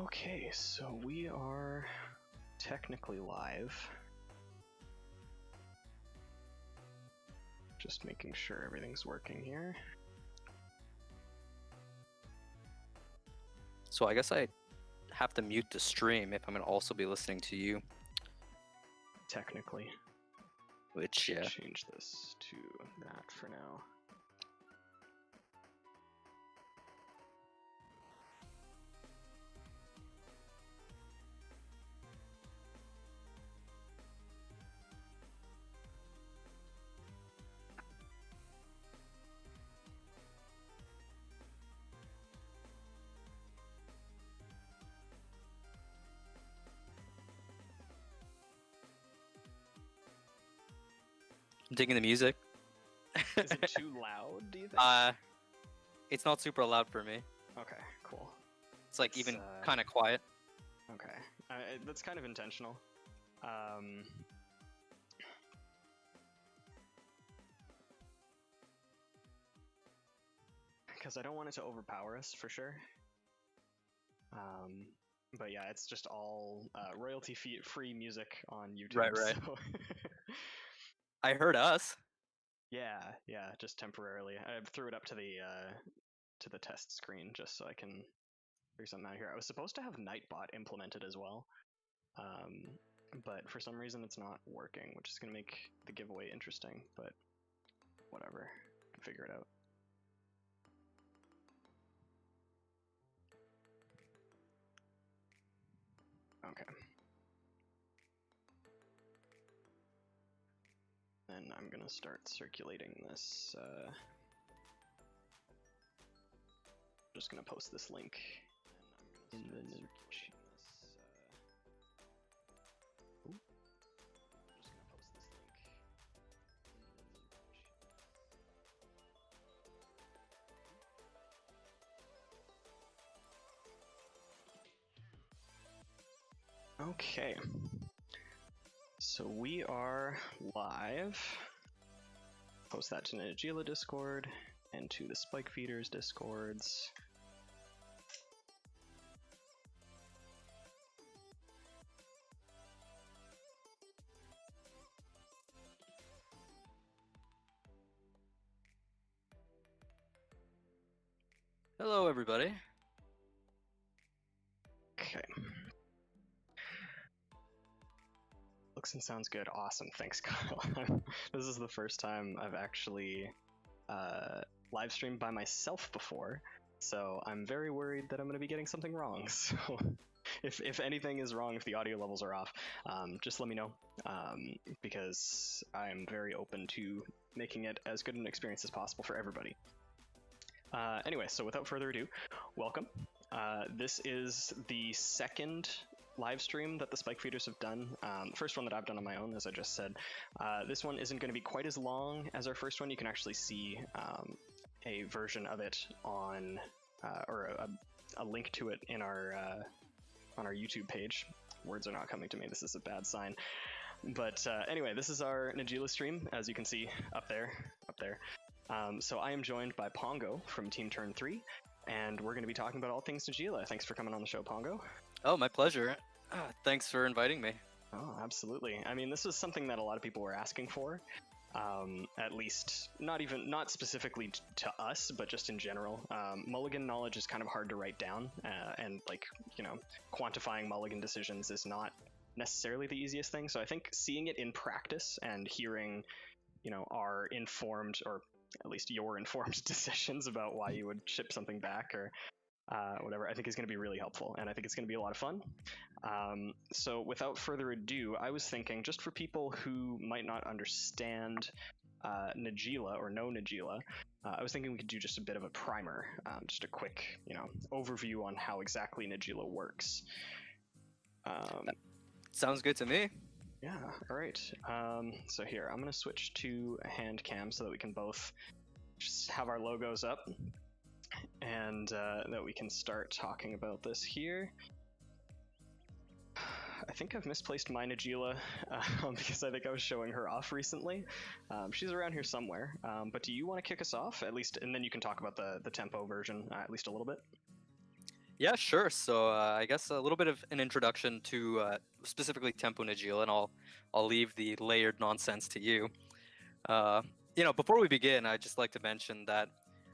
Okay, so we are technically live. Just making sure everything's working here. So I guess I have to mute the stream if I'm going to also be listening to you. Technically. Which, yeah. Change this to that for now. Digging the music. Is it too loud, do you think? It's not super loud for me. Okay, cool. It's like even kind of quiet. Okay, that's kind of intentional. Because I don't want it to overpower us for sure. But yeah, it's just all royalty-free music on YouTube. Right. So I heard us. yeah, just temporarily. I threw it up to the test screen just so I can figure something out here. I was supposed to have Nightbot implemented as well, but for some reason it's not working, which is going to make the giveaway interesting. But whatever, can figure it out. Okay. Then I'm gonna start circulating this. Just gonna post this link. And I'm gonna start circulating this. Ooh. Just gonna post this link. Okay. So we are live. Post that to Najeela Discord and to the Spike Feeders Discords. Hello, everybody. Okay. Looks and sounds good. Awesome. Thanks, Kyle. This is the first time I've actually live streamed by myself before, so I'm very worried that I'm going to be getting something wrong. So if anything is wrong, if the audio levels are off, just let me know, because I'm very open to making it as good an experience as possible for everybody. Anyway, so without further ado, welcome. This is the second live stream that the Spike Feeders have done. The first one that I've done on my own, as I just said. This one isn't going to be quite as long as our first one. You can actually see a version of it on, or a link to it in our on our YouTube page. Words are not coming to me. This is a bad sign. But anyway, this is our Najeela stream, as you can see up there. So I am joined by Pongo from TeamTurnThree, and we're going to be talking about all things Najeela. Thanks for coming on the show, Pongo. Oh, my pleasure. Thanks for inviting me. Oh, absolutely. I mean, this is something that a lot of people were asking for. At least, not specifically to us, but just in general. Mulligan knowledge is kind of hard to write down, and quantifying Mulligan decisions is not necessarily the easiest thing. So I think seeing it in practice and hearing, our informed, or at least your informed decisions about why you would ship something back or whatever, I think is going to be really helpful, and I think it's going to be a lot of fun. So without further ado, I was thinking, just for people who might not understand Najeela or know Najeela, I was thinking we could do just a bit of a primer, just a quick, overview on how exactly Najeela works. Sounds good to me. Yeah, all right. So here, I'm going to switch to a hand cam so that we can both just have our logos up, and that we can start talking about this here. I think I've misplaced my Najeela because I think I was showing her off recently. She's around here somewhere, but do you want to kick us off at least, and then you can talk about the tempo version at least a little bit? Yeah, sure. So I guess a little bit of an introduction to specifically Tempo Najeela, and I'll leave the layered nonsense to you. Uh, before we begin, I'd just like to mention that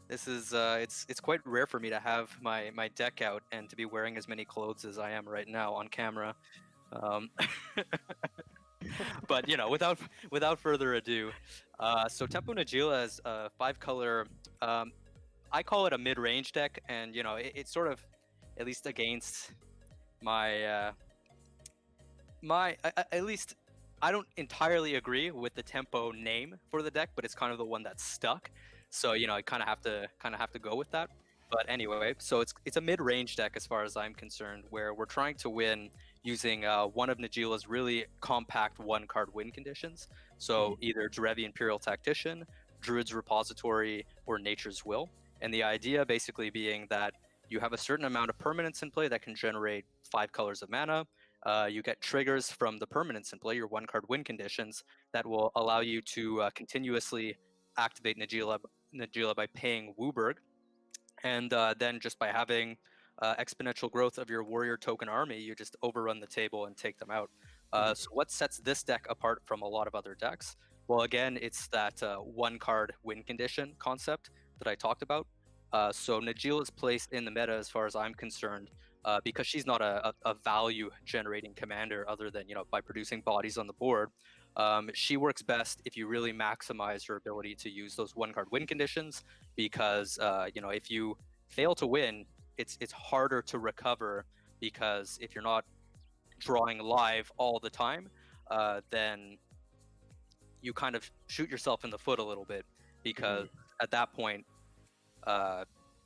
this is it's quite rare for me to have my deck out and to be wearing as many clothes as I am right now on camera. Um, but without further ado, so Tempo Najeela is a 5-color. Um, I call it a mid-range deck, and it's sort of, at least against my at least I don't entirely agree with the Tempo name for the deck, but it's kind of the one that's stuck. So I kind of have to go with that. But anyway, so it's a mid-range deck as far as I'm concerned, where we're trying to win using one of Najeela's really compact one-card win conditions. So either Derevi Imperial Tactician, Druid's Repository, or Nature's Will. And the idea basically being that you have a certain amount of permanents in play that can generate 5 colors of mana. You get triggers from the permanents in play, your one-card win conditions, that will allow you to continuously activate Najeela by paying Wooburg, and then just by having exponential growth of your warrior token army, you just overrun the table and take them out. So what sets this deck apart from a lot of other decks? Well, again, it's that one-card win condition concept that I talked about. So Najeela's place in the meta, as far as I'm concerned, because she's not a value-generating commander other than by producing bodies on the board. She works best if you really maximize her ability to use those one-card win conditions, because if you fail to win, it's harder to recover, because if you're not drawing live all the time, then you kind of shoot yourself in the foot a little bit, because at that point,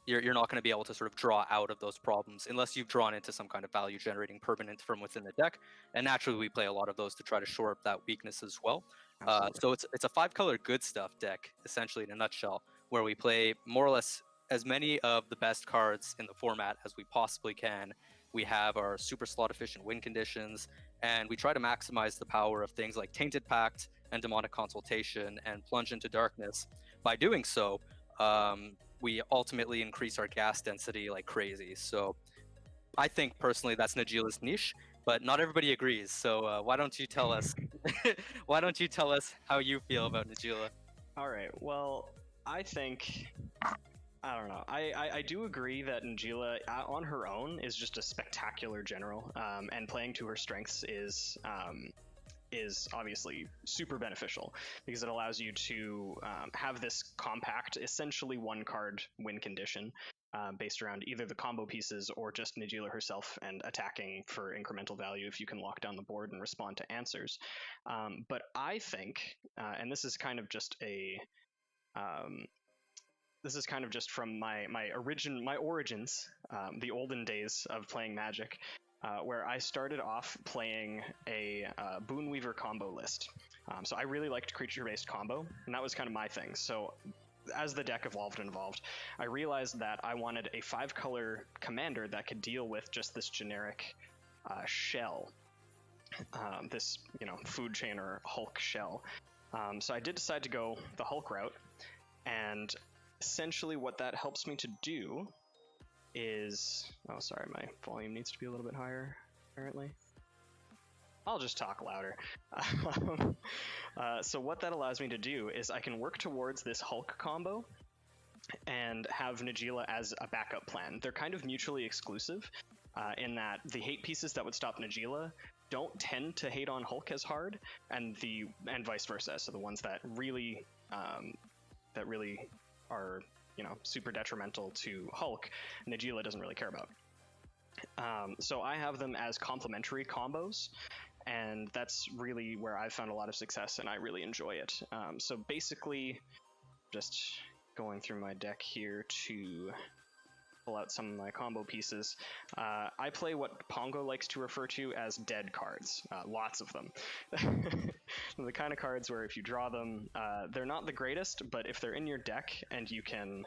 you're not going to be able to sort of draw out of those problems unless you've drawn into some kind of value generating permanent from within the deck. And naturally, we play a lot of those to try to shore up that weakness as well. So it's a 5-color good stuff deck, essentially, in a nutshell, where we play more or less as many of the best cards in the format as we possibly can. We have our super slot efficient win conditions, and we try to maximize the power of things like Tainted Pact and Demonic Consultation and Plunge into Darkness. By doing so, we ultimately increase our gas density like crazy. So I think personally that's Najeela's niche, but not everybody agrees. So why don't you tell us why don't you tell us how you feel about Najeela? All right. Well, I think I don't know. I do agree that Najeela on her own is just a spectacular general, and playing to her strengths is obviously super beneficial, because it allows you to have this compact, essentially one-card win condition based around either the combo pieces or just Najeela herself and attacking for incremental value if you can lock down the board and respond to answers. But I think, and this is kind of just from my origins, the olden days of playing Magic, where I started off playing a Boonweaver combo list. So I really liked creature-based combo, and that was kind of my thing. So as the deck evolved, I realized that I wanted a 5-color commander that could deal with just this generic shell, this food chain or Hulk shell. So I did decide to go the Hulk route, and essentially what that helps me to do is... Oh, sorry, my volume needs to be a little bit higher, apparently. I'll just talk louder. So what that allows me to do is I can work towards this Hulk combo and have Najeela as a backup plan. They're kind of mutually exclusive in that the hate pieces that would stop Najeela don't tend to hate on Hulk as hard, and vice versa. So the ones that really are super detrimental to Hulk, Najeela doesn't really care about. So I have them as complementary combos, and that's really where I've found a lot of success, and I really enjoy it. So basically, just going through my deck here to pull out some of my combo pieces. I play what Pongo likes to refer to as dead cards, lots of them. The kind of cards where if you draw them, they're not the greatest, but if they're in your deck and you can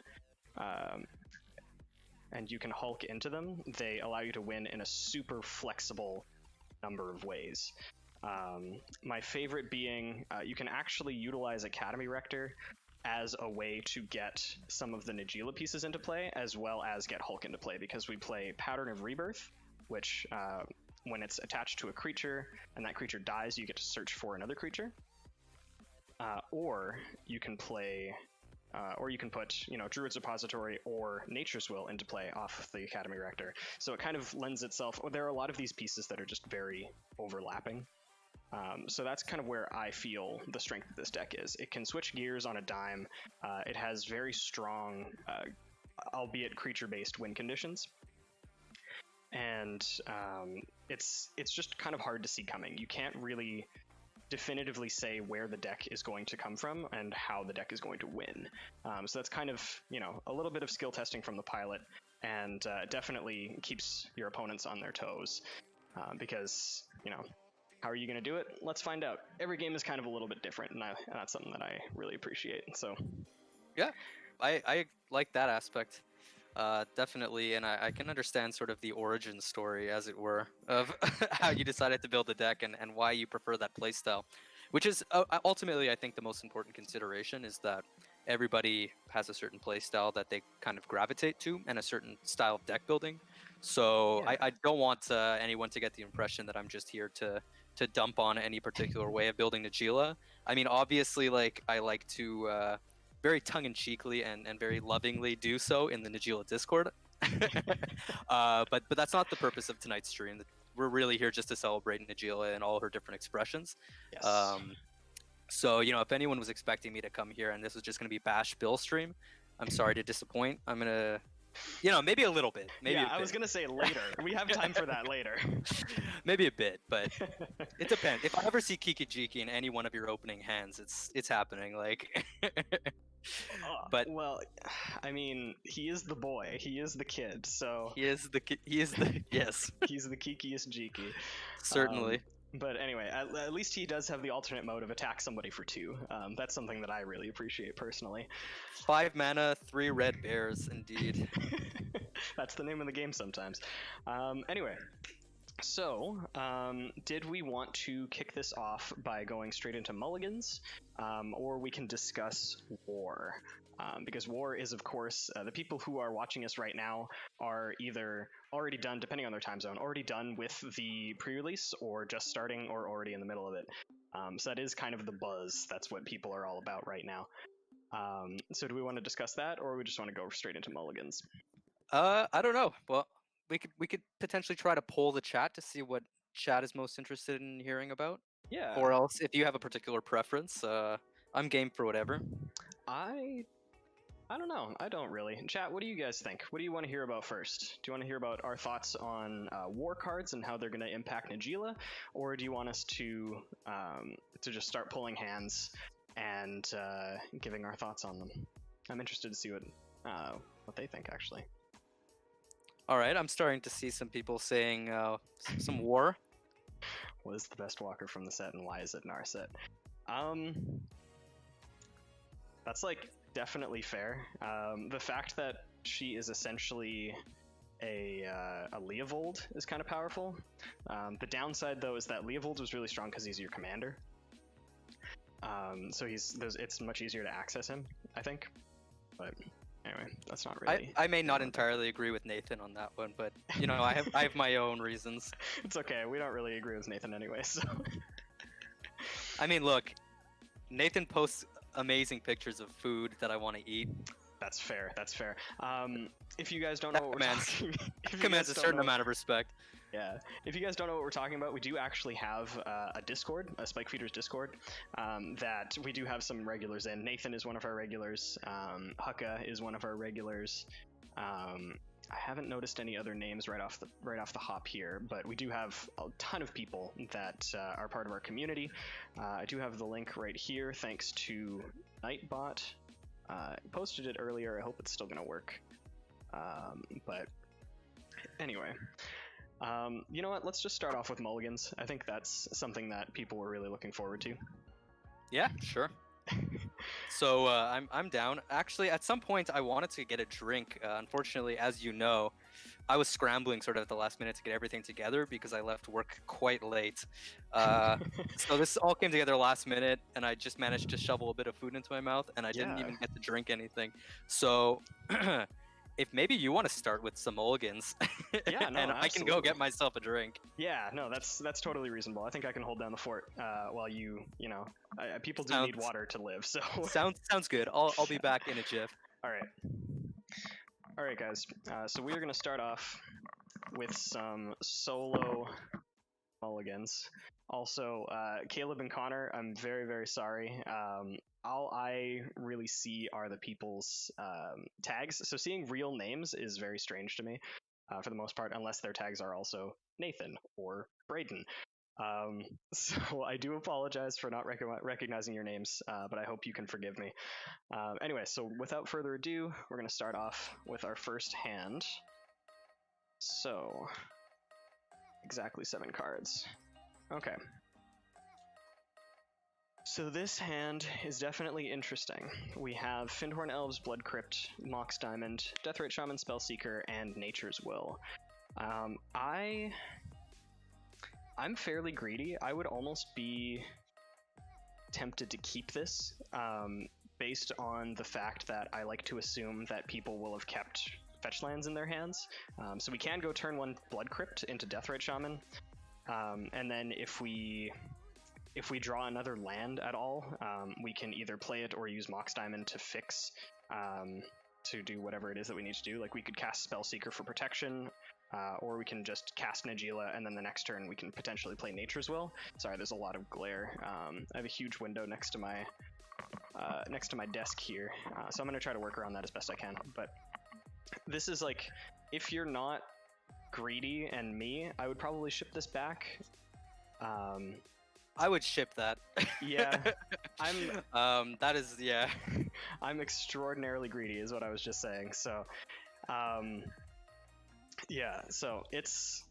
Hulk into them, they allow you to win in a super flexible number of ways. My favorite being, you can actually utilize Academy Rector as a way to get some of the Najeela pieces into play, as well as get Hulk into play, because we play Pattern of Rebirth, which when it's attached to a creature and that creature dies, you get to search for another creature. Or you can play, or you can put, Druid's Repository or Nature's Will into play off of the Academy Rector. So it kind of lends itself. There are a lot of these pieces that are just very overlapping. So that's kind of where I feel the strength of this deck is. It can switch gears on a dime. It has very strong, albeit creature-based win conditions. And it's just kind of hard to see coming. You can't really definitively say where the deck is going to come from and how the deck is going to win. So that's kind of, a little bit of skill testing from the pilot, and definitely keeps your opponents on their toes. Because, how are you going to do it? Let's find out. Every game is kind of a little bit different, and that's something that I really appreciate. So, yeah, I like that aspect. Definitely, and I can understand sort of the origin story, as it were, of how you decided to build the deck and why you prefer that playstyle, which is ultimately, I think, the most important consideration is that everybody has a certain playstyle that they kind of gravitate to and a certain style of deck building. So yeah. I don't want anyone to get the impression that I'm just here to dump on any particular way of building Najeela. I mean, obviously, I like to very tongue-in-cheekly and very lovingly do so in the Najeela Discord. But that's not the purpose of tonight's stream. We're really here just to celebrate Najeela and all her different expressions. Yes. So, if anyone was expecting me to come here and this was just going to be Bash Bill stream, I'm sorry to disappoint. I'm going to, maybe a little bit. Maybe I was going to say later. We have time for that later. Maybe a bit, but it depends. If I ever see Kiki Jiki in any one of your opening hands, it's happening. But well, I mean, he is the boy. He is the kid. So he is the yes. He's the kikiest Jiki. Certainly. But anyway, at least he does have the alternate mode of attack somebody for 2. That's something that I really appreciate personally. 5 mana, 3 red bears, indeed. That's the name of the game sometimes. Anyway. So, did we want to kick this off by going straight into mulligans, or we can discuss war? Because war is, of course, the people who are watching us right now are either already done, depending on their time zone, already done with the pre-release, or just starting, or already in the middle of it. So that is kind of the buzz. That's what people are all about right now. So do we want to discuss that, or we just want to go straight into mulligans? I don't know. Well, we could potentially try to poll the chat to see what chat is most interested in hearing about. Yeah. Or else, if you have a particular preference, I'm game for whatever. I don't know. I don't really. Chat, what do you guys think? What do you want to hear about first? Do you want to hear about our thoughts on war cards and how they're going to impact Najeela, or do you want us to just start pulling hands and giving our thoughts on them? I'm interested to see what they think, actually. All right, I'm starting to see some people saying some war. What is the best walker from the set, and why is it in our set? That's definitely fair. The fact that she is essentially a Leovold is kind of powerful. The downside, though, is that Leovold was really strong because he's your commander. So it's much easier to access him, I think. But anyway, that's not really. I may not entirely agree with Nathan on that one, but I have my own reasons. It's okay. We don't really agree with Nathan anyway, so. I mean, look, Nathan posts amazing pictures of food that I want to eat. That's fair. That's fair. If you guys don't know what we're talking, commands a certain amount of respect. Yeah. If you guys don't know what we're talking about, we do actually have a Discord, a Spike Feeders Discord, that we do have some regulars in. Nathan is one of our regulars. Hukka is one of our regulars. I haven't noticed any other names right off the hop here, but we do have a ton of people that are part of our community. I do have the link right here, thanks to Nightbot. I posted it earlier. I hope it's still going to work. But anyway. You know what? Let's just start off with mulligans. I think that's something that people were really looking forward to. Yeah, sure. So I'm down. Actually, at some point I wanted to get a drink. Unfortunately, as you know, I was scrambling sort of at the last minute to get everything together because I left work quite late. Uh, so this all came together last minute, and I just managed to shovel a bit of food into my mouth, and I didn't Yeah. even get to drink anything. So, if maybe you want to start with some mulligans, Yeah, no, and I can go absolutely. get myself a drink. Yeah, no, that's totally reasonable. I think I can hold down the fort while you know, people do need Sounds water to live. So, sounds good. I'll be back in a jiff. all right, guys. So we are gonna start off with some solo mulligans. Also, Caleb and Connor, I'm very, very sorry. All I really see are the people's tags. So seeing real names is very strange to me, for the most part, unless their tags are also Nathan or Braden. So I do apologize for not recognizing your names, but I hope you can forgive me. Anyway, so without further ado, we're going to start off with our first hand. So, exactly 7 cards. Okay. So this hand is definitely interesting. We have Fyndhorn Elves, Blood Crypt, Mox Diamond, Deathrite Shaman, Spellseeker, and Nature's Will. I'm fairly greedy. I would almost be tempted to keep this, based on the fact that I like to assume that people will have kept fetch lands in their hands. So we can go turn 1 Blood Crypt into Deathrite Shaman, and then if we draw another land at all, we can either play it or use Mox Diamond to fix, to do whatever it is that we need to do. Like we could cast Spellseeker for protection, or we can just cast Najeela, and then the next turn we can potentially play Nature's Will. Sorry, there's a lot of glare. I have a huge window next to my desk here, so I'm going to try to work around that as best I can. But this is like, if you're not greedy and me, I would probably ship this back. I would ship that. Yeah, that is, yeah. I'm extraordinarily greedy, is what I was just saying. So, yeah. So it's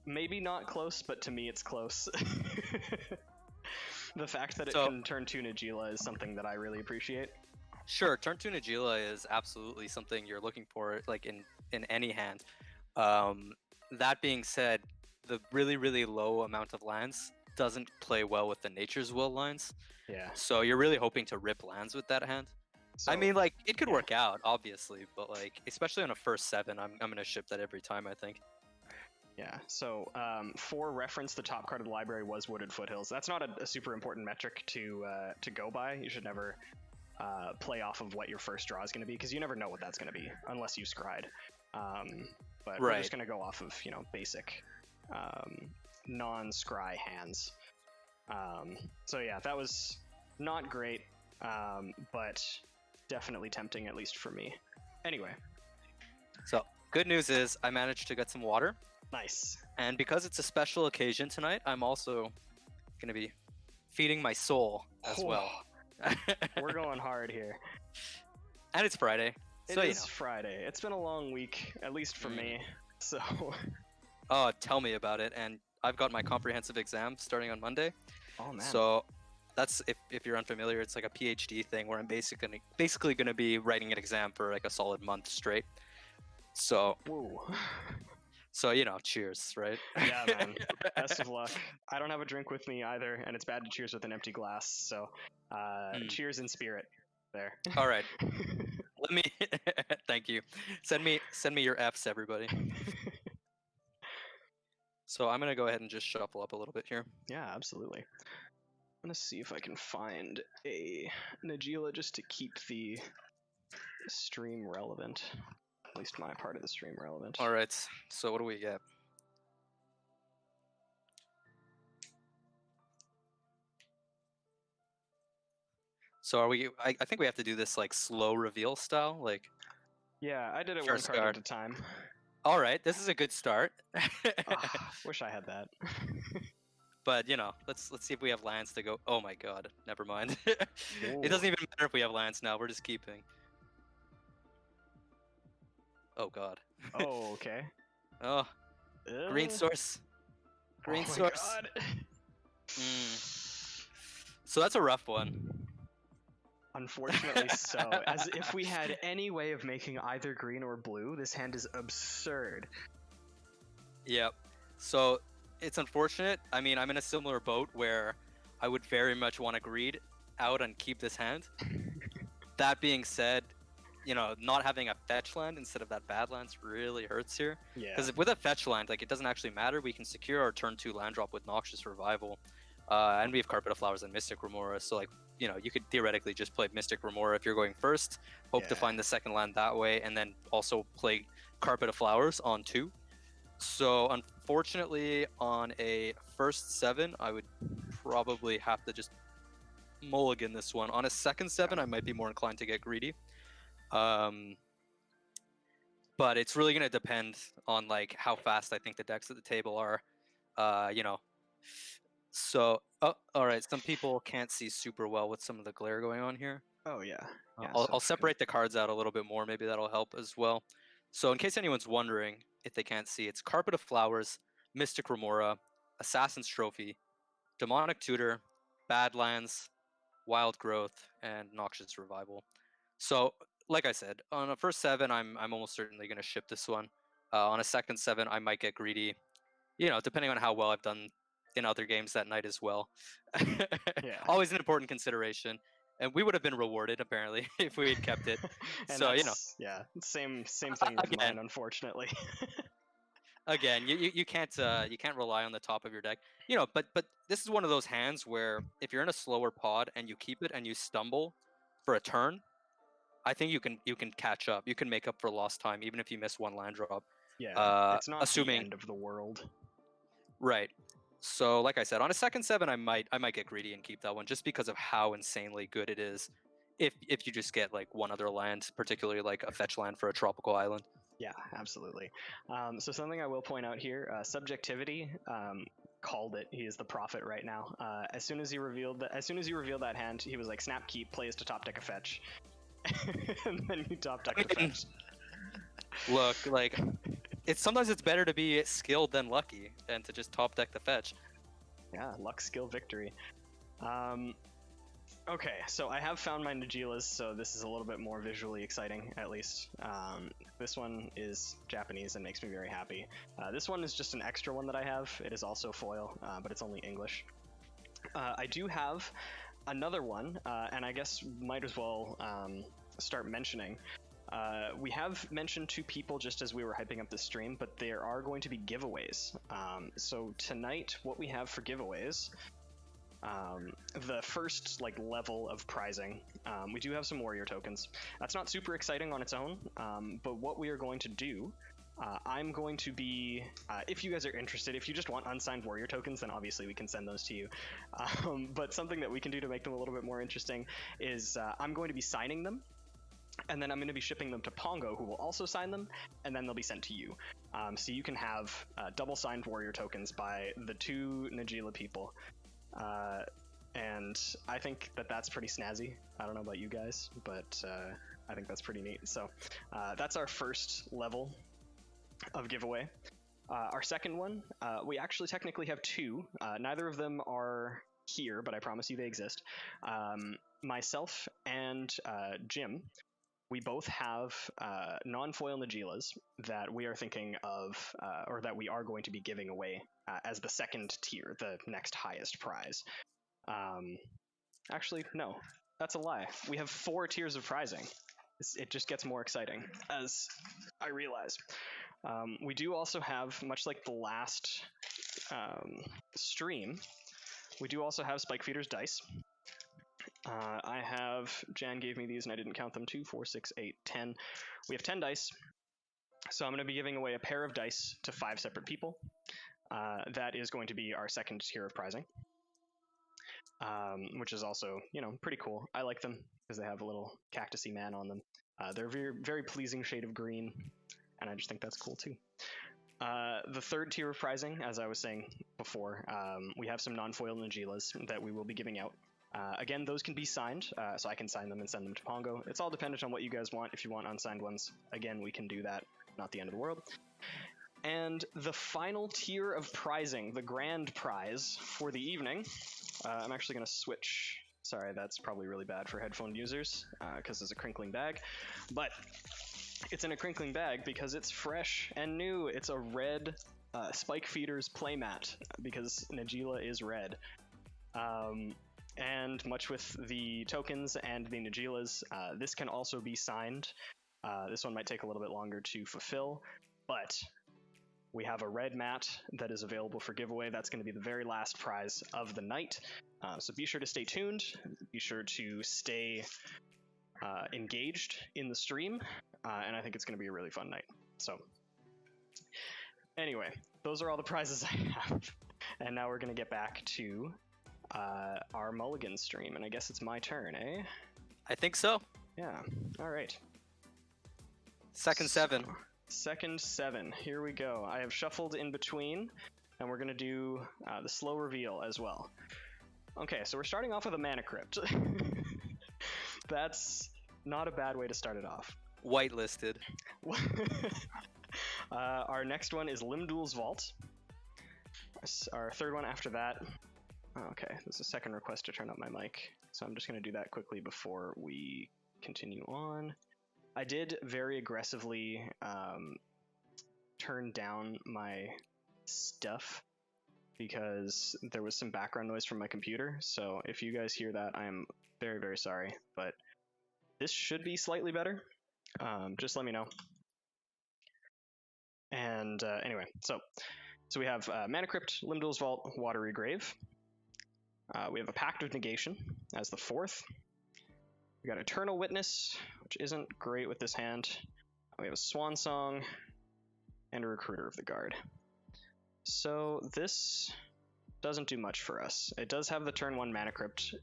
maybe not close, but to me, it's close. The fact that it can turn to Najeela is something that I really appreciate. Sure, turn to Najeela is absolutely something you're looking for, like in any hand. That being said, the really low amount of lands doesn't play well with the Nature's Will lines. Yeah. So you're really hoping to rip lands with that hand. So, I mean, like, it could work out, obviously, but like, especially on a first 7, I'm gonna ship that every time, I think. Yeah. So, for reference, the top card of the library was Wooded Foothills. That's not a super important metric to go by. You should never play off of what your first draw is going to be, because you never know what that's going to be unless you scryed. But we're just going to go off of, you know, basic non-scry hands. So yeah, that was not great, but definitely tempting, at least for me. Anyway. So, good news is I managed to get some water. Nice. And because it's a special occasion tonight, I'm also going to be feeding my soul as well. We're going hard here. And it's Friday. So, it is Friday. It's been a long week, at least for me. So. Oh, tell me about it. And I've got my comprehensive exam starting on Monday. Oh man. So that's, if you're unfamiliar, it's like a PhD thing where I'm basically going to be writing an exam for like a solid month straight. So. Woo. So, you know, cheers, right? Yeah, man. Best of luck. I don't have a drink with me either, and it's bad to cheers with an empty glass. So, cheers in spirit. There. All right. Let me. Thank you. Send me your Fs, everybody. So I'm gonna go ahead and just shuffle up a little bit here. Yeah, absolutely. I'm gonna see if I can find a Najeela just to keep the stream relevant. At least my part of the stream relevant. All right. So what do we get? So are we? I think we have to do this like slow reveal style, like. Yeah, I did it one card at a time. All right, this is a good start. Wish I had that. But you know, let's see if we have lands to go. Oh my God, never mind. It doesn't even matter if we have lands now. We're just keeping. Oh God. Oh, okay. Oh, green source. Green source. God. So that's a rough one. Unfortunately so. As if we had any way of making either green or blue, this hand is absurd. Yep. So it's unfortunate. I mean, I'm in a similar boat where I would very much want to greed out and keep this hand. That being said, you know, not having a fetch land instead of that bad lands really hurts here. Yeah. Because with a fetch land, like, it doesn't actually matter. We can secure our turn 2 land drop with Noxious Revival. And we have Carpet of Flowers and Mystic Remora. So, like, you know, you could theoretically just play Mystic Remora if you're going first, hope to find the second land that way, and then also play Carpet of Flowers on 2. So, unfortunately, on a first 7, I would probably have to just mulligan this one. On a second 7, I might be more inclined to get greedy. But it's really going to depend on, like, how fast I think the decks at the table are, you know. So, all right, some people can't see super well with some of the glare going on here. Oh, yeah. I'll separate the cards out a little bit more. Maybe that'll help as well. So in case anyone's wondering, if they can't see, it's Carpet of Flowers, Mystic Remora, Assassin's Trophy, Demonic Tutor, Badlands, Wild Growth, and Noxious Revival. So, like I said, on a first 7, I'm almost certainly going to ship this one. On a second 7, I might get greedy. You know, depending on how well I've done in other games that night as well. Always an important consideration. And we would have been rewarded, apparently, if we had kept it. So, you know. Yeah, same thing with mine, unfortunately. Again, you can't rely on the top of your deck. You know, but this is one of those hands where if you're in a slower pod and you keep it and you stumble for a turn, I think you can catch up. You can make up for lost time, even if you miss one land drop. Yeah, it's not the end of the world. Right. So, like I said, on a second 7, I might get greedy and keep that one just because of how insanely good it is. If you just get like one other land, particularly like a fetch land for a tropical island. Yeah, absolutely. So something I will point out here, Subjectivity called it. He is the prophet right now. As soon as he revealed that hand, he was like, "Snap keep plays to top deck a fetch," and then you top deck a fetch. Look, like, sometimes it's better to be skilled than lucky, and to just top deck the fetch. Yeah, luck, skill, victory. Okay, so I have found my Najeelas, so this is a little bit more visually exciting, at least. This one is Japanese and makes me very happy. This one is just an extra one that I have. It is also foil, but it's only English. I do have another one, and I guess might as well start mentioning. We have mentioned to people just as we were hyping up the stream, but there are going to be giveaways. So tonight, what we have for giveaways, the first level of prizing, we do have some warrior tokens. That's not super exciting on its own, but what we are going to do, I'm going to be, if you guys are interested, if you just want unsigned warrior tokens, then obviously we can send those to you. But something that we can do to make them a little bit more interesting is I'm going to be signing them, and then I'm going to be shipping them to Pongo, who will also sign them, and then they'll be sent to you. So you can have double signed warrior tokens by the 2 Najeela people. And I think that that's pretty snazzy. I don't know about you guys, but I think that's pretty neat. So that's our first level of giveaway. Our second one, we actually technically have 2. Neither of them are here, but I promise you they exist. Myself and Jim, we both have non-foil Najeelas that we are thinking of, or that we are going to be giving away as the second tier, the next highest prize. Actually, no, that's a lie. We have 4 tiers of prizing. It just gets more exciting, as I realize. We do also have, much like the last stream, we do also have Spike Feeder's dice. Jan gave me these and I didn't count them, 2, 4, 6, 8, 10. We have 10 dice. So I'm going to be giving away a pair of dice to 5 separate people. That is going to be our second tier of prizing. Which is also, pretty cool. I like them because they have a little cactusy man on them. They're a very, very pleasing shade of green, and I just think that's cool too. The third tier of prizing, as I was saying before, we have some non-foil Najeelas that we will be giving out. Again, those can be signed, so I can sign them and send them to Pongo. It's all dependent on what you guys want. If you want unsigned ones, again, we can do that. Not the end of the world. And the final tier of prizing, the grand prize for the evening, I'm actually going to switch Sorry, that's probably really bad for headphone users because it's a crinkling bag. But it's in a crinkling bag because it's fresh and new. It's a red Spike Feeders playmat because Najeela is red. And much with the tokens and the Najeelas, this can also be signed. This one might take a little bit longer to fulfill, but we have a red mat that is available for giveaway. That's going to be the very last prize of the night. So be sure to stay tuned. Be sure to stay engaged in the stream. And I think it's going to be a really fun night. So anyway, those are all the prizes I have. And now we're going to get back to our Mulligan stream. And I guess it's my turn, eh? I think so. Yeah. All right. Second 7. Second 7. Here we go. I have shuffled in between, and we're going to do the slow reveal as well. Okay, so we're starting off with a Mana Crypt. That's not a bad way to start it off. Whitelisted. Our next one is Limdul's Vault. Our third one after that. Okay, there's a second request to turn up my mic, so I'm just going to do that quickly before we continue on. I did very aggressively turn down my stuff because there was some background noise from my computer, so if you guys hear that, I am very, very sorry, but this should be slightly better. Just let me know. And anyway, so we have Mana Crypt, Limdul's Vault, Watery Grave. We have a Pact of Negation as the 4th. We got Eternal Witness, which isn't great with this hand. We have a Swan Song and a Recruiter of the Guard. So this doesn't do much for us. It does have the turn 1 Mana Crypt.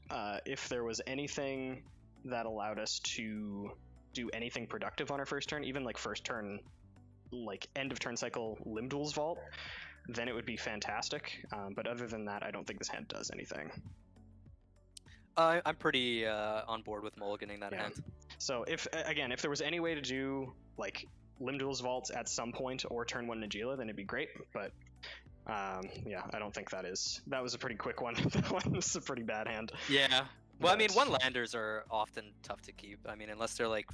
If there was anything that allowed us to do anything productive on our first turn, even like first turn, like end of turn cycle Limdul's Vault, then it would be fantastic. But other than that, I don't think this hand does anything. I'm pretty on board with mulliganing that hand. So if there was any way to do like Limdul's Vault at some point or turn 1 Najeela, then it'd be great. But yeah, I don't think that was a pretty quick one. That one was a pretty bad hand. Yeah. Well, I mean, one-landers are often tough to keep. I mean, unless they're like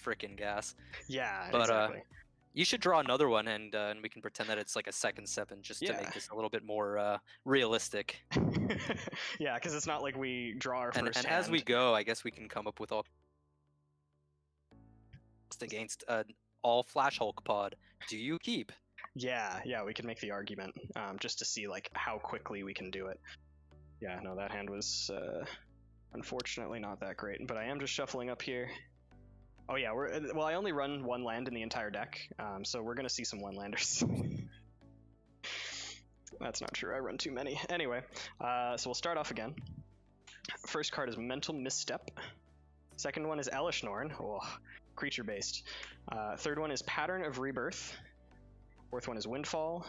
frickin' gas. Yeah, but, exactly. You should draw another one, and we can pretend that it's like a second 7, just to make this a little bit more realistic. Yeah, because it's not like we draw our first hand. And as we go, I guess we can come up with all against all Flash Hulk pod. Do you keep? Yeah, we can make the argument just to see like how quickly we can do it. Yeah, no, that hand was unfortunately not that great, but I am just shuffling up here. Oh yeah, I only run 1 land in the entire deck, so we're gonna see some 1-landers. That's not true, I run too many. Anyway, so we'll start off again. First card is Mental Misstep. Second one is Elishnorn, creature-based. Third one is Pattern of Rebirth. Fourth one is Windfall.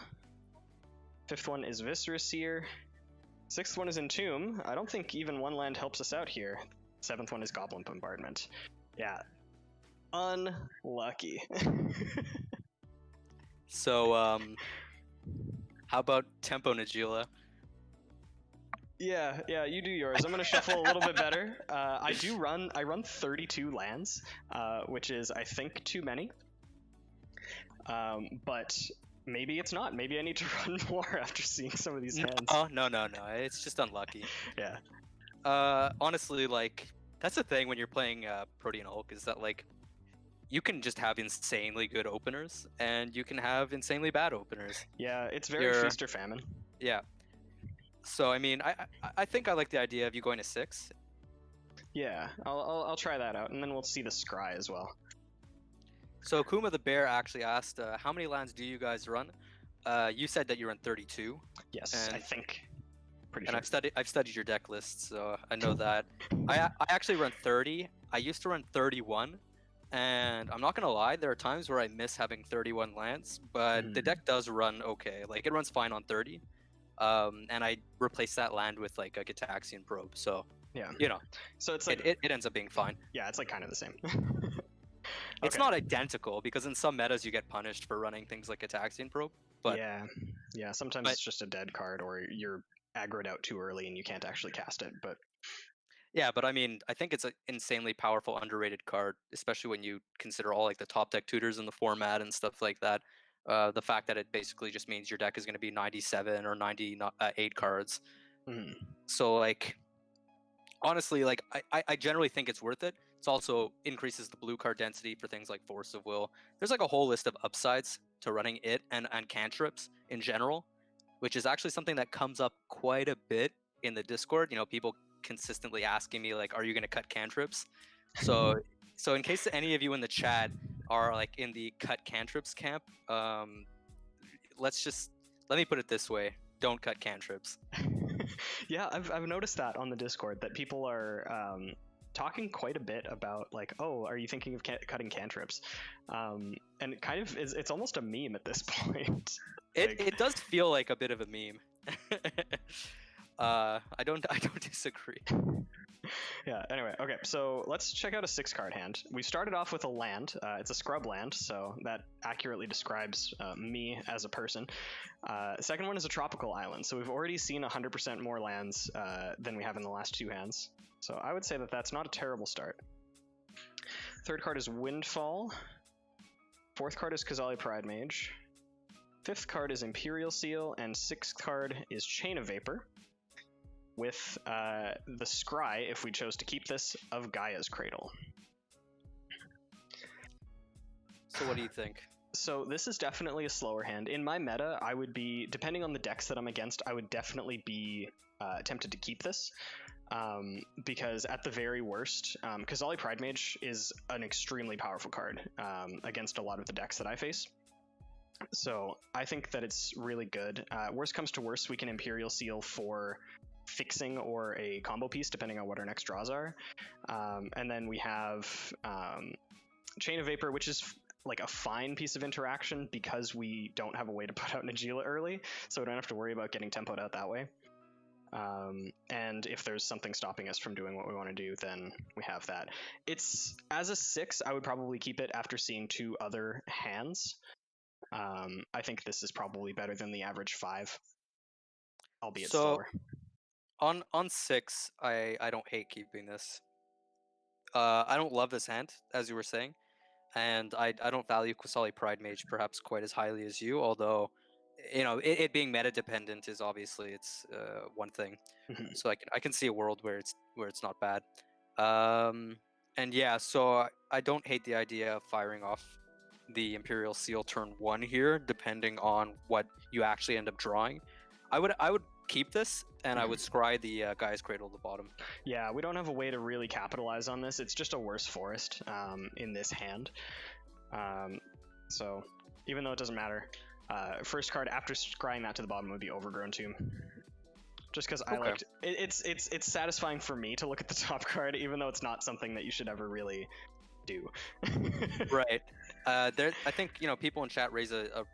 Fifth one is Viscera Seer. Sixth one is Entomb. I don't think even 1 land helps us out here. Seventh one is Goblin Bombardment. Yeah. Unlucky. So, how about Tempo Najeela? Yeah, you do yours. I'm gonna shuffle a little bit better. I run 32 lands, which is I think too many. But maybe it's not. Maybe I need to run more after seeing some of these hands. Oh no, it's just unlucky. Yeah. Honestly, like that's the thing when you're playing Protean Hulk is that like you can just have insanely good openers and you can have insanely bad openers. Yeah, it's very feast or famine. Yeah. So I mean, I think I like the idea of you going to 6. Yeah, I'll try that out, and then we'll see the scry as well. So Kuma the Bear actually asked, how many lands do you guys run? You said that you run 32. Yes, I think. Pretty sure. And I've studied your deck list, so I know that. I actually run 30. I used to run 31. And I'm not gonna lie, there are times where I miss having 31 lands, but the deck does run okay. Like it runs fine on 30, and I replace that land with like a Gitaxian Probe. So yeah, you know, so it's like it ends up being fine. Yeah, it's like kind of the same. It's not identical because in some metas you get punished for running things like Gitaxian Probe. But yeah, sometimes it's just a dead card or you're aggroed out too early and you can't actually cast it. But Yeah, but I mean, I think it's an insanely powerful, underrated card, especially when you consider all like the top deck tutors in the format and stuff like that. The fact that it basically just means your deck is going to be 97 or 98 cards. Mhm. So like, honestly, like I generally think it's worth it. It's also increases the blue card density for things like Force of Will. There's like a whole list of upsides to running it and cantrips in general, which is actually something that comes up quite a bit in the Discord. You know, people consistently asking me like, "Are you going to cut cantrips?" So, so in case any of you in the chat are like in the cut cantrips camp, let me put it this way: don't cut cantrips. Yeah, I've noticed that on the Discord that people are talking quite a bit about like, oh, are you thinking of cutting cantrips? And it kind of is. It's almost a meme at this point. It does feel like a bit of a meme. I don't disagree. Yeah, anyway, okay, so let's check out a 6-card hand. We started off with a land. It's a scrub land, so that accurately describes me as a person. Second one is a tropical island, so we've already seen 100% more lands than we have in the last 2 hands. So I would say that that's not a terrible start. Third card is Windfall. Fourth card is Kazali Pride Mage. Fifth card is Imperial Seal, and sixth card is Chain of Vapor, with the scry, if we chose to keep this, of Gaia's Cradle. So what do you think? So this is definitely a slower hand. In my meta, I would be, depending on the decks that I'm against, I would definitely be tempted to keep this. Because at the very worst, Kazali Pride Mage is an extremely powerful card against a lot of the decks that I face. So I think that it's really good. Worst comes to worst, we can Imperial Seal for fixing or a combo piece, depending on what our next draws are. And then we have Chain of Vapor, which is like a fine piece of interaction because we don't have a way to put out Najeela early, so we don't have to worry about getting tempoed out that way. And if there's something stopping us from doing what we want to do, then we have that. It's, as a 6, I would probably keep it after seeing 2 other hands. I think this is probably better than the average 5, albeit slower. On 6, I don't hate keeping this. I don't love this hand, as you were saying, and I don't value Kazali Pride Mage perhaps quite as highly as you, although you know it being meta dependent is obviously it's one thing. Mhm. So I can see a world where it's not bad. And yeah, so I don't hate the idea of firing off the Imperial Seal turn 1 here, depending on what you actually end up drawing. I would keep this, and I would scry the Gaia's Cradle at the bottom. Yeah, we don't have a way to really capitalize on this. It's just a worse forest in this hand. So even though it doesn't matter, first card after scrying that to the bottom would be Overgrown Tomb. Just because I liked it. It's satisfying for me to look at the top card, even though it's not something that you should ever really do. Right. I think people in chat raise a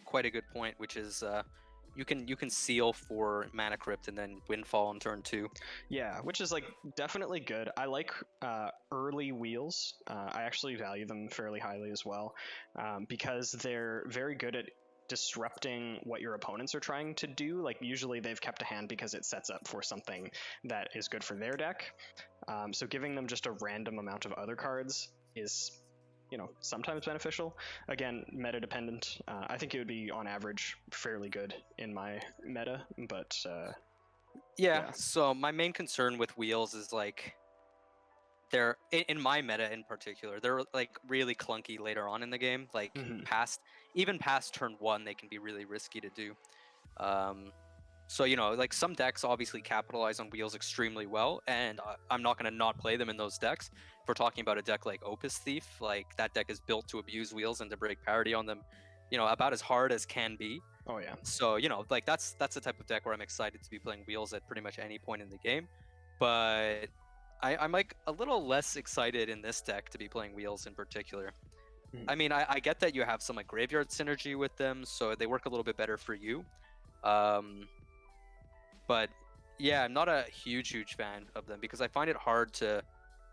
quite a good point, which is you can seal for Mana Crypt and then Windfall on turn 2. Yeah, which is like definitely good. I like early wheels. I actually value them fairly highly as well, because they're very good at disrupting what your opponents are trying to do. Like usually they've kept a hand because it sets up for something that is good for their deck. So giving them just a random amount of other cards is, sometimes beneficial. Again, meta dependent. I think it would be on average fairly good in my meta, but yeah. So my main concern with wheels is like they're in my meta in particular, they're like really clunky later on in the game. Like even past turn 1, they can be really risky to do. So like some decks obviously capitalize on wheels extremely well, and I'm not going to not play them in those decks. If we're talking about a deck like Opus Thief, like that deck is built to abuse wheels and to break parity on them, about as hard as can be. Oh yeah. So like that's the type of deck where I'm excited to be playing wheels at pretty much any point in the game. But I'm like a little less excited in this deck to be playing wheels in particular. I mean, I get that you have some like graveyard synergy with them, so they work a little bit better for you. But yeah, I'm not a huge fan of them because I find it hard to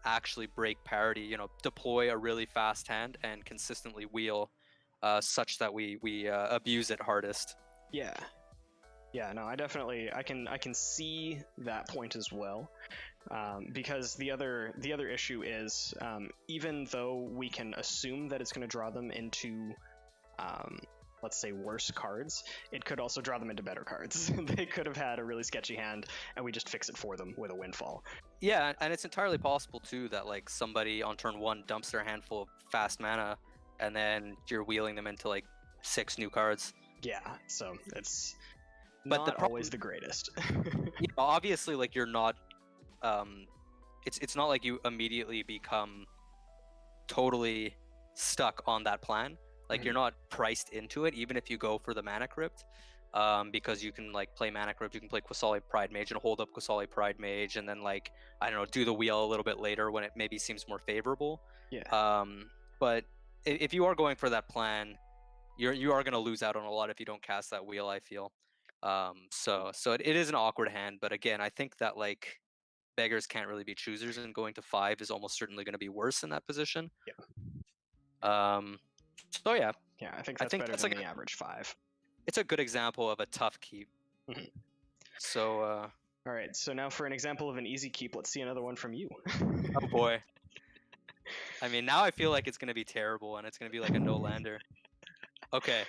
actually break parity, deploy a really fast hand and consistently wheel such that we abuse it hardest. Yeah. Yeah, no, I can see that point as well, because the other issue is, even though we can assume that it's going to draw them into, let's say, worse cards, it could also draw them into better cards. They could have had a really sketchy hand, and we just fix it for them with a windfall. Yeah, and it's entirely possible too that like somebody on turn 1 dumps their handful of fast mana, and then you're wheeling them into like 6 new cards. Yeah, so it's But the not problem, always the greatest. obviously, like you're not, it's not like you immediately become totally stuck on that plan. Like you're not priced into it, even if you go for the Mana Crypt, because you can like play Mana Crypt, you can play Qasali Pride Mage and hold up Qasali Pride Mage, and then like I don't know, do the wheel a little bit later when it maybe seems more favorable. Yeah. But if you are going for that plan, you are going to lose out on a lot if you don't cast that wheel, I feel. So it is an awkward hand, but again, I think that like beggars can't really be choosers, and going to 5 is almost certainly going to be worse in that position. So yeah, Yeah, I think that's better than the average 5. It's a good example of a tough keep. So all right, so now for an example of an easy keep, let's see another one from you. oh boy. I mean, now I feel like it's going to be terrible, and it's going to be like a no-lander. Okay.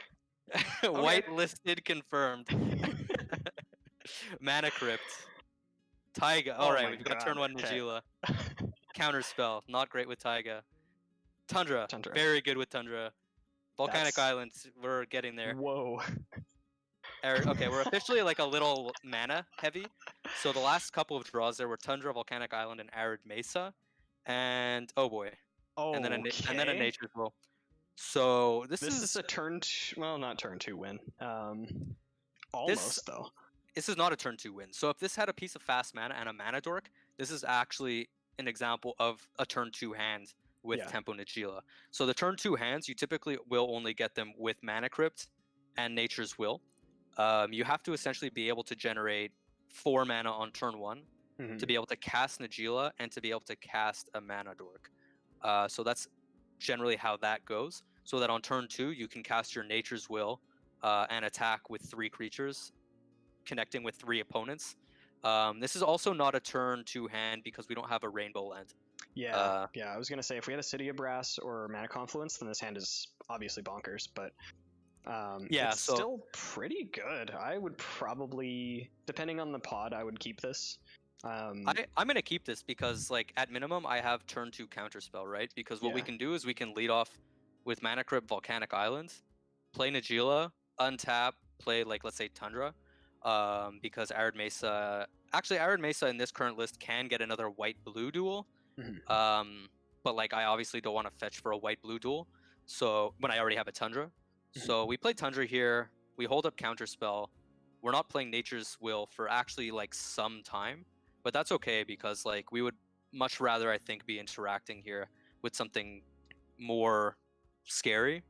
Whitelisted confirmed. Mana Crypt. Taiga. Alright, we've got turn 1 Najeela. Counterspell. Not great with Taiga. Tundra. Very good with Tundra. Volcanic Islands. We're getting there. Whoa. Okay, we're officially like a little mana heavy. So the last couple of draws there were Tundra, Volcanic Island, and Arid Mesa. And oh boy. Oh, and then a Nature's Will. So this is a turn well, not turn 2 win. Almost though. This is not a turn 2 win. So if this had a piece of fast mana and a mana dork, this is actually an example of a turn 2 hand with Tempo Najeela. So the turn 2 hands, you typically will only get them with Mana Crypt and Nature's Will. You have to essentially be able to generate 4 mana on turn 1 to be able to cast Najeela and to be able to cast a mana dork. So that's generally how that goes. So that on turn 2 you can cast your Nature's Will and attack with 3 creatures, connecting with 3 opponents. This is also not a turn 2 hand because we don't have a Rainbow Land. Yeah, I was gonna say if we had a City of Brass or Mana Confluence, then this hand is obviously bonkers, but it's still pretty good. I would probably, depending on the pod, I would keep this. I'm gonna keep this because, like, at minimum, I have turn 2 Counterspell, right? Because what we can do is we can lead off with Mana Crypt, Volcanic Island, play Najeela, untap, play like let's say Tundra, because Arid Mesa. Actually, Arid Mesa in this current list can get another white-blue duel. But like I obviously don't want to fetch for a white-blue duel, so when I already have a Tundra. So we play Tundra here, we hold up Counterspell. We're not playing Nature's Will for actually like some time, but that's okay because like we would much rather, I think, be interacting here with something more scary.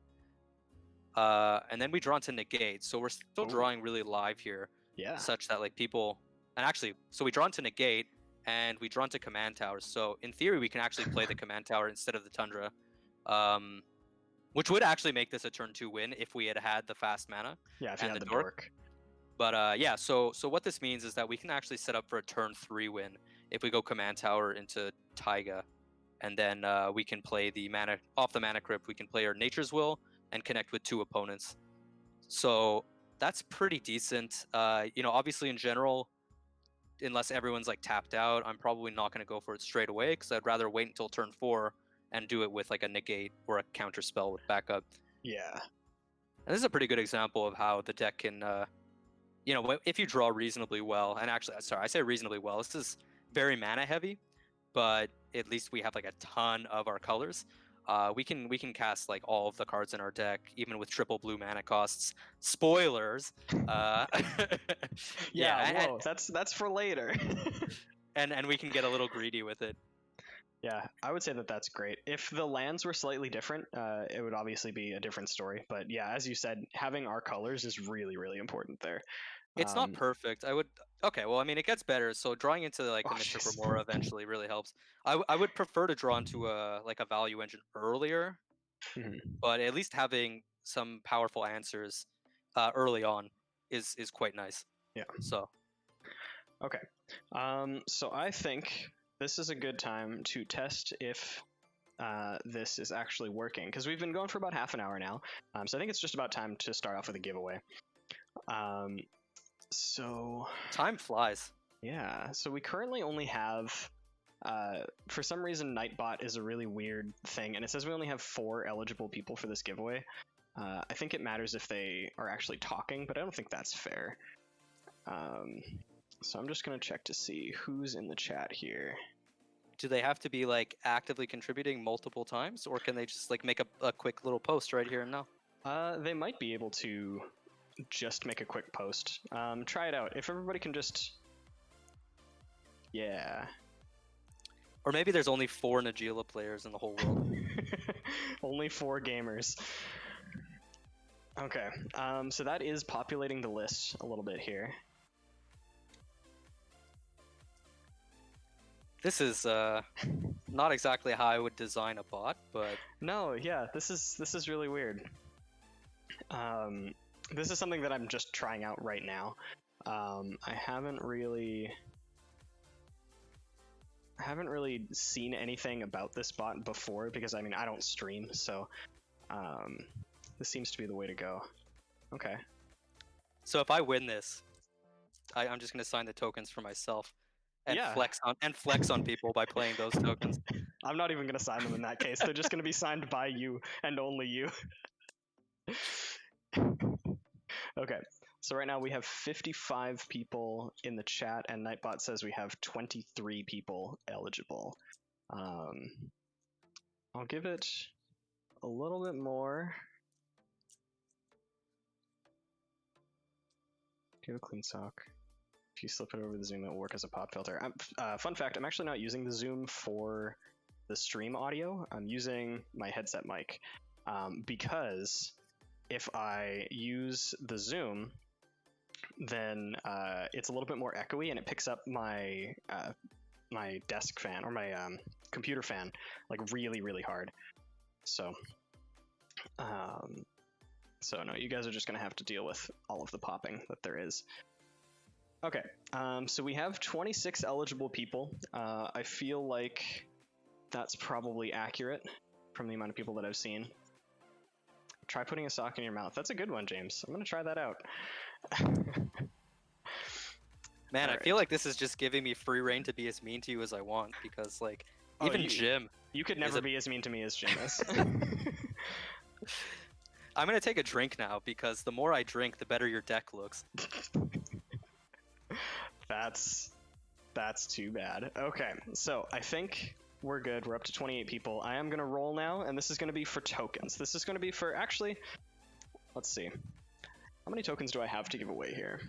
And then we draw into Negate, so we're still drawing really live here, such that like people, and actually, so we draw into Negate, and we draw into Command Towers. So in theory, we can actually play the Command Tower instead of the Tundra, which would actually make this a turn 2 win if we had had the fast mana and the dork. But yeah, so what this means is that we can actually set up for a turn 3 win if we go Command Tower into Taiga, and then we can play the mana off the Mana Crypt. We can play our Nature's Will and connect with 2 opponents. So that's pretty decent. Obviously in general, unless everyone's like tapped out, I'm probably not going to go for it straight away because I'd rather wait until turn 4 and do it with like a Negate or a Counter Spell with backup. Yeah. And this is a pretty good example of how the deck can, if you draw reasonably well, and actually, sorry, I say reasonably well, this is very mana heavy, but at least we have like a ton of our colors. We can cast like all of the cards in our deck, even with triple blue mana costs. Spoilers. Whoa, that's for later. and we can get a little greedy with it. Yeah, I would say that that's great. If the lands were slightly different, it would obviously be a different story. But yeah, as you said, having our colors is really, really important there. It's not perfect. Okay, well, I mean, it gets better. So drawing into like the Mystic Remora eventually really helps. I would prefer to draw into a value engine earlier, but at least having some powerful answers early on is quite nice. Yeah. So Okay. So I think this is a good time to test if this is actually working, because we've been going for about half an hour now. So I think it's just about time to start off with a giveaway. So time flies. yeah, so we currently only have, for some reason, Nightbot is a really weird thing, and it says we only have 4 eligible people for this giveaway. I think it matters if they are actually talking, but I don't think that's fair. So I'm just gonna check to see who's in the chat here. Do they have to be like actively contributing multiple times, or can they just like make a quick little post right here and now? They might be able to just make a quick post. Try it out. If everybody can just... Yeah. Or maybe there's only 4 Najeela players in the whole world. Only 4 gamers. Okay, so that is populating the list a little bit here. This is not exactly how I would design a bot, but No, yeah, this is really weird. This is something that I'm just trying out right now. I haven't really seen anything about this bot before, because I mean I don't stream, so this seems to be the way to go. Okay. so if I win this, I'm just gonna sign the tokens for myself and Yeah. flex on people by playing those tokens. I'm not even gonna sign them in that case. They're just gonna be signed by you and only you. Okay, so right now we have 55 people in the chat, and Nightbot says we have 23 people eligible. I'll give it a little bit more. Give a clean sock. If you slip it over the zoom, it will work as a pop filter. Fun fact, I'm actually not using the zoom for the stream audio. I'm using my headset mic, because if I use the zoom, then it's a little bit more echoey, and it picks up my my desk fan, or my computer fan, like really, really hard. So no, you guys are just gonna have to deal with all of the popping that there is. Okay, so we have 26 eligible people. I feel like that's probably accurate from the amount of people that I've seen. Try putting a sock in your mouth. That's a good one, James. I'm gonna try that out. Man, All I feel like this is just giving me free reign to be as mean to you as I want, because like even Jim. You could never be as mean to me as Jim is. I'm gonna take a drink now, because the more I drink, the better your deck looks. That's too bad. Okay, so I think we're good. We're up to 28 people. I am gonna roll now, and this is gonna be for tokens. This is gonna be for, actually, let's see. How many tokens do I have to give away here?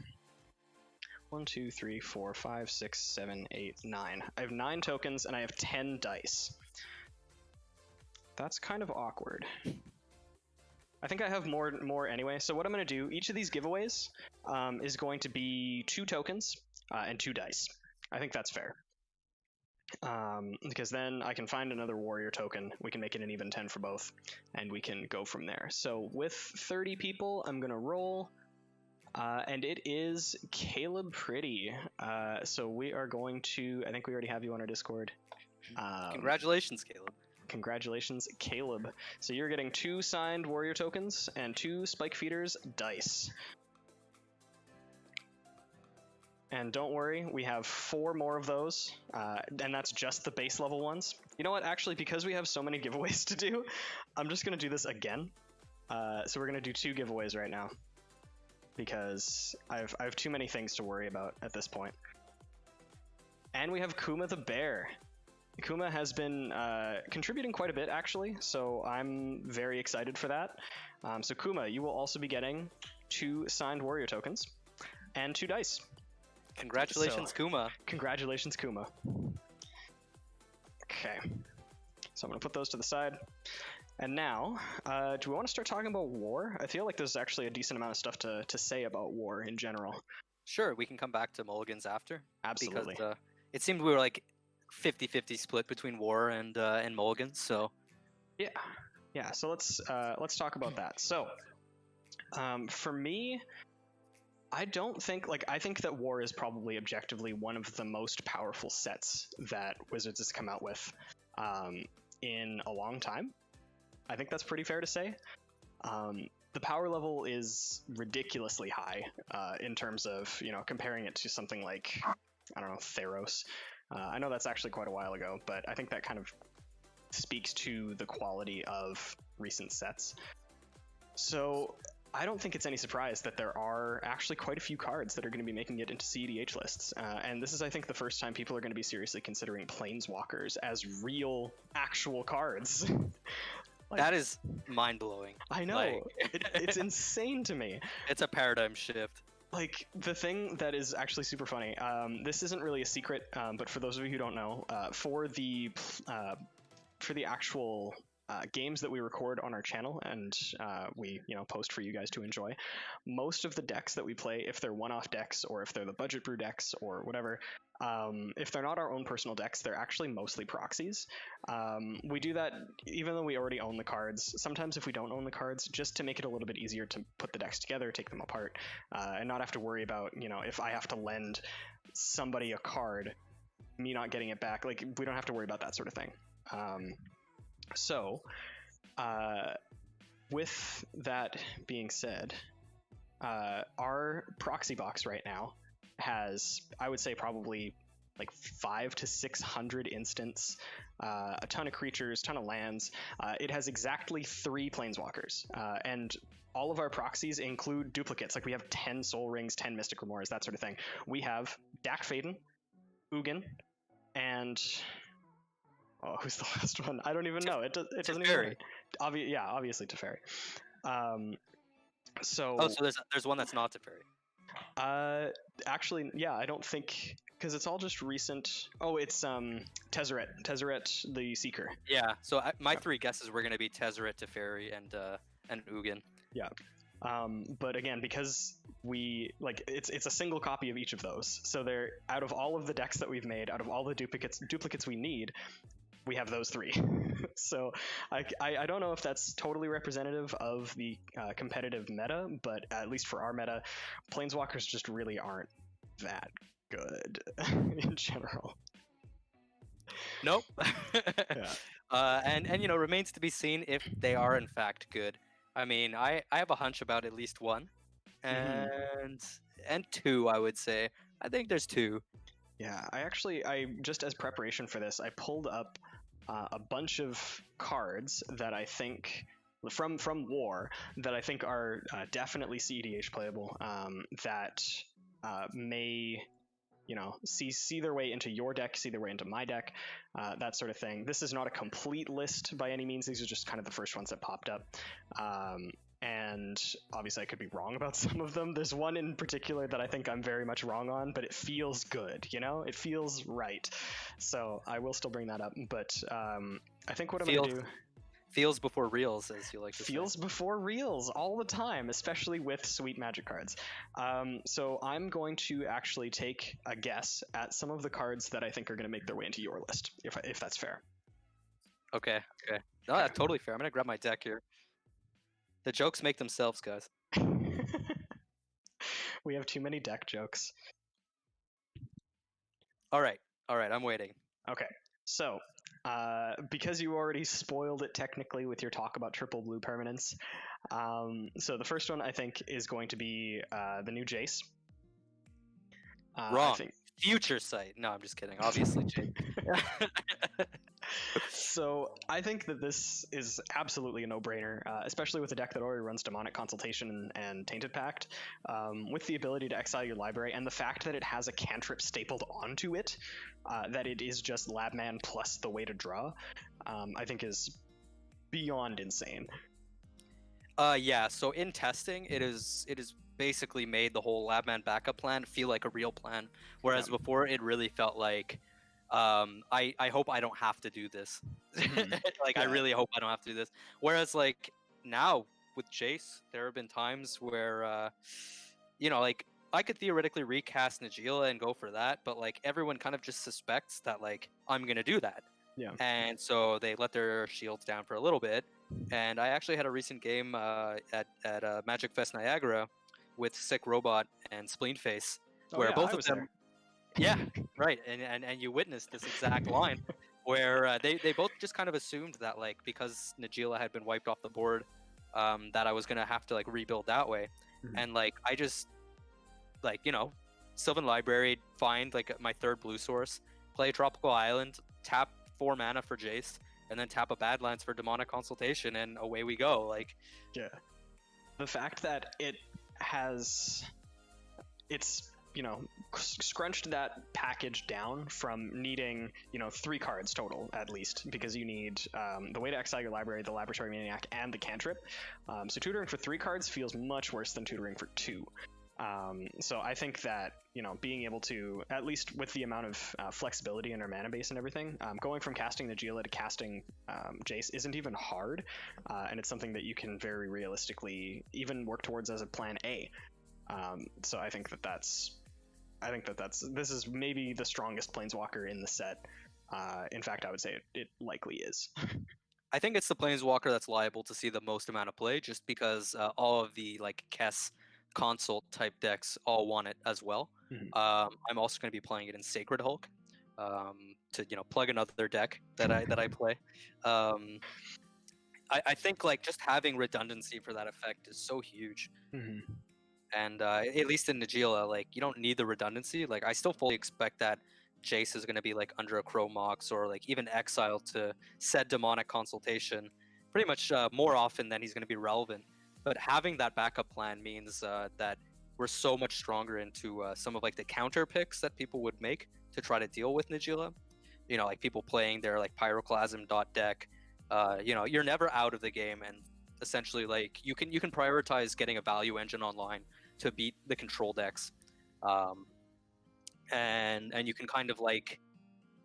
1, 2, 3, 4, 5, 6, 7, 8, 9. I have 9 tokens, and I have 10 dice. That's kind of awkward. I think I have more anyway. So what I'm going to do, each of these giveaways is going to be 2 tokens and 2 dice. I think that's fair. Because then I can find another warrior token. We can make it an even 10 for both, and we can go from there. So with 30 people, I'm going to roll. And it is Caleb Pretty. So we are going to, I think we already have you on our Discord. Congratulations, Caleb. Congratulations, Caleb. So you're getting 2 signed warrior tokens and 2 spike feeders dice. And don't worry, we have 4 more of those, and that's just the base level ones. You know what, actually, because we have so many giveaways to do, I'm just going to do this again. So we're going to do 2 giveaways right now, because I have too many things to worry about at this point. And we have Kuma the Bear. Kuma has been contributing quite a bit, actually, so I'm very excited for that. So Kuma, you will also be getting 2 signed warrior tokens and 2 dice. Congratulations, Kuma. Congratulations, Kuma. Okay, so I'm gonna put those to the side. And now, do we want to start talking about war? I feel like there's actually a decent amount of stuff to say about war in general. Sure, we can come back to Mulligan's after. Absolutely. Because it seemed we were like 50-50 split between war and Mulligan, so... Yeah, so let's talk about that. So, for me, I don't think I think that War is probably objectively one of the most powerful sets that Wizards has come out with in a long time. I think that's pretty fair to say. The power level is ridiculously high in terms of, comparing it to something like, I don't know, Theros. I know that's actually quite a while ago, but I think that kind of speaks to the quality of recent sets. So I don't think it's any surprise that there are actually quite a few cards that are going to be making it into CEDH lists. And this is, I think, the first time people are going to be seriously considering Planeswalkers as real, actual cards. That is mind-blowing. I know. It's insane to me. It's a paradigm shift. The thing that is actually super funny, this isn't really a secret, but for those of you who don't know, for the actual games that we record on our channel and we post for you guys to enjoy, most of the decks that we play, if they're one-off decks or if they're the budget brew decks or whatever, if they're not our own personal decks, they're actually mostly proxies. We do that even though we already own the cards. Sometimes if we don't own the cards, just to make it a little bit easier to put the decks together, take them apart, and not have to worry about, if I have to lend somebody a card, me not getting it back, we don't have to worry about that sort of thing. So, with that being said, our proxy box right now has, I would say, probably 500 to 600 instants, a ton of creatures, ton of lands. It has exactly 3 planeswalkers, and all of our proxies include duplicates. We have 10 Soul Rings, 10 Mystic Remores, that sort of thing. We have Dak Faden, Ugin, and who's the last one? I don't even know. It doesn't even matter. Obviously Teferi. So there's one that's not Teferi. Actually, yeah, I don't think, because it's all just recent. Oh, it's Tezzeret the Seeker. Yeah. So my 3 guesses were going to be Tezzeret, Teferi, and Ugin. Yeah. But again, because it's a single copy of each of those, so they're out of all of the decks that we've made, out of all the duplicates we need, we have those 3. So I don't know if that's totally representative of the competitive meta, but at least for our meta, Planeswalkers just really aren't that good in general. Nope. Yeah. And remains to be seen if they are in fact good. I mean, I have a hunch about at least 1, and 2, I would say. I think there's 2. Yeah, I just as preparation for this, I pulled up a bunch of cards that I think from War that I think are definitely CEDH playable, that may see their way into your deck, see their way into my deck, that sort of thing. This is not a complete list by any means. These are just kind of the first ones that popped up. And obviously I could be wrong about some of them. There's one in particular that I think I'm very much wrong on, but it feels good, it feels right. So I will still bring that up, but I think what I'm going to do... Feels before reels, as you like to say. Feels before reels all the time, especially with sweet Magic cards. So I'm going to actually take a guess at some of the cards that I think are going to make their way into your list, if that's fair. Okay. No, that's totally fair. I'm going to grab my deck here. The jokes make themselves, guys. We have too many deck jokes. All right, I'm waiting. Okay, so because you already spoiled it technically with your talk about triple blue permanence, so the first one I think is going to be the new Jace. Wrong. Future Sight. No, I'm just kidding. Obviously, Jace. So I think that this is absolutely a no-brainer, especially with a deck that already runs Demonic Consultation and Tainted Pact, with the ability to exile your library, and the fact that it has a cantrip stapled onto it, that it is just Labman plus the way to draw, I think is beyond insane. Yeah, so in testing, it is basically made the whole Labman backup plan feel like a real plan, whereas before it really felt like, I hope I don't have to do this. I really hope I don't have to do this. Whereas now with Jace, there have been times where, I could theoretically recast Najeela and go for that, but everyone kind of just suspects that I'm gonna do that. Yeah. And so they let their shields down for a little bit. And I actually had a recent game at Magic Fest Niagara with Sick Robot and Spleen Face, Oh, where yeah, both I of was them, there. yeah, right, and you witnessed this exact line, where they both just kind of assumed that like because Najeela had been wiped off the board, that I was gonna have to like rebuild that way, Mhm. and like I just like Sylvan Library, find like my third blue source, play Tropical Island, tap 4 mana for Jace, and then tap a Badlands for Demonic Consultation, and away we go. Like, Yeah. The fact that it's scrunched that package down from needing 3 cards total at least, because you need the way to exile your library, the Laboratory Maniac, and the cantrip. So tutoring for 3 cards feels much worse than tutoring for 2. So I think that being able to, at least with the amount of flexibility in our mana base and everything, going from casting Najeela to casting Jace isn't even hard, and it's something that you can very realistically even work towards as a plan A. So I think that that's this is maybe the strongest Planeswalker in the set. In fact, I would say it likely is. I think it's the Planeswalker that's liable to see the most amount of play, just because all of the like Kess consult type decks all want it as well. Mhm. I'm also going to be playing it in Sacred Hulk, to plug another deck that I play. I think like just having redundancy for that effect is so huge. Mhm. And at least in Najeela, like you don't need the redundancy. Like I still fully expect that Jace is going to be like under a Crow Mox or like even exiled to said Demonic Consultation pretty much more often than he's going to be relevant. But having that backup plan means that we're so much stronger into some of like the counter picks that people would make to try to deal with Najeela. Like people playing their like Pyroclasm dot deck. You're never out of the game, and essentially like you can prioritize getting a value engine online to beat the control decks, and you can kind of like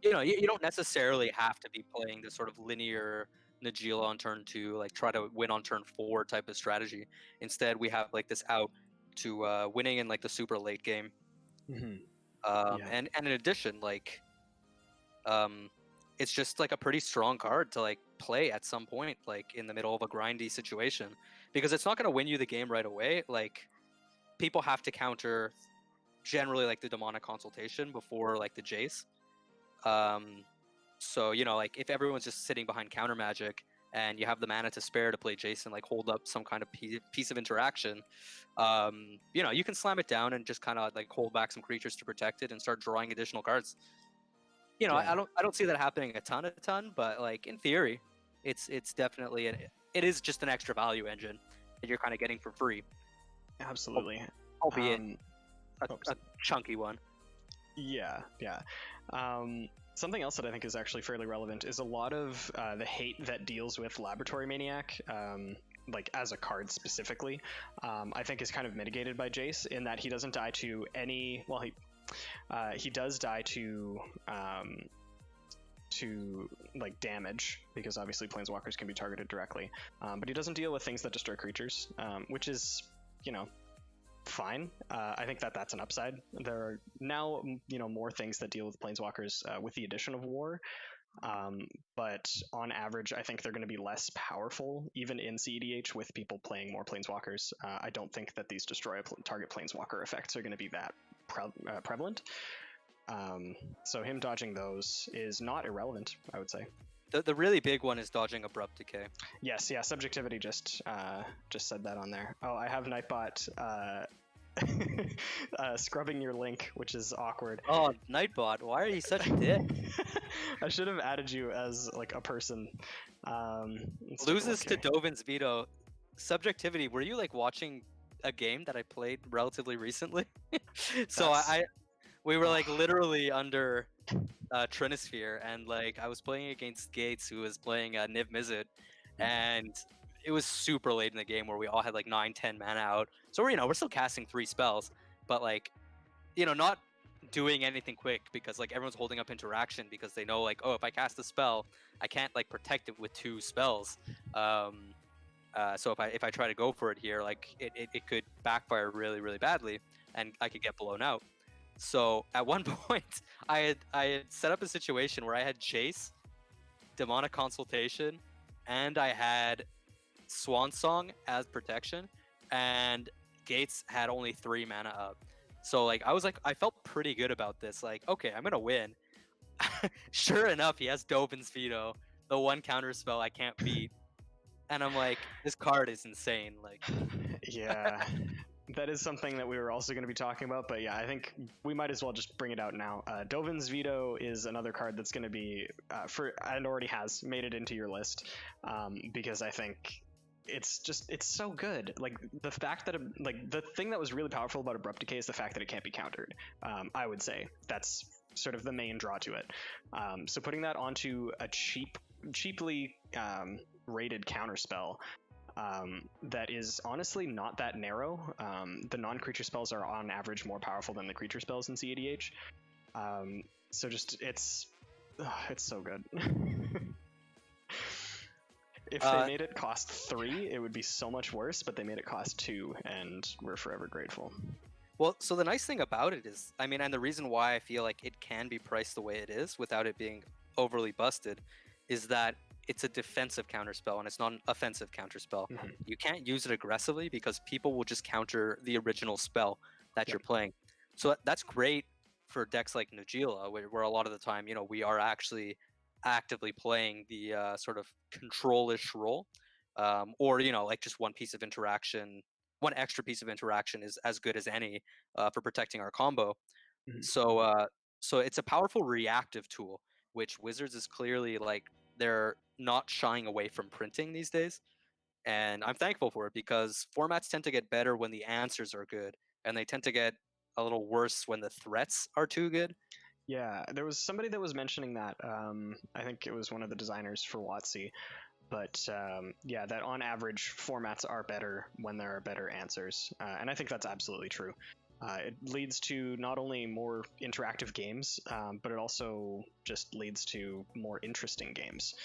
you don't necessarily have to be playing this sort of linear Najeela on turn 2, like try to win on turn 4 type of strategy. Instead, we have like this out to winning in like the super late game. Mhm. Yeah. And in addition, like it's just like a pretty strong card to like play at some point, like in the middle of a grindy situation, because it's not going to win you the game right away. Like people have to counter generally like the Demonic Consultation before like the Jace. So like if everyone's just sitting behind counter magic and you have the mana to spare to play Jason, like hold up some kind of piece of interaction, you can slam it down and just kind of like hold back some creatures to protect it and start drawing additional cards. Yeah. I don't see that happening a ton, but like in theory, it's definitely it is just an extra value engine that you're kind of getting for free, Absolutely. albeit Oh, a chunky one. Yeah. Something else that I think is actually fairly relevant is a lot of the hate that deals with Laboratory Maniac, like as a card specifically, I think is kind of mitigated by Jace in that he doesn't die to any. Well, he does die to like damage, because obviously Planeswalkers can be targeted directly, but he doesn't deal with things that destroy creatures, which is fine. I think that that's an upside. There are now more things that deal with Planeswalkers with the addition of war, but on average I think they're going to be less powerful even in CEDH with people playing more Planeswalkers. I don't think that these destroy a target Planeswalker effects are going to be that prevalent. So him dodging those is not irrelevant, I would say. The really big one is dodging Abrupt Decay. Yes, yeah, Subjectivity just said that on there. Oh, I have Nightbot scrubbing your link, which is awkward. Oh, Nightbot, why are you such a dick? I should have added you as like a person. Loses to Dovin's veto. Subjectivity, were you like watching a game that I played relatively recently? So we were like literally under Trinisphere, and like I was playing against Gates, who was playing Niv Mizzet, and it was super late in the game where we all had like 9-10 mana out. So we're still casting 3 spells, but like not doing anything quick, because like everyone's holding up interaction because they know like, oh, if I cast a spell, I can't like protect it with 2 spells. So if I try to go for it here, like it could backfire really, really badly, and I could get blown out. So at one point, I had set up a situation where I had Chase, Demonic Consultation, and I had Swan Song as protection, and Gates had only 3 mana up. So like I felt pretty good about this. Like, okay, I'm gonna win. Sure enough, he has Dovin's Veto, the one counter spell I can't beat. And I'm like, this card is insane. Like, Yeah, that is something that we were also going to be talking about, but yeah, I think we might as well just bring it out now. Dovin's Veto is another card that's going to be and already has made it into your list, because I think it's so good. Like the fact that like the thing that was really powerful about Abrupt Decay is the fact that it can't be countered. I would say that's sort of the main draw to it. So putting that onto a cheaply rated counterspell that is honestly not that narrow. The non-creature spells are on average more powerful than the creature spells in CADH. So just it's so good. If they made it cost 3, it would be so much worse, but they made it cost 2, and we're forever grateful. well, so the nice thing about it is, I mean, and the reason why I feel like it can be priced the way it is without it being overly busted, is that it's a defensive counterspell and it's not an offensive counterspell. Mm-hmm. You can't use it aggressively because people will just counter the original spell that you're playing. So that's great for decks like Najeela, where a lot of the time, you know, we are actually actively playing the sort of control-ish role, or you know, like just one piece of interaction, one extra piece of interaction is as good as any for protecting our combo. Mm-hmm. So it's a powerful reactive tool, which Wizards is clearly like they're not shying away from printing these days, and I'm thankful for it because formats tend to get better when the answers are good, and they tend to get a little worse when the threats are too good. Yeah, there was somebody that was mentioning that. I think it was one of the designers for WotC. But yeah, that on average, formats are better when there are better answers. And I think that's absolutely true. It leads to not only more interactive games, but it also just leads to more interesting games.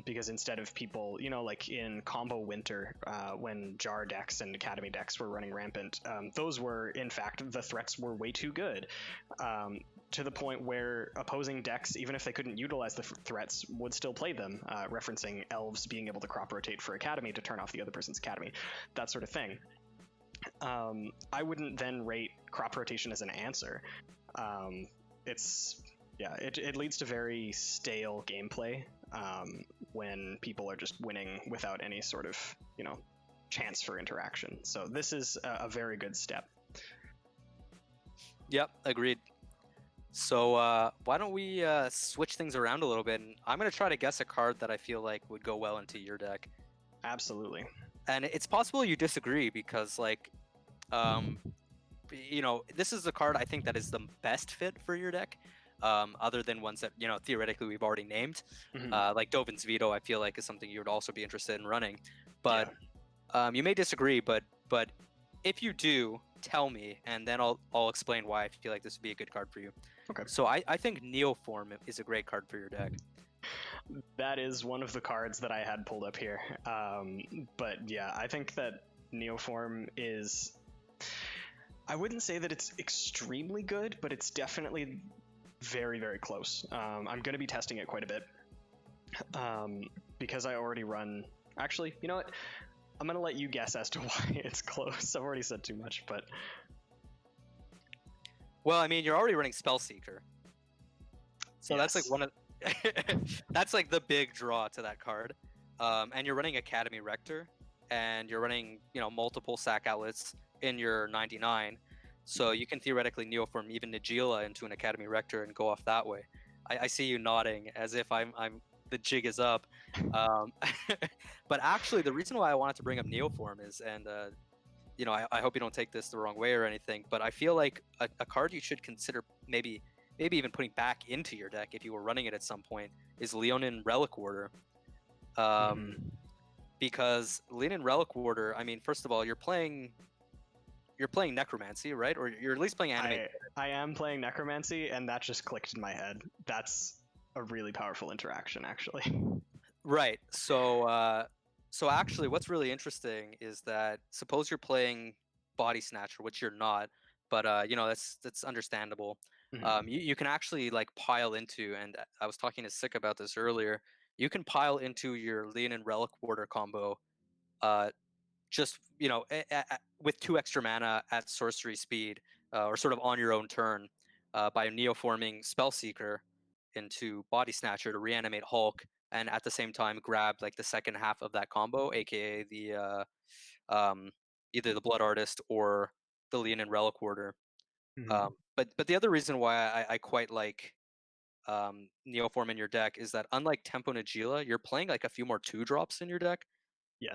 Because instead of people, you know, like in combo winter, when jar decks and academy decks were running rampant, those were, in fact, the threats were way too good. To the point where opposing decks, even if they couldn't utilize the threats, would still play them, referencing elves being able to crop rotate for academy to turn off the other person's academy, that sort of thing. I wouldn't then rate crop rotation as an answer. It leads to very stale gameplay when people are just winning without any sort of, you know, chance for interaction. So this is a very good step. Yep, agreed. So why don't we switch things around a little bit? And I'm going to try to guess a card that I feel like would go well into your deck. Absolutely. And it's possible you disagree because, like, you know, this is a card I think that is the best fit for your deck, other than ones that, you know, theoretically we've already named. Mm-hmm. Like Dovin's Veto, I feel like is something you would also be interested in running. But you may disagree, but if you do, tell me, and then I'll explain why I feel like this would be a good card for you. Okay. So I think Neoform is a great card for your deck. That is one of the cards that I had pulled up here. But yeah, I think that Neoform is... I wouldn't say that it's extremely good, but it's definitely very, very close. I'm going to be testing it quite a bit. Because I already run... Actually, you know what? I'm going to let you guess as to why it's close. I've already said too much, but... Well, I mean, you're already running Spellseeker. So yes. That's like one of... that's like the big draw to that card. And you're running Academy Rector, and you're running, you know, multiple sack outlets in your 99. So you can theoretically Neoform even Najeela into an Academy Rector and go off that way. I see you nodding as if I'm the jig is up. But actually, the reason why I wanted to bring up Neoform is, and you know, I hope you don't take this the wrong way or anything, but I feel like a card you should consider maybe even putting back into your deck if you were running it at some point is Leonin Relic Warder. Because Leonin Relic Warder, I mean, first of all, you're playing Necromancy, right? Or you're at least playing Animate. I am playing Necromancy, and that just clicked in my head. That's a really powerful interaction, actually. Right. So actually, what's really interesting is that suppose you're playing Body Snatcher, which you're not, but you know, that's understandable. Mm-hmm. You can actually like pile into, and I was talking to Sick about this earlier. You can pile into your Leonin Relic Warder combo, just with 2 extra mana at sorcery speed, or sort of on your own turn, by neoforming Spellseeker into Body Snatcher to reanimate Hulk, and at the same time grab like the second half of that combo, aka the um, either the Blood Artist or the Leonin Relic Warder. Hmm. But the other reason why I quite like Neoform in your deck is that unlike Tempo Najeela, you're playing like a few more 2 drops in your deck,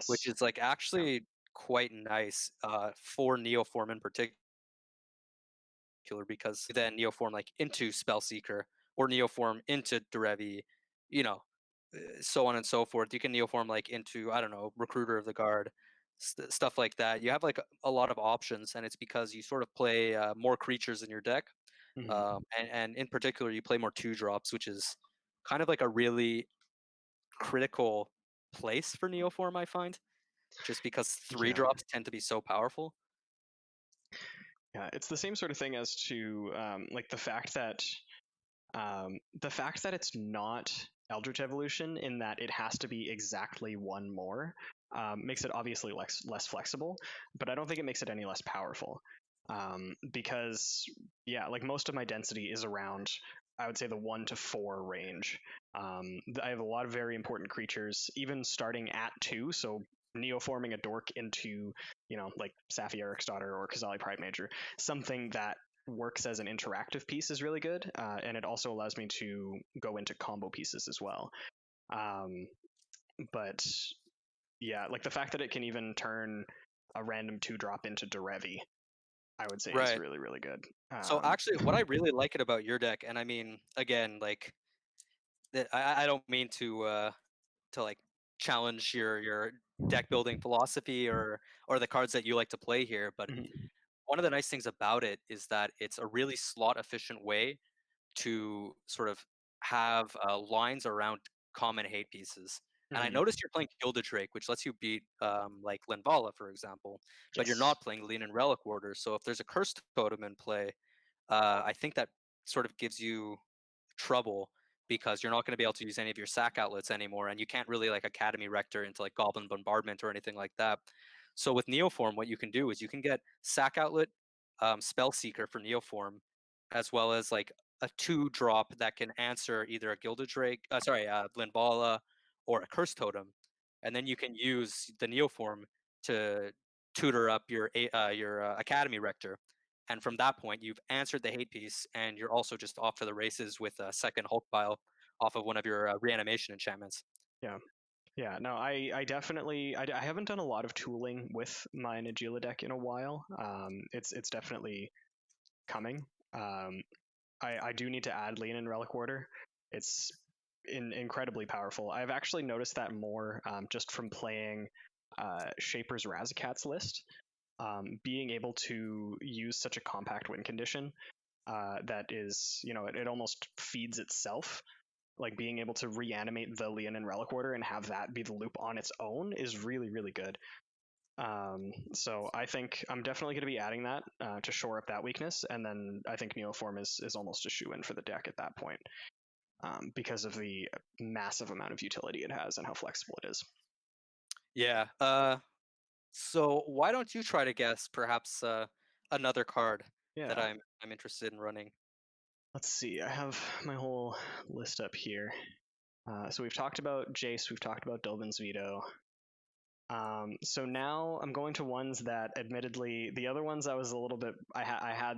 which Yes. is like Yeah. actually quite nice for Neoform in particular, because then Neoform like into Spellseeker or Neoform into Derevi, you know, so on and so forth. You can Neoform like into, I don't know, Recruiter of the Guard, stuff like that. You have like a lot of options, and it's because you sort of play more creatures in your deck, Hmm. and in particular you play more 2 drops, which is kind of like a really critical place for Neoform, I find, just because three Yeah. drops tend to be so powerful. Yeah. It's the same sort of thing as to like the fact that it's not Eldritch Evolution in that it has to be exactly one more makes it obviously less flexible, but I don't think it makes it any less powerful. Because, yeah, like most of my density is around, I would say, the 1 to 4 range. I have a lot of very important creatures, even starting at 2, so neoforming a dork into, like Safi Eric's Daughter or Kazali Pride Major, something that works as an interactive piece is really good, and it also allows me to go into combo pieces as well. Um, but yeah, like the fact that it can even turn a random 2 drop into Derevi, I would say is Right. really really good. So actually, what I really like it about your deck, and I mean, again, like I don't mean to like challenge your deck building philosophy or the cards that you like to play here, but Mhm. one of the nice things about it is that it's a really slot efficient way to sort of have lines around common hate pieces. And I Mhm. noticed you're playing Gilded Drake, which lets you beat like Linvala, for example, but you're Yes. not playing Lean and Relic Warder. So if there's a Cursed Totem in play, I think that sort of gives you trouble, because you're not going to be able to use any of your sack outlets anymore, and you can't really like Academy Rector into like Goblin Bombardment or anything like that. So with Neoform, what you can do is you can get sack outlet, Spell Seeker for Neoform, as well as like a 2 drop that can answer either a Gilded Drake, Linvala, or a Curse Totem, and then you can use the Neoform to tutor up your Academy Rector, and from that point you've answered the hate piece, and you're also just off to the races with a second Hulk pile off of one of your reanimation enchantments. Yeah. Yeah. No, I definitely I haven't done a lot of tooling with my Najeela deck in a while. It's definitely coming. I do need to add Lean and Relic Warder. It's incredibly powerful. I've actually noticed that more just from playing Shaper's Razakat's list. Being able to use such a compact win condition that is, it almost feeds itself. Like being able to reanimate the Leon and Relic Warder and have that be the loop on its own is really, really good. So I think I'm definitely going to be adding that to shore up that weakness, and then I think Neoform is almost a shoe in for the deck at that point, because of the massive amount of utility it has and how flexible it is. Yeah. So why don't you try to guess perhaps another card that Yeah. I'm interested in running? Let's see. I have my whole list up here. So we've talked about Jace, we've talked about Dolben's Veto. So now I'm going to ones that, admittedly, the other ones I was a little bit. I had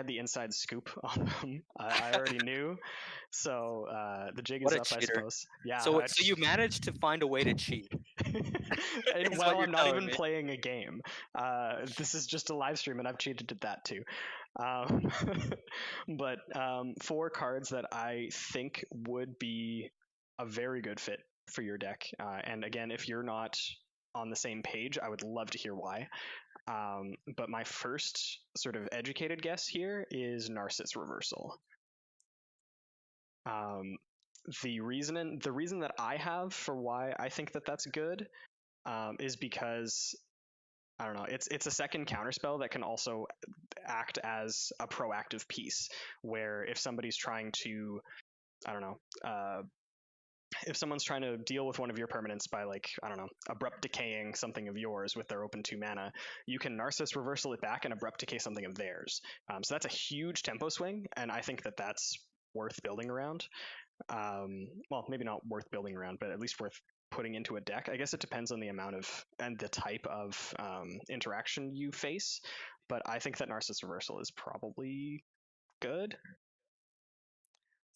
the inside scoop on them. I already knew, so the jig What is a up, I cheater! suppose. Yeah. So you managed to find a way to cheat, And is what while you're I'm not telling even me. playing a game, this is just a live stream, and I've cheated at that too. Um, but 4 cards that I think would be a very good fit for your deck. And again, if you're not on the same page, I would love to hear why. But my first sort of educated guess here is Narcissus Reversal. Um, the reason that I have for why I think that that's good is because I don't know. It's a second counterspell that can also act as a proactive piece, where if somebody's trying to, I don't know, if someone's trying to deal with one of your permanents by, like, I don't know, abrupt decaying something of yours with their open 2 mana, you can Narcissus Reversal it back and abrupt decay something of theirs. So that's a huge tempo swing, and I think that that's worth building around. Well, maybe not worth building around, but at least worth putting into a deck. I guess it depends on the amount of and the type of interaction you face, but I think that Narcissus Reversal is probably good.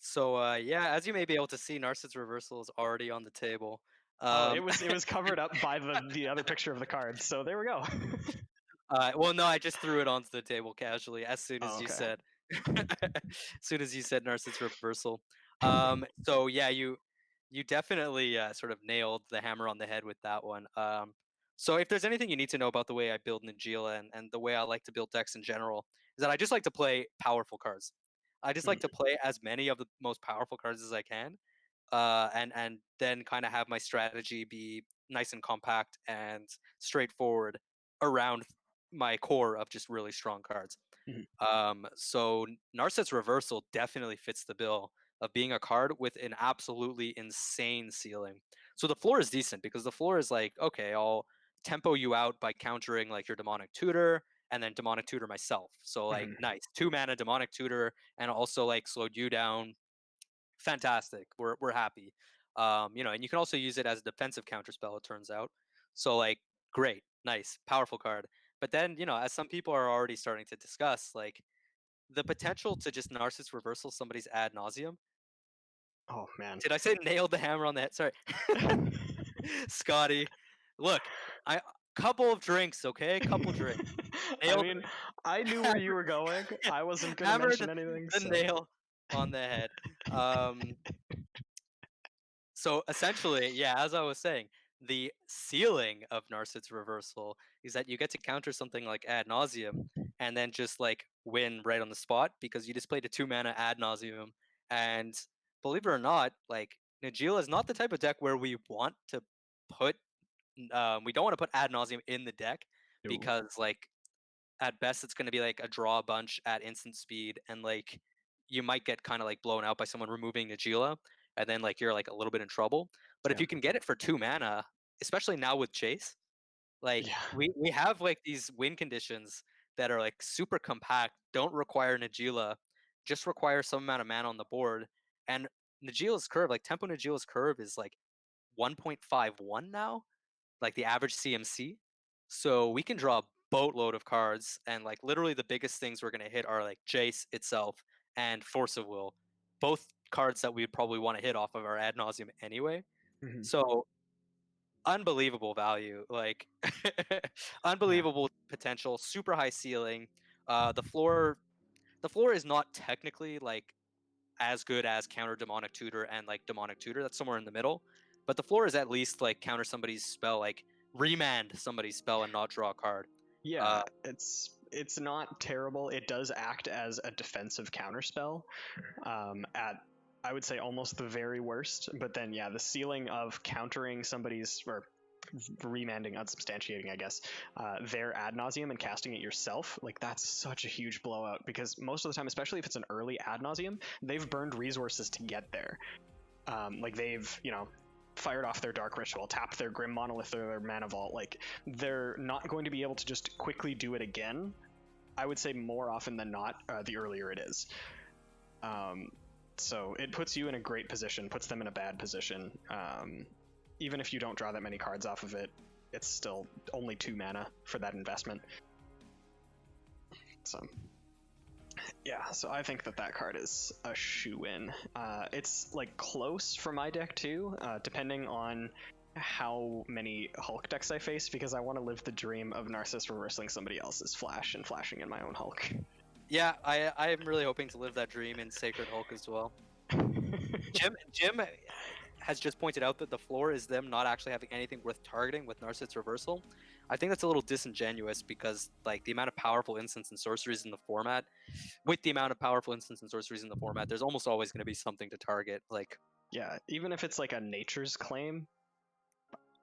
So yeah, as you may be able to see, Narcissus Reversal is already on the table. Oh, it was covered up by the other picture of the card, so there we go. Well, no, I just threw it onto the table casually as soon Oh, as you okay. said, as soon as you said Narcissus Reversal. So yeah, you definitely sort of nailed the hammer on the head with that one. So if there's anything you need to know about the way I build Najeela and the way I like to build decks in general, is that I just like to play powerful cards. I just like to play as many of the most powerful cards as I can, and then kind of have my strategy be nice and compact and straightforward around my core of just really strong cards. Mhm. So Narset's Reversal definitely fits the bill of being a card with an absolutely insane ceiling. So the floor is decent because the floor is like, okay, I'll tempo you out by countering like your Demonic Tutor and then Demonic Tutor myself. So like Mhm. nice, 2 mana Demonic Tutor and also like slowed you down. Fantastic. We're happy. And you can also use it as a defensive counter spell, it turns out. So like great, nice, powerful card. But then, as some people are already starting to discuss, like the potential to just Narcissus Reversal somebody's ad nauseum. Oh man. Did I say nailed the hammer on the head? Sorry. Scotty. Look, I couple of drinks, okay? Couple drinks. I Nailed mean, I knew where you were going. I wasn't gonna hammered mention anything, the so. nail on the head. Um So essentially, yeah, as I was saying, the ceiling of Narset's Reversal is that you get to counter something like Ad Nauseum and then just like win right on the spot because you just played a 2 mana Ad Nauseum. And believe it or not, like Najeela is not the type of deck where we want to put, we don't want to put Ad Nauseum in the deck Ooh. because like at best it's going to be like a draw bunch at instant speed and like you might get kind of like blown out by someone removing Najeela and then like you're like a little bit in trouble. But if Yeah. you can get it for 2 mana, especially now with Chase, like Yeah. we have like these win conditions that are like super compact, don't require Najeela, just require some amount of mana on the board. And Najeela's curve, like Tempo Najeela's curve is like 1.51 now, like the average CMC. So we can draw a boatload of cards, and like literally the biggest things we're gonna hit are like Jace itself and Force of Will, both cards that we'd probably want to hit off of our ad nauseum anyway. Mhm. So unbelievable value, like Yeah. unbelievable potential, super high ceiling. The floor is not technically like as good as counter demonic tutor and like demonic tutor. That's somewhere in the middle. But the floor is at least like counter somebody's spell, like remand somebody's spell and not draw a card. Yeah, Uh, it's not terrible. It does act as a defensive counterspell, at, I would say, almost the very worst. But then, yeah, the ceiling of countering somebody's, or remanding, unsubstantiating, I guess, their ad nauseum and casting it yourself, like that's such a huge blowout because most of the time, especially if it's an early ad nauseum, they've burned resources to get there. Like they've, fired off their Dark Ritual, tapped their Grim Monolith or their Mana Vault. Like they're not going to be able to just quickly do it again. I would say more often than not, the earlier it is. So it puts you in a great position, puts them in a bad position. Even if you don't draw that many cards off of it, it's still only 2 mana for that investment. So yeah, so I think that card is a shoe-in. It's like close for my deck too, depending on how many Hulk decks I face, because I want to live the dream of Narcissus reversing somebody else's Flash and flashing in my own Hulk. yeah, I am really hoping to live that dream in Sacred Hulk as well. Jim has just pointed out that the floor is them not actually having anything worth targeting with Narset's Reversal. I think that's a little disingenuous because like the amount of powerful instants and sorceries in the format, with the amount of powerful instants and sorceries in the format, there's almost always going to be something to target. Like Yeah, even if it's like a Nature's Claim,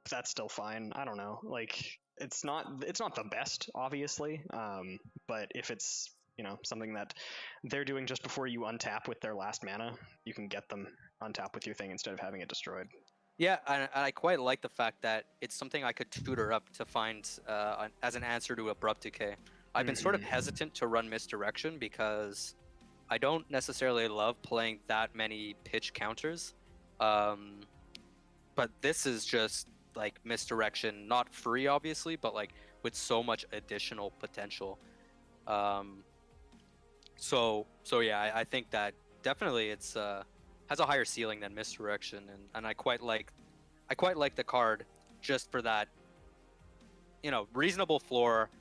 that's still fine. I don't know. Like it's not the best, obviously. But if it's something that they're doing just before you untap with their last mana. You can get them untap with your thing instead of having it destroyed. Yeah, and I quite like the fact that it's something I could tutor up to find as an answer to Abrupt Decay. I've been sort of hesitant to run Misdirection because I don't necessarily love playing that many pitch counters. But this is just like Misdirection, not free obviously, but like with so much additional potential. So yeah, I think that definitely it's has a higher ceiling than Misdirection, and I quite like the card just for that, reasonable floor,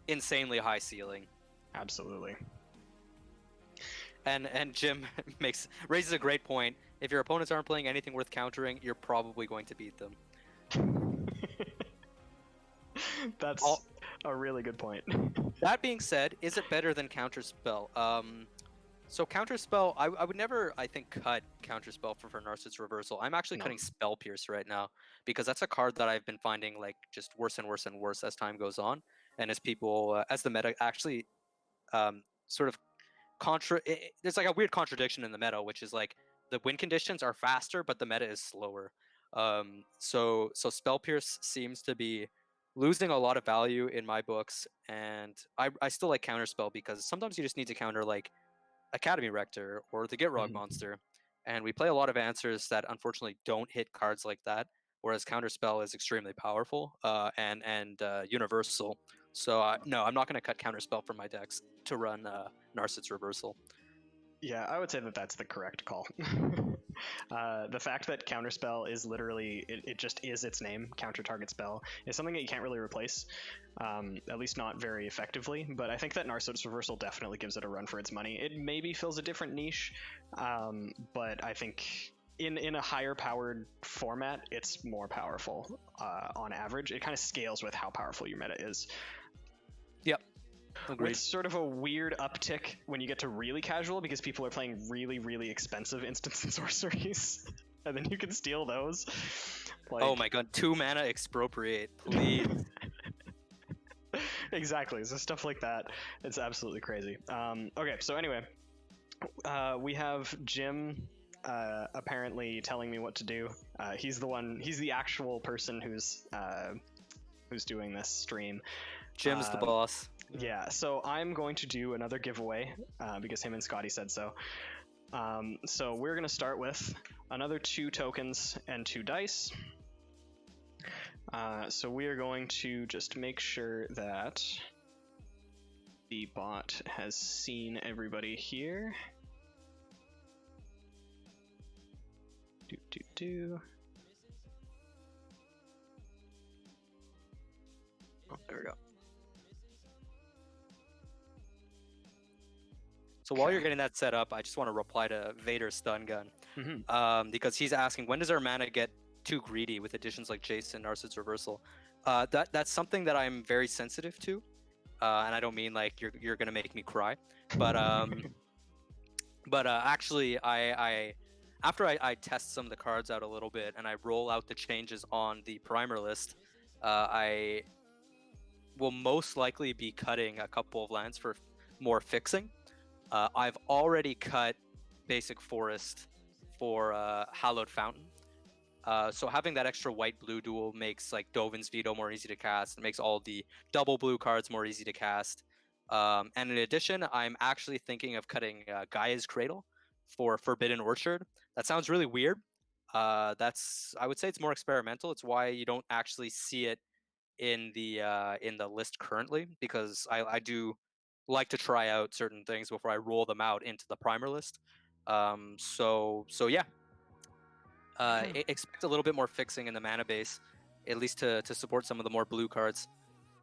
insanely high ceiling. Absolutely. And Jim raises a great point. If your opponents aren't playing anything worth countering, you're probably going to beat them. That's a really good point. That being said, is it better than Counterspell? So Counterspell, I would never, I think, cut Counterspell for Narcissus Reversal. I'm actually cutting Spell Pierce right now because that's a card that I've been finding like just worse and worse and worse as time goes on, and as people, as the meta actually, sort of there's like a weird contradiction in the meta, which is like the win conditions are faster, but the meta is slower. So Spell Pierce seems to be losing a lot of value in my books, and I still like Counterspell because sometimes you just need to counter like Academy Rector or the Gitrog monster, and we play a lot of answers that unfortunately don't hit cards like that, whereas Counterspell is extremely powerful and universal. So no, I'm not going to cut Counterspell from my decks to run Narcissus Reversal. Yeah, I would say that that's the correct call. The fact that Counterspell is literally, it just is its name, Counter Target Spell, is something that you can't really replace, at least not very effectively, but I think that Narcissus Reversal definitely gives it a run for its money. It maybe fills a different niche, but I think in a higher powered format, it's more powerful on average. It kind of scales with how powerful your meta is. Yep. Agreed. With sort of a weird uptick when you get to really casual because people are playing really, really expensive instants and sorceries. And then you can steal those. Like... Oh my god, 2 mana Expropriate, please. Exactly, so stuff like that. It's absolutely crazy. Okay, so anyway, we have Jim apparently telling me what to do. He's the actual person who's doing this stream. Jim's the boss. Yeah, so I'm going to do another giveaway because him and Scotty said so. So we're going to start with another 2 tokens and 2 dice. So we are going to just make sure that the bot has seen everybody here. Oh, there we go. So while you're getting that set up, I just want to reply to Vader's stun gun, because he's asking, when does our mana get too greedy with additions like Jason, Narcissus Reversal? That's something that I'm very sensitive to, and I don't mean like you're gonna make me cry, but actually after I test some of the cards out a little bit and I roll out the changes on the primer list, I will most likely be cutting a couple of lands for more fixing. I've already cut Basic Forest for Hallowed Fountain. So having that extra white-blue dual makes like Dovin's Veto more easy to cast. It makes all the double blue cards more easy to cast. And in addition, I'm actually thinking of cutting Gaia's Cradle for Forbidden Orchard. That sounds really weird. I would say it's more experimental. It's why you don't actually see it in the list currently, because I do like to try out certain things before I roll them out into the primer list. So yeah, expect a little bit more fixing in the mana base, at least to support some of the more blue cards.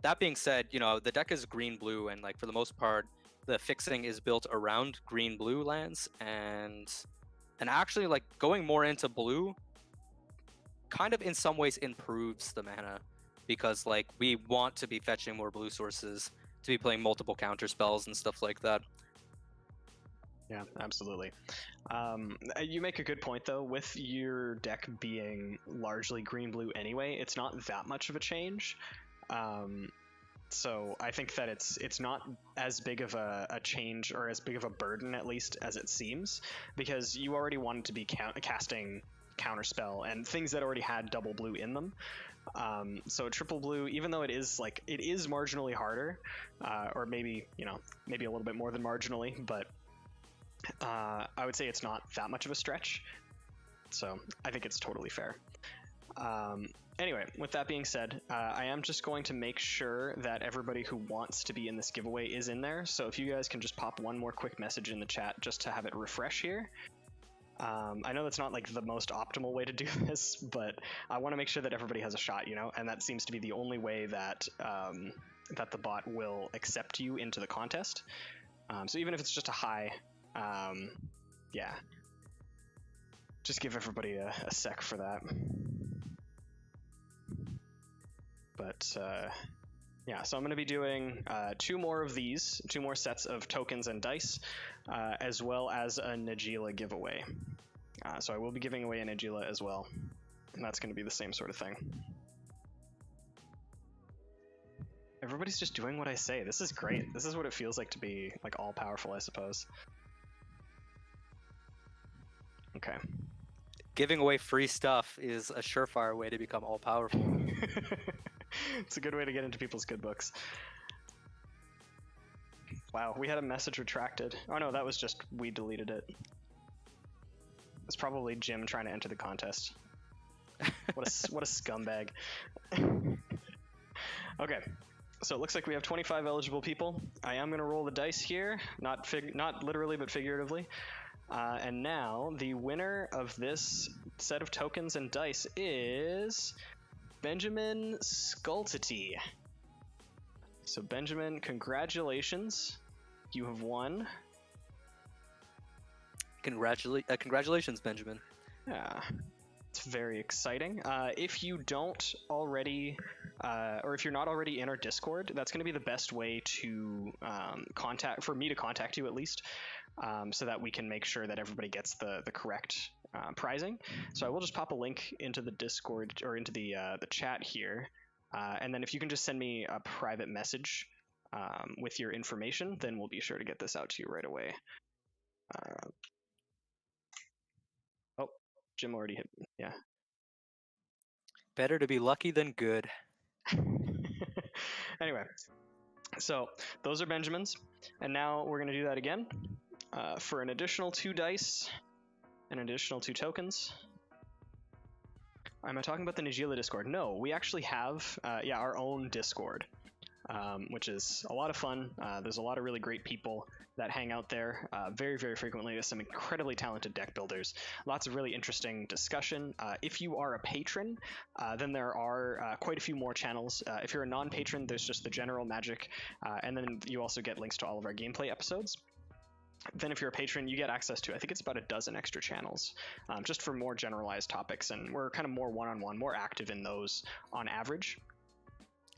That being said, the deck is green-blue, and like for the most part, the fixing is built around green-blue lands, and actually like going more into blue kind of in some ways improves the mana, because like we want to be fetching more blue sources to be playing multiple counter spells and stuff like that. Yeah, absolutely. You make a good point though. With your deck being largely green-blue anyway, it's not that much of a change. So I think that it's not as big of a change, or as big of a burden at least as it seems, because you already wanted to be casting counterspell and things that already had double blue in them. So triple blue, even though it is marginally harder, or maybe maybe a little bit more than marginally, but I would say it's not that much of a stretch. So I think it's totally fair. Anyway, with that being said, I am just going to make sure that everybody who wants to be in this giveaway is in there. So if you guys can just pop one more quick message in the chat just to have it refresh here. I know that's not like the most optimal way to do this, but I want to make sure that everybody has a shot, and that seems to be the only way that that the bot will accept you into the contest. So even if it's just a hi, yeah, just give everybody a sec for that. But yeah, so I'm going to be doing 2 more sets of tokens and dice, as well as a Najeela giveaway. So I will be giving away a Najeela as well, and that's going to be the same sort of thing. Everybody's just doing what I say. This is great. This is what it feels like to be like all powerful, I suppose. Okay. Giving away free stuff is a surefire way to become all powerful. It's a good way to get into people's good books. Wow, we had a message retracted. Oh no, that was just we deleted it. It's probably Jim trying to enter the contest. What a scumbag. Okay, so it looks like we have 25 eligible people. I am going to roll the dice here, not literally but figuratively. And now the winner of this set of tokens and dice is Benjamin Skultity. So Benjamin, congratulations. You have won. Congratulations, Benjamin. Yeah, it's very exciting. If you don't already, or if you're not already in our Discord, that's going to be the best way to for me to contact you at least, so that we can make sure that everybody gets the correct prizing. So I will just pop a link into the Discord or into the chat here, and then if you can just send me a private message with your information, then we'll be sure to get this out to you right away. Oh, Jim already hit me. Yeah. Better to be lucky than good. Anyway, so those are Benjamin's, and now we're going to do that again for an additional 2 dice, an additional 2 tokens. Am I talking about the Najeela Discord? No, we actually have our own Discord, which is a lot of fun. There's a lot of really great people that hang out there very, very frequently. There's some incredibly talented deck builders, lots of really interesting discussion. If you are a patron, then there are quite a few more channels. If you're a non-patron, there's just the general Magic, and then you also get links to all of our gameplay episodes. Then if you're a patron, you get access to, I think it's about a dozen extra channels, just for more generalized topics, and we're kind of more one-on-one, more active in those on average.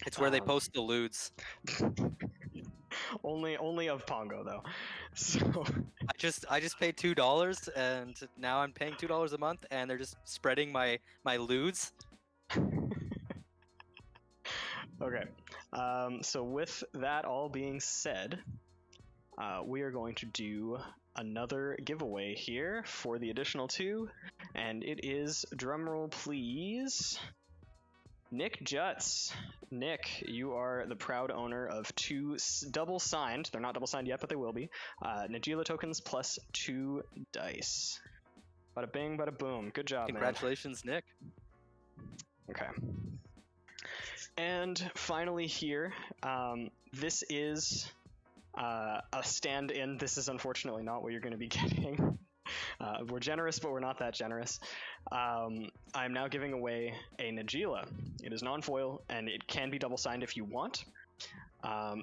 It's where they post the lewds. only of Pongo though. So I just paid $2, and now I'm paying $2 a month, and they're just spreading my lewds. Okay. So with that all being said, we are going to do another giveaway here for the additional 2, and it is, drumroll please, Nick Jutz. Nick, you are the proud owner of 2 double signed, they're not double signed yet, but they will be, Najeela tokens plus 2 dice. Bada bing, bada boom. Good job, Congratulations, man. Nick. Okay. And finally here, this is a stand-in. This is unfortunately not what you're going to be getting. We're generous, but we're not that generous. I'm now giving away a Najeela. It is non-foil, and it can be double-signed if you want.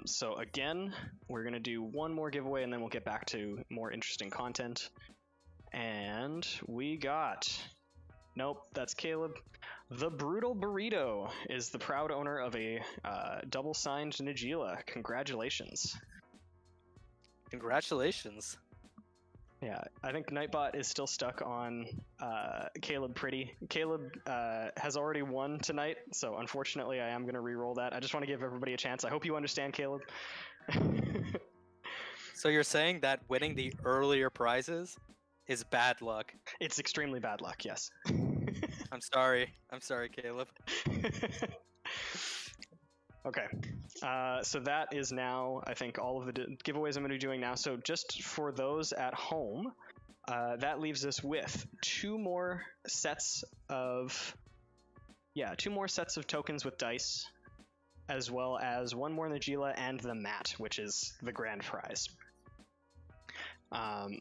So again, we're going to do one more giveaway, and then we'll get back to more interesting content. And we got... Nope, that's Caleb. The Brutal Burrito is the proud owner of a double-signed Najeela. Congratulations. Congratulations. Yeah, I think Nightbot is still stuck on Caleb Pretty. Caleb has already won tonight, so unfortunately I am going to re-roll that. I just want to give everybody a chance. I hope you understand, Caleb. So you're saying that winning the earlier prizes is bad luck? It's extremely bad luck, yes. I'm sorry, Caleb. Okay, so that is now, I think, all of the giveaways I'm going to be doing now. So just for those at home, that leaves us with two more sets of tokens with dice, as well as one more Najeela and the mat, which is the grand prize.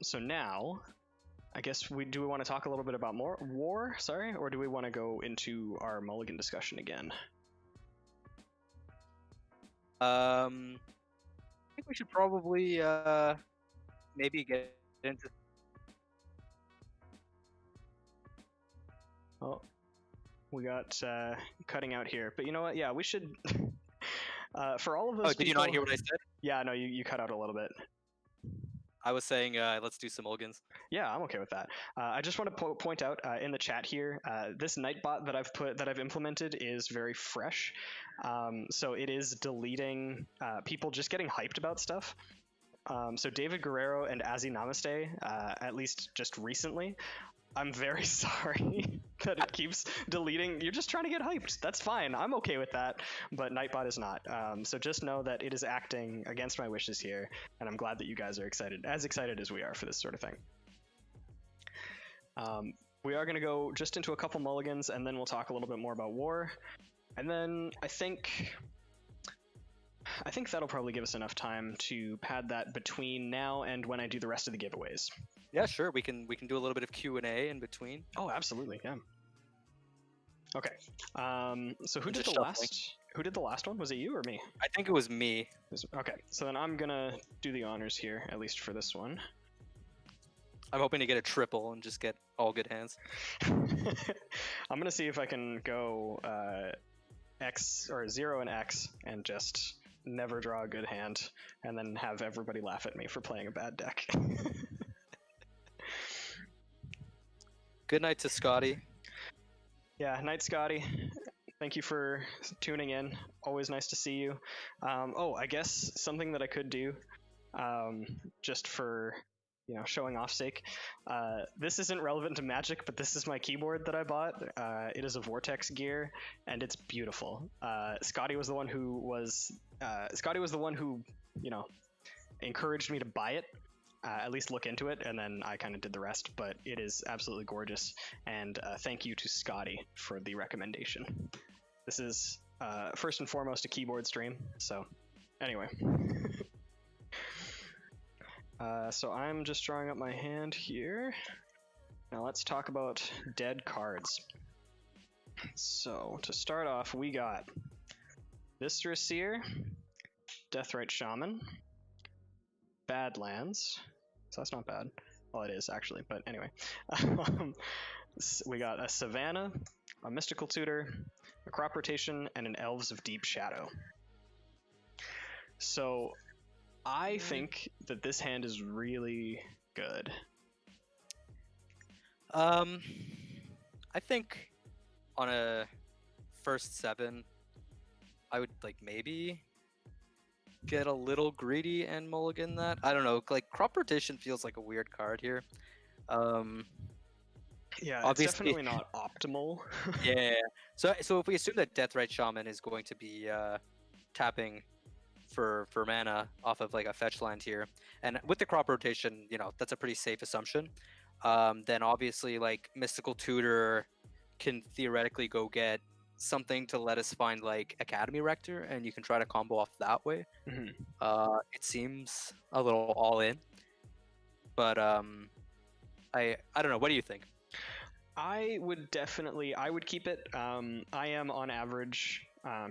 So now, I guess do we want to talk a little bit about war, or do we want to go into our Mulligan discussion again? I think we should probably maybe get into. Oh, we got cutting out here, but you know what? Yeah, we should. For all of those. Oh, did you not hear what I said? Yeah, no, you cut out a little bit. I was saying let's do some Mulligans. Yeah, I'm okay with that. I just want to point out in the chat here, this Nightbot that I've implemented is very fresh. So it is deleting people just getting hyped about stuff. So David Guerrero and Azzy Namaste, at least just recently, I'm very sorry that it keeps deleting. You're just trying to get hyped. That's fine. I'm okay with that. But Nightbot is not. So just know that it is acting against my wishes here, and I'm glad that you guys are excited as we are for this sort of thing. We are going to go just into a couple mulligans, and then we'll talk a little bit more about war. And then I think that'll probably give us enough time to pad that between now and when I do the rest of the giveaways. Yeah, sure. We can do a little bit of Q&A in between. Oh, absolutely. Yeah. Okay. So who did the last? Who did the last one? Was it you or me? I think it was me. Okay. So then I'm gonna do the honors here, at least for this one. I'm hoping to get a triple and just get all good hands. I'm gonna see if I can go X or 0 and X and just never draw a good hand, and then have everybody laugh at me for playing a bad deck. Good night to Scotty. Yeah, night Scotty. Thank you for tuning in. Always nice to see you. Oh, I guess something that I could do, just for showing off sake. This isn't relevant to Magic, but this is my keyboard that I bought. It is a Vortex gear, and it's beautiful. Scotty was the one who encouraged me to buy it. At least look into it, and then I kind of did the rest, but it is absolutely gorgeous, and thank you to Scotty for the recommendation. This is first and foremost a keyboard stream, so anyway. So I'm just drawing up my hand here. Now let's talk about dead cards. So to start off, we got Viscera Seer, Deathrite Shaman, Badlands. So that's not bad. Well, it is actually, but anyway. We got a Savannah, a Mystical Tutor, a Crop Rotation, and an Elves of Deep Shadow. So I think that this hand is really good. I think on a first 7, I would maybe get a little greedy and mulligan that. I don't know, Crop Rotation feels like a weird card here. Yeah, it's definitely not optimal. Yeah. So if we assume that Deathrite Shaman is going to be tapping for mana off of a fetch land here, and with the Crop Rotation, that's a pretty safe assumption. Then obviously Mystical Tutor can theoretically go get something to let us find Academy Rector, and you can try to combo off that way. Mm-hmm. It seems a little all in, but I don't know. What do you think? I would keep it. I am on average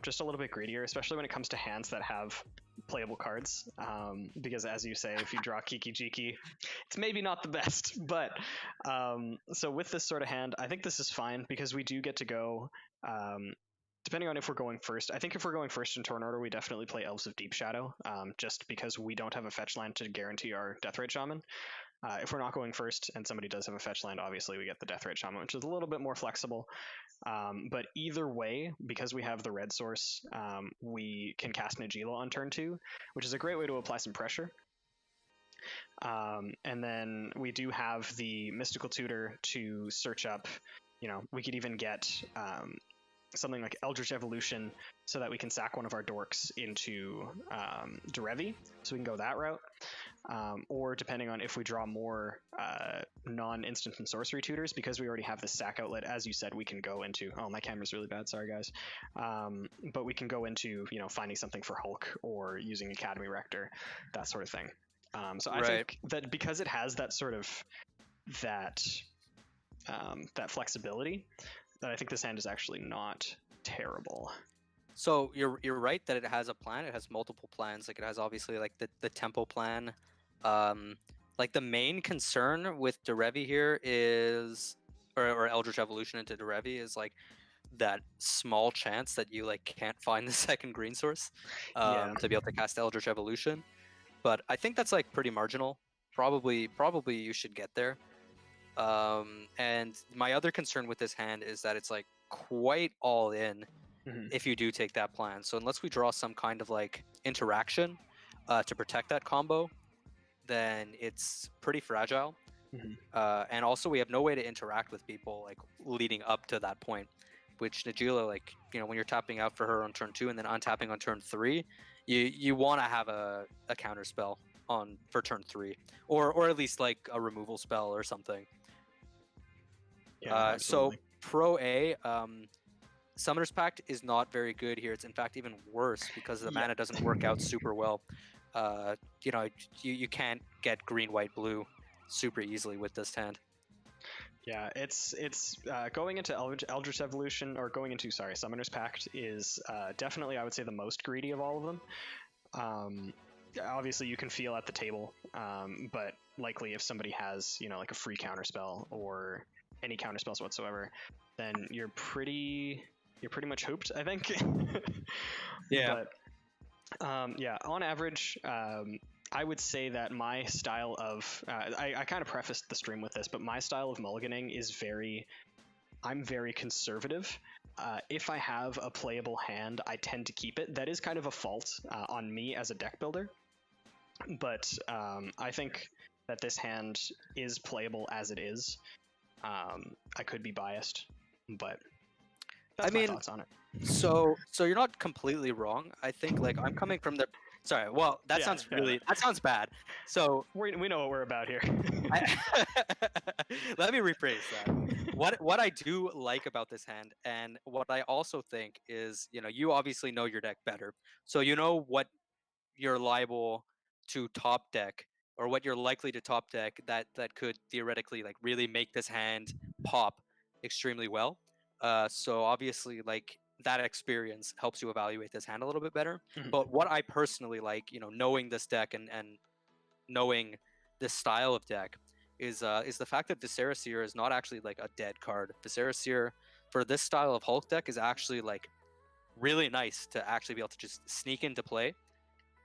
just a little bit greedier, especially when it comes to hands that have playable cards, because as you say, if you draw Kiki Jiki, it's maybe not the best, but so with this sort of hand, I think this is fine because we do get to go, depending on if we're going first. I think if we're going first in turn order, we definitely play Elves of Deep Shadow, just because we don't have a fetch land to guarantee our Deathrite Shaman. If we're not going first and somebody does have a fetch land, obviously we get the Deathrite Shaman, which is a little bit more flexible. But either way, because we have the red source, we can cast Najeela on turn 2, which is a great way to apply some pressure. And then we do have the Mystical Tutor to search up. We could even get something like Eldritch Evolution so that we can sack one of our dorks into Derevi, so we can go that route. Or depending on if we draw more non-instant and sorcery tutors, because we already have the sack outlet, as you said, we can go into, oh, my camera's really bad, sorry guys. But we can go into, finding something for Hulk or using Academy Rector, that sort of thing. So I think that because it has that sort of, that flexibility, that I think this hand is actually not terrible. So you're right that it has a plan. It has multiple plans. Like it has obviously like the tempo plan. Like the main concern with Derevi here is, or Eldritch Evolution into Derevi is like that small chance that you like can't find the second green source to be able to cast Eldritch Evolution. But I think that's like pretty marginal. Probably you should get there. And my other concern with this hand is that it's like quite all in if you do take that plan. So unless we draw some kind of like interaction to protect that combo, then it's pretty fragile. And also we have no way to interact with people like leading up to that point, which Najeela, like, when you're tapping out for her on turn 2 and then untapping on turn 3, you want to have a counter spell on for turn 3, or at least like a removal spell or something. So Pro A, Summoner's Pact is not very good here. It's in fact even worse because the mana doesn't work out super well. You can't get green, white, blue super easily with this hand. Yeah, it's going into Eldritch Evolution, or going into, Summoner's Pact is definitely, I would say, the most greedy of all of them. Obviously you can feel at the table, but likely if somebody has, like a free counterspell or any counterspells whatsoever, then you're pretty much hooped, I think. Yeah. But on average, I would say that my style of I kind of prefaced the stream with this, but my style of mulliganing is I'm very conservative. If I have a playable hand, I tend to keep it. That is kind of a fault on me as a deck builder, but I think that this hand is playable as it is. I could be biased, but that's my thoughts on it. So you're not completely wrong. I think like I'm coming from the. Sorry. Well, that sounds that sounds bad. So we know what we're about here. Let me rephrase that. What I do like about this hand, and what I also think is, you obviously know your deck better, so you know what you're liable to top deck, or what you're likely to top deck that could theoretically like really make this hand pop extremely well. So obviously like that experience helps you evaluate this hand a little bit better. But what I personally like, knowing this deck and knowing this style of deck is the fact that Viscera Seer is not actually like a dead card. Viscera Seer for this style of Hulk deck is actually like really nice to actually be able to just sneak into play,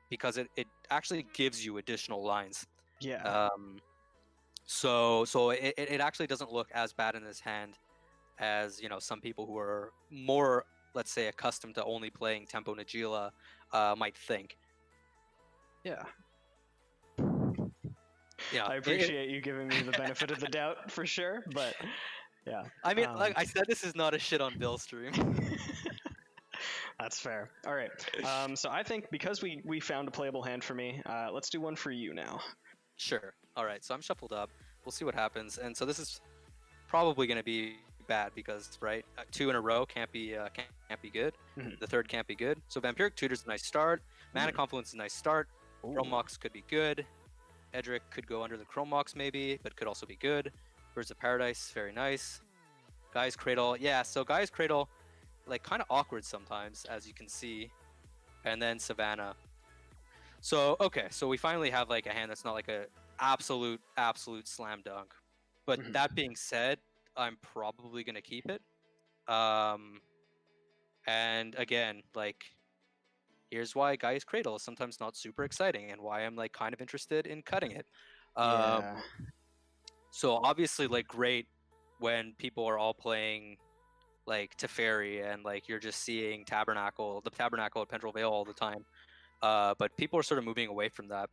because it actually gives you additional lines. Yeah. So it actually doesn't look as bad in this hand as some people who are more, let's say, accustomed to only playing Tempo Najeela might think. Yeah. Yeah. I appreciate you giving me the benefit of the doubt for sure, but yeah. I mean, like I said, this is not a shit on Bill stream. That's fair. All right. So I think because we found a playable hand for me, let's do one for you now. Sure. All right. So I'm shuffled up. We'll see what happens. And so this is probably going to be bad because, right, 2 in a row can't be good. The third can't be good. So Vampiric Tutor's a nice start. Mana Confluence is a nice start. Chrome Mox could be good. Edric could go under the Chrome Mox maybe, but could also be good. Birds of Paradise, very nice. Guy's Cradle, yeah. So Guy's Cradle, like kind of awkward sometimes, as you can see. And then Savannah. So okay, so we finally have like a hand that's not like a absolute slam dunk. But that being said, I'm probably gonna keep it. And again, like, here's why Guy's Cradle is sometimes not super exciting, and why I'm like kind of interested in cutting it. Yeah. So obviously, like, great when people are all playing like Teferi and like you're just seeing the Tabernacle at Pendrell Vale all the time. But people are sort of moving away from that.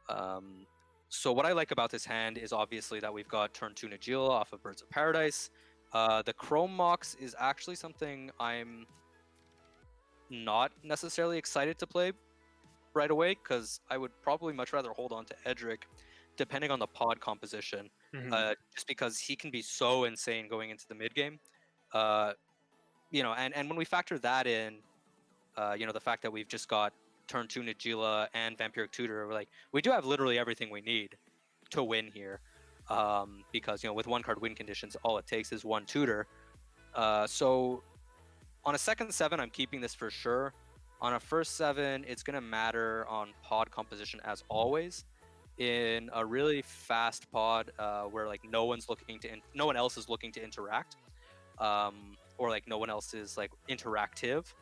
Um, so what I like about this hand is obviously that we've got turn 2 Najeela off of Birds of Paradise. The Chrome Mox is actually something I'm not necessarily excited to play right away, because I would probably much rather hold on to Edric, depending on the pod composition, just because he can be so insane going into the mid game. And when we factor that in, the fact that we've just got turn 2 Najeela and Vampiric Tutor, we do have literally everything we need to win here. Because with one card win conditions, all it takes is one tutor. So on a second 7, I'm keeping this for sure. On a first 7, it's gonna matter on pod composition as always. In a really fast pod, where like no one else is looking to interact, or like no one else is like interactive,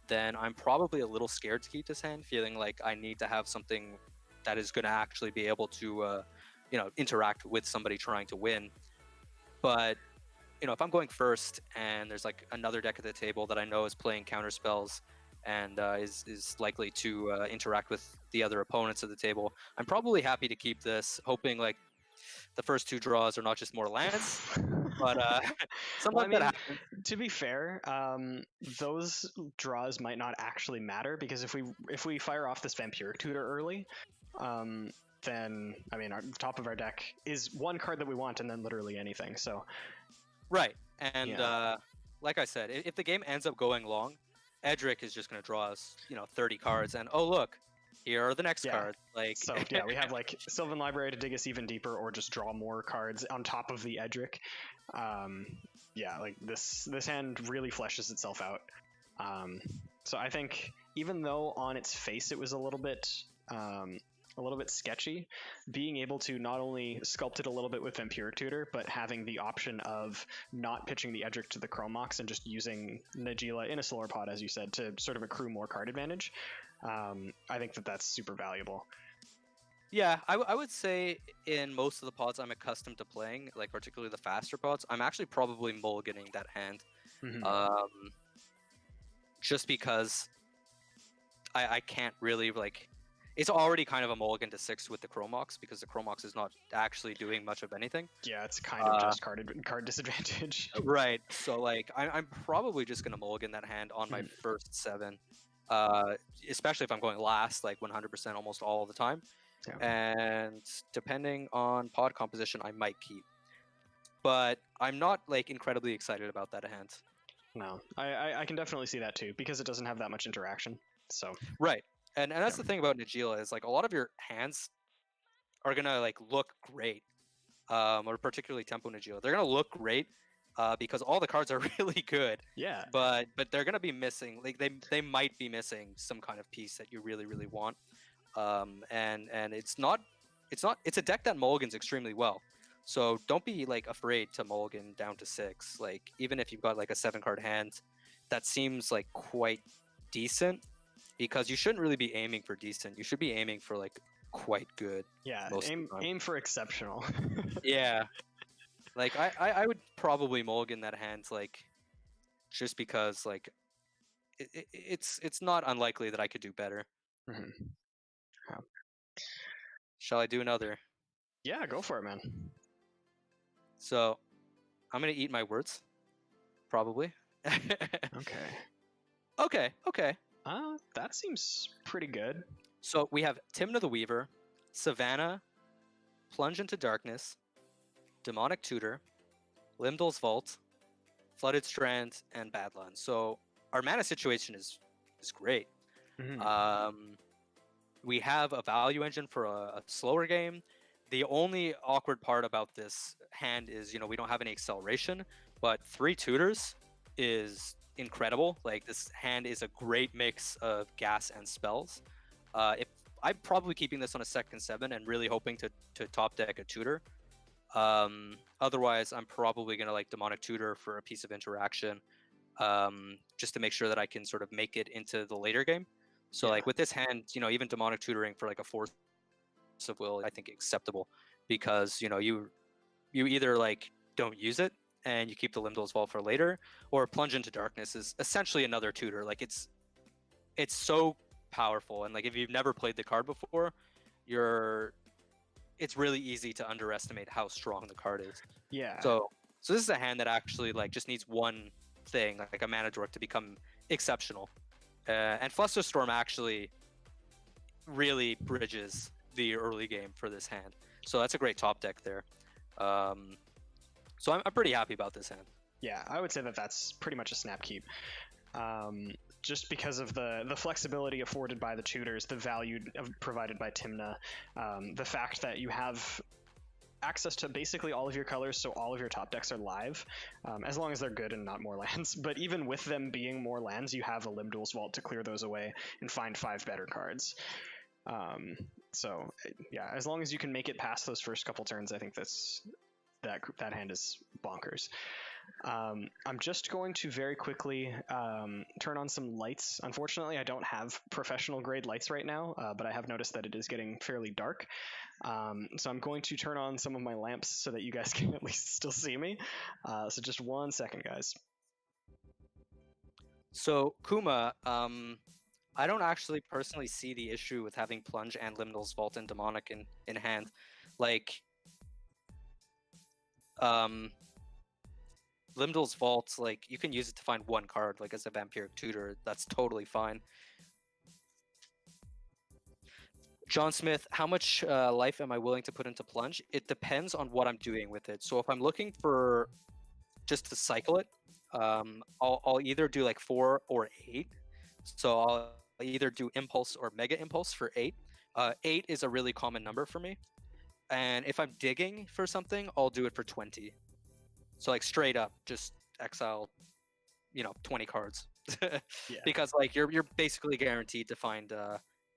then I'm probably a little scared to keep this hand, feeling like I need to have something that is gonna actually be able to, interact with somebody trying to win. But if I'm going first and there's like another deck at the table that I know is playing counter spells and is likely to interact with the other opponents at the table, I'm probably happy to keep this, hoping like the first 2 draws are not just more lands. But sometimes that happens. To be fair, those draws might not actually matter, because if we fire off this Vampiric Tutor early, then our top of our deck is one card that we want, and then literally anything. So right, and like I said, if the game ends up going long, Edric is just going to draw us 30 cards, and oh look, here are the next cards. So yeah, we have like Sylvan Library to dig us even deeper, or just draw more cards on top of the Edric. Like this hand really fleshes itself out. So I think, even though on its face it was a little bit sketchy, being able to not only sculpt it a little bit with Vampiric Tutor, but having the option of not pitching the Edric to the Chrome Mox and just using Najeela in a slower pod, as you said, to sort of accrue more card advantage, I think that's super valuable. Yeah, I would say in most of the pods I'm accustomed to playing, like particularly the faster pods, I'm actually probably mulliganing that hand. Just because I can't really, it's already kind of a mulligan to 6 with the Chrome Mox, because the Chrome Mox is not actually doing much of anything. Yeah, it's kind of just card disadvantage. Right, so I'm probably just going to mulligan that hand on my first 7, especially if I'm going last, 100% almost all the time. Yeah. And depending on pod composition, I might keep. But I'm not incredibly excited about that hand. No, I can definitely see that too, because it doesn't have that much interaction. So right, and that's the thing about Najeela, is a lot of your hands are gonna look great, or particularly Tempo Najeela. They're gonna look great because all the cards are really good. Yeah. But they're gonna be missing, they might be missing some kind of piece that you really want. And it's a deck that mulligans extremely well. So don't be afraid to mulligan down to 6. Even if you've got a 7-card hand that seems quite decent, because you shouldn't really be aiming for decent. You should be aiming for quite good. Yeah, aim for exceptional. Yeah. I would probably mulligan that hand just because it's not unlikely that I could do better. Shall I do another? Yeah, go for it, man. So, I'm gonna eat my words, probably. Okay. That seems pretty good. So we have Timna the Weaver, Savannah, Plunge into Darkness, Demonic Tutor, Limdol's Vault, Flooded Strand, and Badlands. So our mana situation is great. We have a value engine for a slower game. The only awkward part about this hand is, we don't have any acceleration, but 3 tutors is incredible. This hand is a great mix of gas and spells. If I'm probably keeping this on a second 7 and really hoping to top deck a tutor. Otherwise, I'm probably gonna Demonic Tutor for a piece of interaction, just to make sure that I can sort of make it into the later game. So with this hand, even Demonic Tutoring for a Force of Will, I think acceptable. because you either like don't use it and you keep the Limdol's Vault for later, or Plunge into Darkness is essentially another tutor. Like it's so powerful, and like if you've never played the card before, it's really easy to underestimate how strong the card is. Yeah. So this is a hand that actually like just needs one thing, like a mana dork, to become exceptional. And Flusterstorm actually really bridges the early game for this hand. So that's a great top deck there. So I'm pretty happy about this hand. Yeah, I would say that that's pretty much a snap keep. Just because of the flexibility afforded by the tutors, the value provided by Tymna, the fact that you have access to basically all of your colors, so all of your top decks are live, as long as they're good and not more lands. But even with them being more lands, you have a Limdol's Vault to clear those away and find 5 better cards. So yeah, as long as you can make it past those first couple turns, I think that hand is bonkers. I'm just going to very quickly turn on some lights. Unfortunately, I don't have professional grade lights right now, but I have noticed that it is getting fairly dark. So I'm going to turn on some of my lamps so that you guys can at least still see me. So just 1 second, guys. So Kuma, I don't actually personally see the issue with having Plunge and Limdol's Vault and Demonic in hand. Like, Limdol's Vault, like, you can use it to find one card, like as a Vampiric Tutor. That's totally fine. John Smith, how much life am I willing to put into Plunge? It depends on what I'm doing with it. So if I'm looking for just to cycle it, I'll either do like 4 or 8. So I'll either do Impulse or Mega Impulse for 8. 8 is a really common number for me. And if I'm digging for something, I'll do it for 20. So like straight up, just exile, 20 cards. Yeah. Because like you're basically guaranteed to find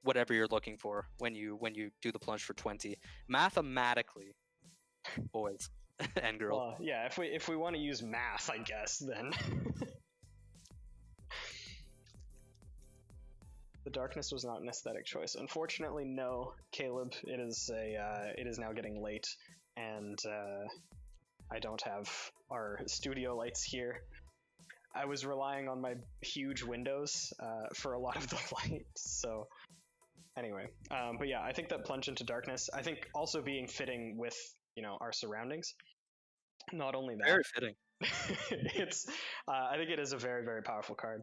whatever you're looking for when you do the Plunge for 20. Mathematically, boys and girls. Well, yeah, if we want to use math, I guess then. The darkness was not an aesthetic choice. Unfortunately, no, Caleb. It is now getting late, and I don't have our studio lights here. I was relying on my huge windows for a lot of the light. So anyway, but yeah, I think that Plunge into Darkness, I think also being fitting with our surroundings. Not only that, very fitting. It's I think it is a very, very powerful card.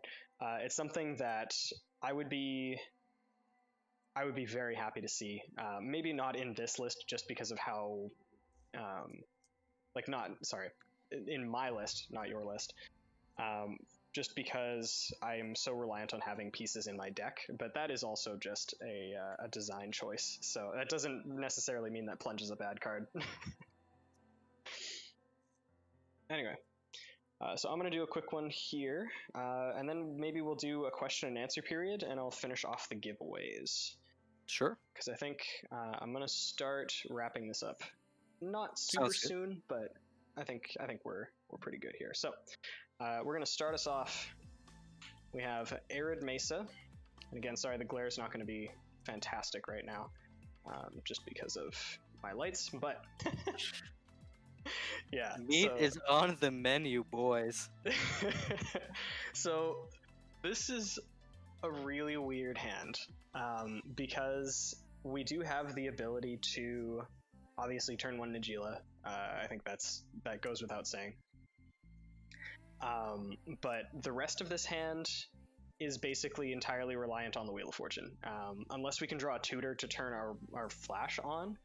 It's something that I would be very happy to see. Maybe not in this list, just because of how in my list, not your list. Just because I am so reliant on having pieces in my deck, but that is also just a design choice. So that doesn't necessarily mean that Plunge is a bad card. Anyway, so I'm going to do a quick one here, and then maybe we'll do a question and answer period, and I'll finish off the giveaways. Sure. Because I think I'm going to start wrapping this up. Not super soon, but I think we're pretty good here. So we're going to start us off. We have Arid Mesa. And again, sorry, the glare is not going to be fantastic right now, just because of my lights, but yeah. Meat is on the menu, boys. So this is a really weird hand, because we do have the ability to obviously turn 1 Najeela. I think that goes without saying. But the rest of this hand is basically entirely reliant on the Wheel of Fortune. Unless we can draw a tutor to turn our flash on.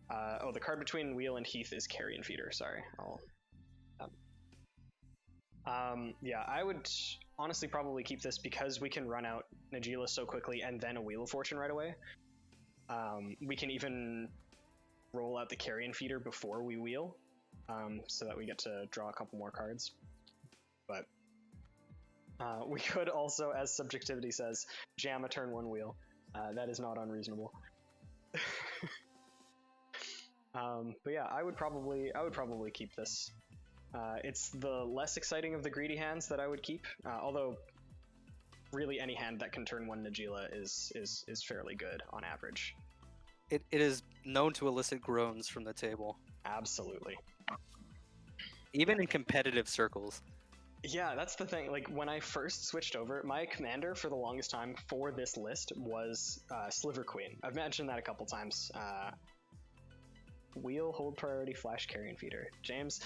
The card between Wheel and Heath is Carrion Feeder. Sorry. Yeah, I would honestly probably keep this because we can run out Najeela so quickly and then a Wheel of Fortune right away. We can even roll out the Carrion Feeder before we wheel, so that we get to draw a couple more cards. But we could also, as subjectivity says, jam a turn 1 wheel. That is not unreasonable. But yeah, I would probably keep this. It's the less exciting of the greedy hands that I would keep, although really any hand that can turn 1 Najeela is fairly good on average. it is known to elicit groans from the table, Absolutely. even in competitive circles. Yeah, that's the thing. Like, when I first switched over, my commander for the longest time for this list was Sliver Queen. I've mentioned that a couple times. Wheel, hold priority, flash, carrion feeder. James.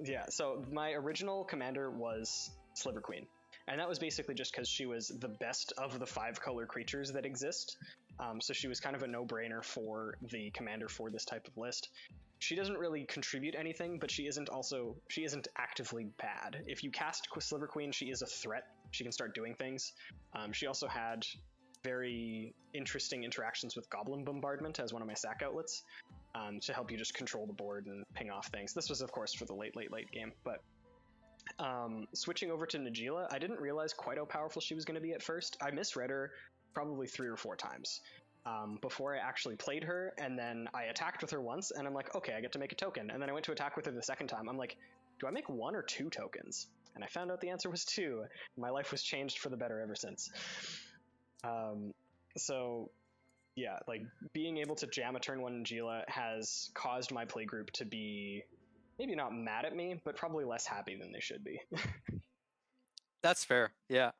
Yeah, so my original commander was Sliver Queen. And that was basically just because she was the best of the 5 color creatures that exist. So she was kind of a no-brainer for the commander for this type of list. She doesn't really contribute anything, but she isn't actively bad. If you cast Sliver Queen, she is a threat. She can start doing things. She also had very interesting interactions with Goblin Bombardment as one of my sack outlets, to help you just control the board and ping off things. This was, of course, for the late game, but switching over to Najeela, I didn't realize quite how powerful she was going to be at first. I misread her probably 3 or 4 times before I actually played her, and then I attacked with her once, and I'm like, okay, I get to make a token. And then I went to attack with her the second time. I'm like, do I make 1 or 2 tokens? And I found out the answer was 2. My life was changed for the better ever since. So yeah, like, being able to jam a turn 1 Najeela has caused my playgroup to be maybe not mad at me, but probably less happy than they should be. That's fair. Yeah.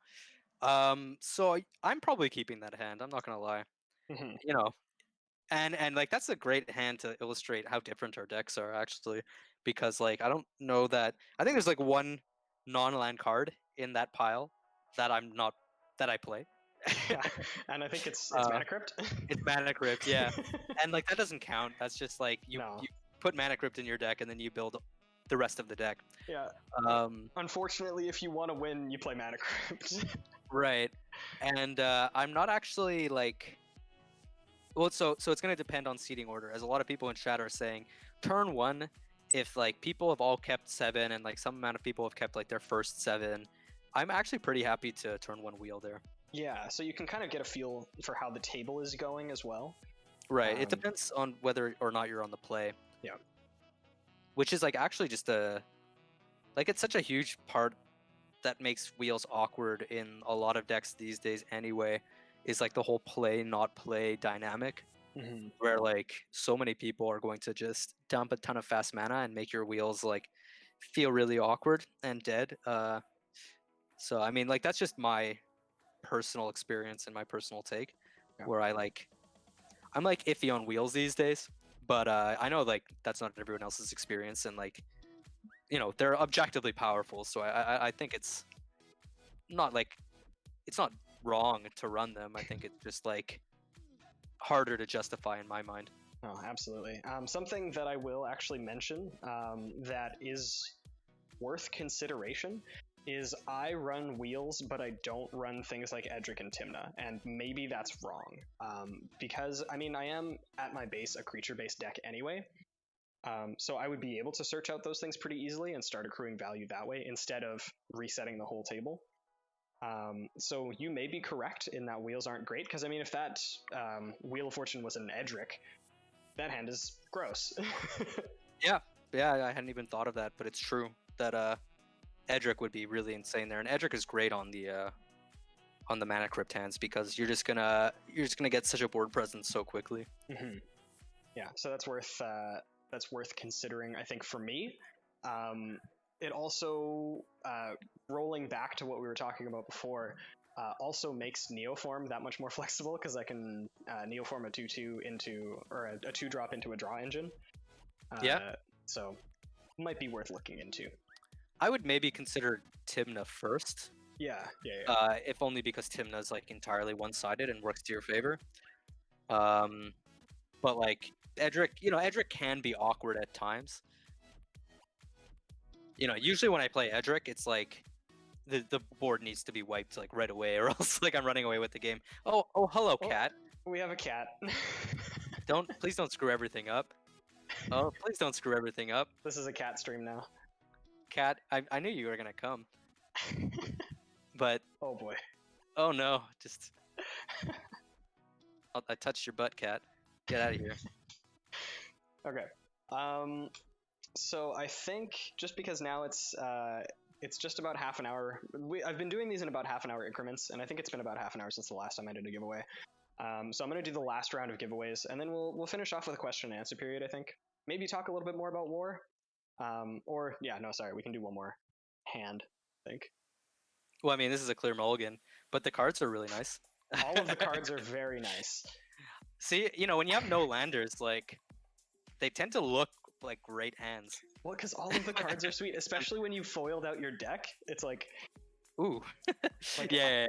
So I'm probably keeping that hand. I'm not gonna lie. Mhm. You know, and like that's a great hand to illustrate how different our decks are actually, because like I don't know that I think there's like one non-land card in that pile that I play. Yeah, and I think it's Uh, Mana Crypt. it's Mana Crypt, yeah, and like that doesn't count. That's just like you No. you put Mana Crypt in your deck and then you build the rest of the deck. Yeah. Um, Unfortunately, if you want to win, you play Mana Crypt. right, and I'm not actually like. Well, so it's going to depend on seeding order, as a lot of people in chat are saying. Turn 1, if like people have all kept 7 and like some amount of people have kept like their first 7, I'm actually pretty happy to turn 1 wheel there. Yeah, so you can kind of get a feel for how the table is going as well. Right. It depends on whether or not you're on the play. Yeah. Which is like actually just it's such a huge part that makes wheels awkward in a lot of decks these days anyway, is like the whole play not play dynamic. Mm-hmm. Where like so many people are going to just dump a ton of fast mana and make your wheels like feel really awkward and dead. So I mean, like that's just my personal experience and my personal take, where I'm like iffy on wheels these days. But I know like that's not everyone else's experience, and like they're objectively powerful. So I think it's not wrong to run them. I think it's just like harder to justify in my mind. Oh, absolutely. Something that I will actually mention that is worth consideration is I run wheels, but I don't run things like Edric and Tymna, and maybe that's wrong. Because, I mean, I am, at my base, a creature-based deck anyway, so I would be able to search out those things pretty easily and start accruing value that way, instead of resetting the whole table. So you may be correct in that wheels aren't great, because I mean, if that Wheel of Fortune was an Edric, that hand is gross. Yeah, I hadn't even thought of that, but it's true that Edric would be really insane there, and Edric is great on the Mana Crypt hands, because you're just gonna get such a board presence so quickly. Mm-hmm. Yeah, so that's worth considering, I think, for me. It also, rolling back to what we were talking about before, also makes Neoform that much more flexible, because I can Neoform a 2/2 into, or a 2-drop into a draw engine. Yeah. So, might be worth looking into. I would maybe consider Tymna first. Yeah. If only because Tymna's like entirely one-sided and works to your favor. But like Edric can be awkward at times. Usually when I play Edric, it's like the board needs to be wiped like right away, or else like I'm running away with the game. Oh, hello, cat. We have a cat. Please don't screw everything up. Oh, please don't screw everything up. This is a cat stream now. Cat, I knew you were gonna come. But oh boy. Oh no, just I touched your butt, cat. Get out of here. Okay. So I think just because now it's just about half an hour. I've been doing these in about half an hour increments, and I think it's been about half an hour since the last time I did a giveaway. So I'm going to do the last round of giveaways, and then we'll finish off with a question and answer period, I think. Maybe talk a little bit more about war. We can do one more hand, I think. Well, I mean, this is a clear mulligan, but the cards are really nice. All of the cards are very nice. See, when you have no landers, like, they tend to look like great hands. Well, because all of the cards are sweet, especially when you foiled out your deck. It's like, ooh, like yeah.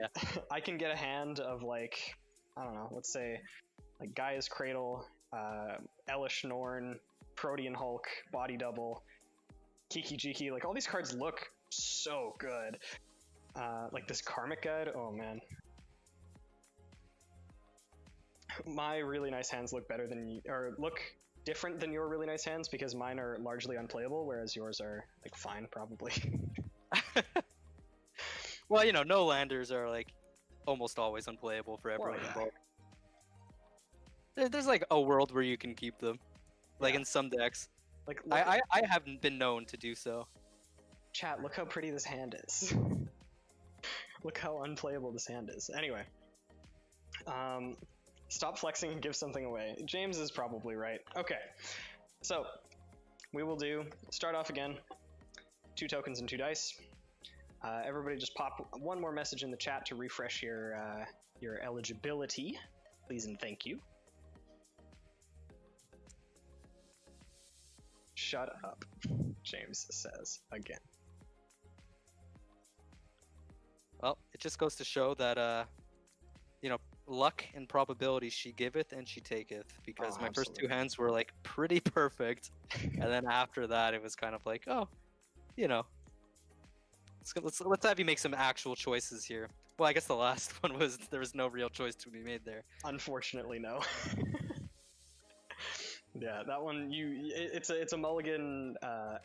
I can get a hand of like, I don't know, let's say, like Gaia's Cradle, Elish Norn, Protean Hulk, Body Double, Kiki Jiki. Like all these cards look so good. Like this Karmic Guide. Oh man. My really nice hands look better than look different than your really nice hands because mine are largely unplayable, whereas yours are like fine probably. Well, no landers are like almost always unplayable for everyone involved. There's like a world where you can keep them, like in some decks. Like I haven't been known to do so. Chat, look how pretty this hand is. Look how unplayable this hand is. Anyway, stop flexing and give something away. James is probably right. Okay, so we will start off again. 2 tokens and 2 dice. Everybody just pop one more message in the chat to refresh your eligibility, please and thank you. Shut up, James says again. Well, it just goes to show that luck and probability she giveth and she taketh, because my first 2 hands were like pretty perfect, and then after that it was kind of like, let's have you make some actual choices here. Well, I guess the last one there was no real choice to be made there. Unfortunately, no. Yeah, that one it's a mulligan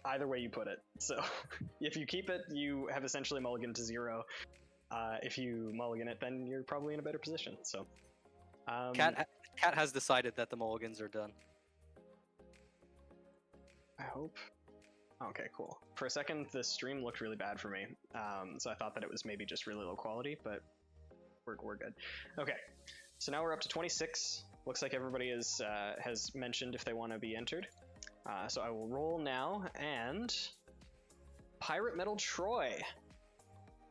either way you put it. So if you keep it, you have essentially mulligan to 0. If you mulligan it, then you're probably in a better position. So Cat has decided that the mulligans are done. I hope. Okay, cool. For a second, the stream looked really bad for me, so I thought that it was maybe just really low quality, but we're good. Okay, so now we're up to 26. Looks like everybody has mentioned if they want to be entered. So I will roll now, and Pirate Metal Troy,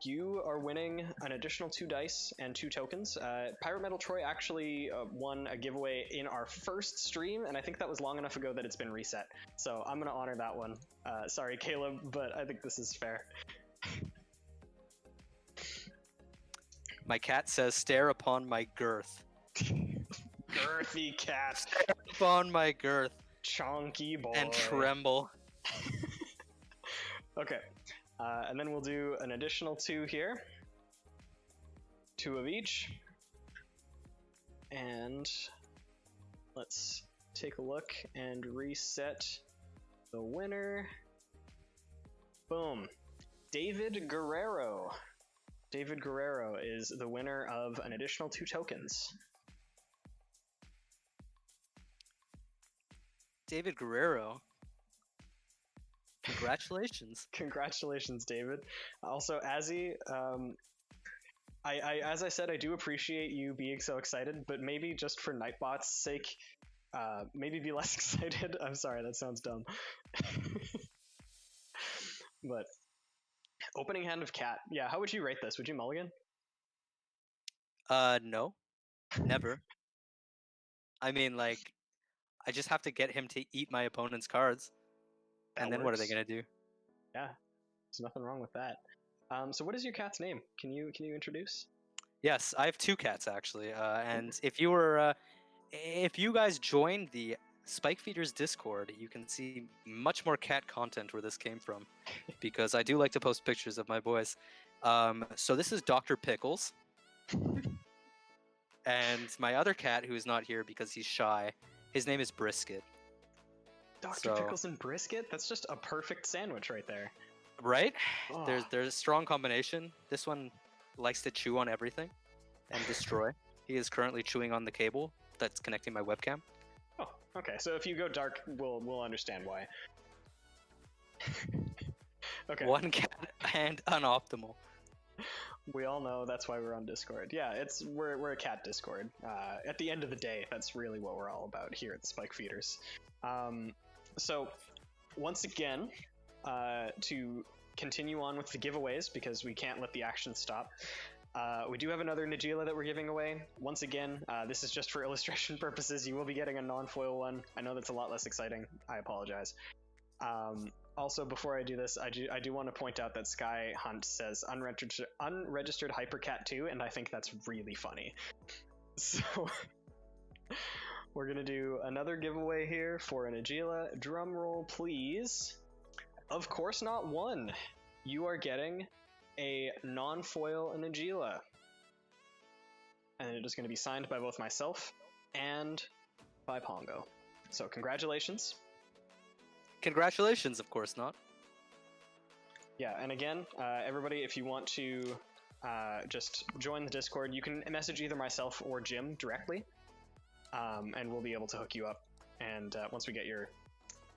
you are winning an additional 2 dice and 2 tokens. Pirate Metal Troy actually won a giveaway in our first stream, and I think that was long enough ago that it's been reset. So I'm going to honor that one. Sorry, Caleb, but I think this is fair. My cat says, "Stare upon my girth." Girthy cat. Stare upon my girth. Chonky boy. And tremble. Okay. And then we'll do an additional 2 here. 2 of each. And let's take a look and reset the winner. Boom. David Guerrero. David Guerrero is the winner of an additional 2 tokens. David Guerrero. Congratulations. Congratulations, David. Also, Azzy, as I said, I do appreciate you being so excited, but maybe just for Nightbot's sake, maybe be less excited. I'm sorry, that sounds dumb. But opening hand of cat. Yeah, how would you rate this? Would you mulligan? No. Never. I mean, like, I just have to get him to eat my opponent's cards. That and then works. What are they gonna do? Yeah, there's nothing wrong with that. So what is your cat's name? Can you introduce? Yes, I have 2 cats actually. And if you guys joined the Spike Feeders Discord, you can see much more cat content where this came from, because I do like to post pictures of my boys. So this is Dr. Pickles, and my other cat, who is not here because he's shy, his name is Brisket. Dr. Pickles and Brisket? That's just a perfect sandwich right there. Right? Oh. There's a strong combination. This one likes to chew on everything and destroy. He is currently chewing on the cable that's connecting my webcam. Oh, okay. So if you go dark, we'll understand why. Okay. One cat and unoptimal. We all know that's why we're on Discord. Yeah, we're a cat Discord. At the end of the day, that's really what we're all about here at the Spike Feeders. So once again, to continue on with the giveaways, because we can't let the action stop, we do have another Najeela that we're giving away. Once again, this is just for illustration purposes. You will be getting a non-foil one. I know that's a lot less exciting. I apologize. Also, before I do this, I do want to point out that Sky Hunt says unregistered Hypercat 2, and I think that's really funny. So we're gonna do another giveaway here for a Najeela. Drum roll, please. Of course not one. You are getting a non-foil Najeela. And it is going to be signed by both myself and by Pongo. So congratulations. Congratulations, of course not. Yeah, and again, everybody, if you want to just join the Discord, you can message either myself or Jim directly, and we'll be able to hook you up. And once we get your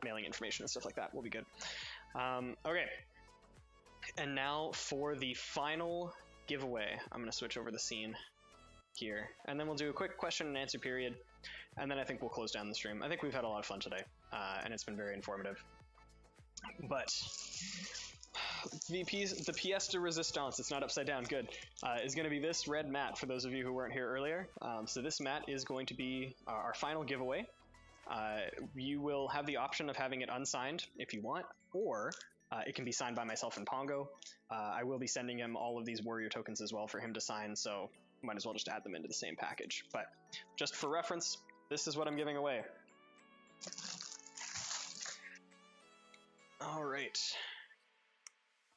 mailing information and stuff like that, we'll be good. Okay. And now for the final giveaway. I'm going to switch over the scene here, and then we'll do a quick question and answer period, and then I think we'll close down the stream. I think we've had a lot of fun today, and it's been very informative. But the pièce de résistance, it's not upside down, good, is going to be this red mat for those of you who weren't here earlier. So this mat is going to be our final giveaway. You will have the option of having it unsigned if you want, or it can be signed by myself and Pongo. I will be sending him all of these warrior tokens as well for him to sign, so might as well just add them into the same package. But just for reference, this is what I'm giving away. All right.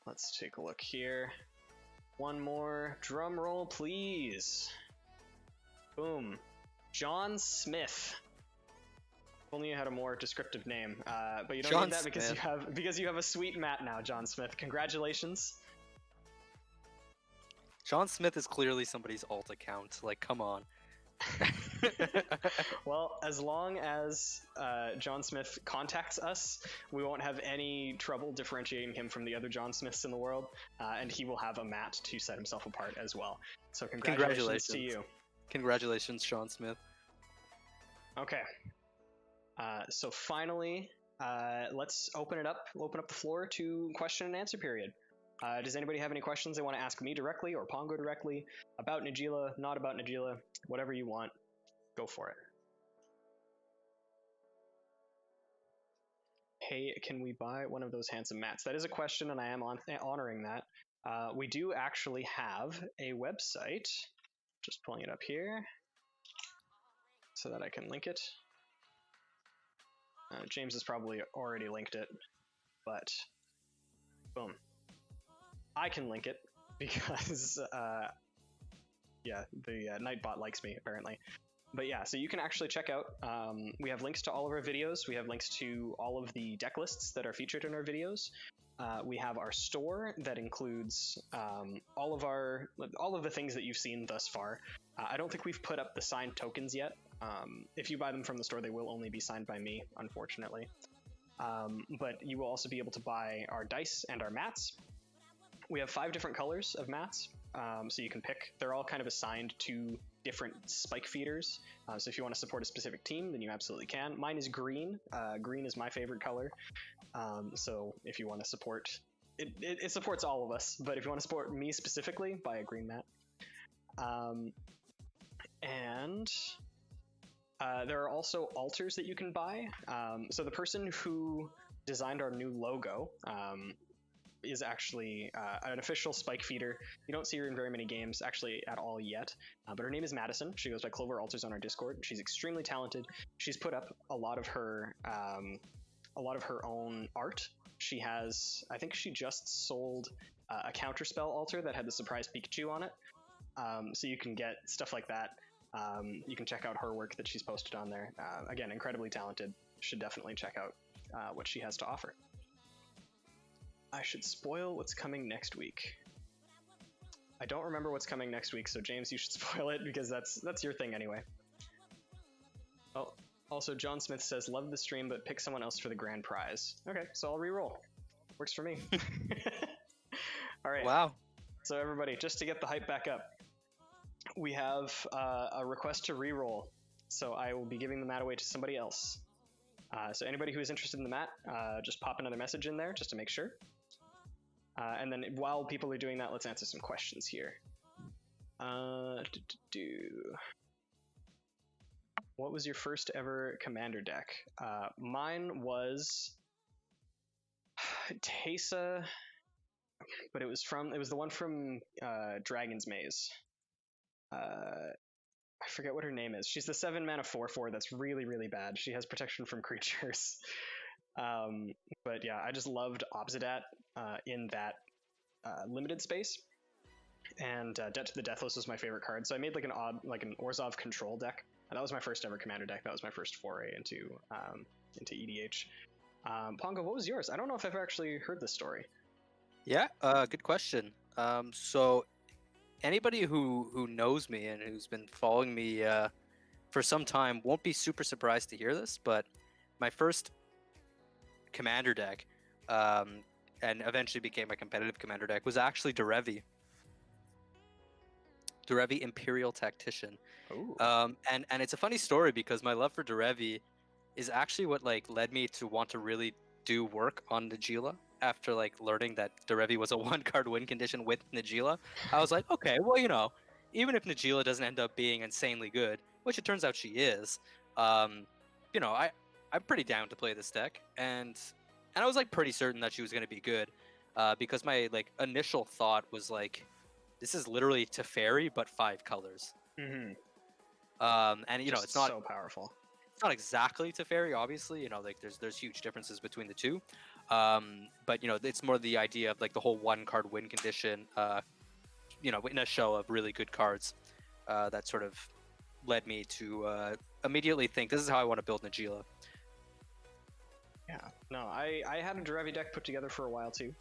Let's take a look here. One more drum roll, please. Boom. John Smith. If only you had a more descriptive name, but you don't John need that Smith. because you have a sweet mat now, John Smith. Congratulations. John Smith is clearly somebody's alt account. Like, come on. Well, as long as John Smith contacts us, we won't have any trouble differentiating him from the other John Smiths in the world, and he will have a mat to set himself apart as well. So congratulations to you. Congratulations, John Smith. Okay. So finally, let's open it up. We'll open up the floor to question and answer period. Does anybody have any questions they want to ask me directly or Pongo directly about Najeela, not about Najeela, whatever you want, go for it. Hey, can we buy one of those handsome mats? That is a question, and I am honoring that. We do actually have a website. Just pulling it up here so that I can link it. James has probably already linked it, but boom. I can link it because, yeah, the Nightbot likes me, apparently. But yeah, so you can actually check out, we have links to all of our videos. We have links to all of the deck lists that are featured in our videos. We have our store that includes all of the things that you've seen thus far. I don't think we've put up the signed tokens yet. If you buy them from the store, they will only be signed by me, unfortunately. But you will also be able to buy our dice and our mats. We have 5 different colors of mats, so you can pick. They're all kind of assigned to different spike feeders. So if you want to support a specific team, then you absolutely can. Mine is green. Green is my favorite color. So if you want to support, it supports all of us, but if you want to support me specifically, buy a green mat. And there are also altars that you can buy. So the person who designed our new logo is actually an official spike feeder. You don't see her in very many games, actually at all yet, but her name is Madison. She goes by Clover Altars on our Discord. She's extremely talented. She's put up a lot of her own art. She has, I think she just sold a counterspell altar that had the surprise Pikachu on it. So you can get stuff like that. You can check out her work that she's posted on there. Again, incredibly talented. Should definitely check out what she has to offer. I should spoil what's coming next week. I don't remember what's coming next week, so James, you should spoil it because that's your thing anyway. Oh, also John Smith says, love the stream, but pick someone else for the grand prize. Okay, so I'll re-roll. Works for me. All right. Wow. So everybody, just to get the hype back up, we have a request to reroll. So I will be giving the mat away to somebody else. So anybody who is interested in the mat, just pop another message in there just to make sure. And then while people are doing that, let's answer some questions here. What was your first ever commander deck? Mine was Teysa, but it was the one from Dragon's Maze. I forget what her name is. She's the 7-mana 4/4 that's really, really bad. She has protection from creatures. But yeah, I just loved Obsidat in that limited space. And Debt to the Deathless was my favorite card. So I made like an Orzhov control deck. And that was my first ever commander deck. That was my first foray into EDH. Pongo, what was yours? I don't know if I've actually heard this story. Yeah, good question. So anybody who knows me and who's been following me for some time won't be super surprised to hear this, but my first commander deck, and eventually became a competitive commander deck, was actually Derevi Imperial Tactician. And it's a funny story because my love for Derevi is actually what like led me to want to really do work on Najeela. After like learning that Derevi was a 1-card win condition with Najeela, I was like, okay, well, you know, even if Najeela doesn't end up being insanely good, which it turns out she is, you know, I'm pretty down to play this deck, and I was like pretty certain that she was going to be good, because my like initial thought was like, this is literally Teferi but 5 colors. Mm-hmm. And you know, it's not so powerful. It's not exactly Teferi, obviously. You know, like there's huge differences between the two. But you know, it's more the idea of like the whole 1-card win condition. You know, in a show of really good cards, that sort of led me to immediately think this is how I want to build Najeela. Yeah, no, I had a Derevi deck put together for a while too,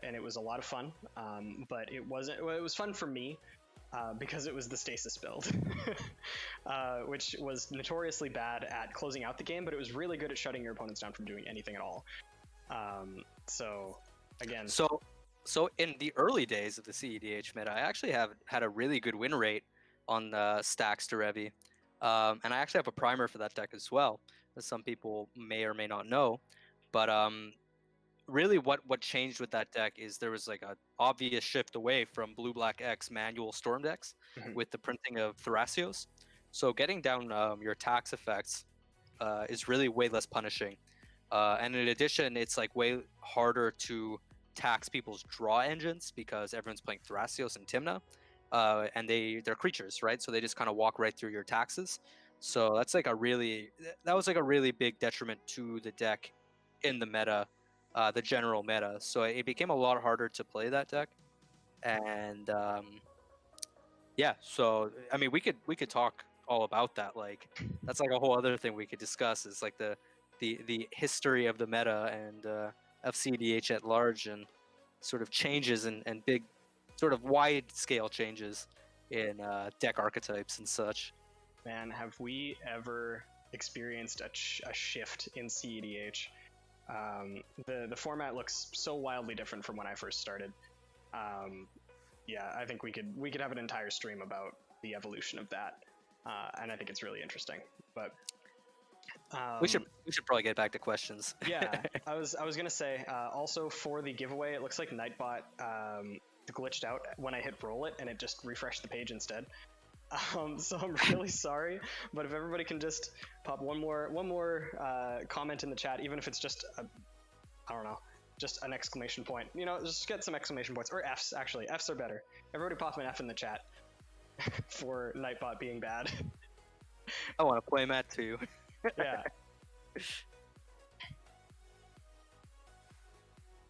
and it was a lot of fun. But it was fun for me. Because it was the stasis build, which was notoriously bad at closing out the game, but it was really good at shutting your opponents down from doing anything at all. So again, so in the early days of the CEDH meta, I actually had a really good win rate on Stacks Derevi, and I actually have a primer for that deck as well, as some people may or may not know. But really what changed with that deck is there was like an obvious shift away from Blue-Black X manual storm decks with the printing of Thrasios. So getting down your tax effects is really way less punishing. And in addition, it's like way harder to tax people's draw engines because everyone's playing Thrasios and Tymna. And they're creatures, right? So they just kind of walk right through your taxes. So that was like a really big detriment to the deck in the meta. The general meta, so it became a lot harder to play that deck, and yeah. So I mean, we could talk all about that. Like that's like a whole other thing we could discuss. Is like the history of the meta and of CDH at large, and sort of changes and big, sort of wide scale changes in deck archetypes and such. Man, have we ever experienced a shift in CEDH? The format looks so wildly different from when I first started. Yeah, I think we could have an entire stream about the evolution of that, and I think it's really interesting. But we should probably get back to questions. Yeah, I was gonna say also for the giveaway, it looks like Nightbot glitched out when I hit roll it, and it just refreshed the page instead. So I'm really sorry, but if everybody can just pop one more comment in the chat, even if it's just I don't know, just an exclamation point. You know, just get some exclamation points or Fs. Actually, Fs are better. Everybody pop an F in the chat for Nightbot being bad. I want to play Matt too. Yeah.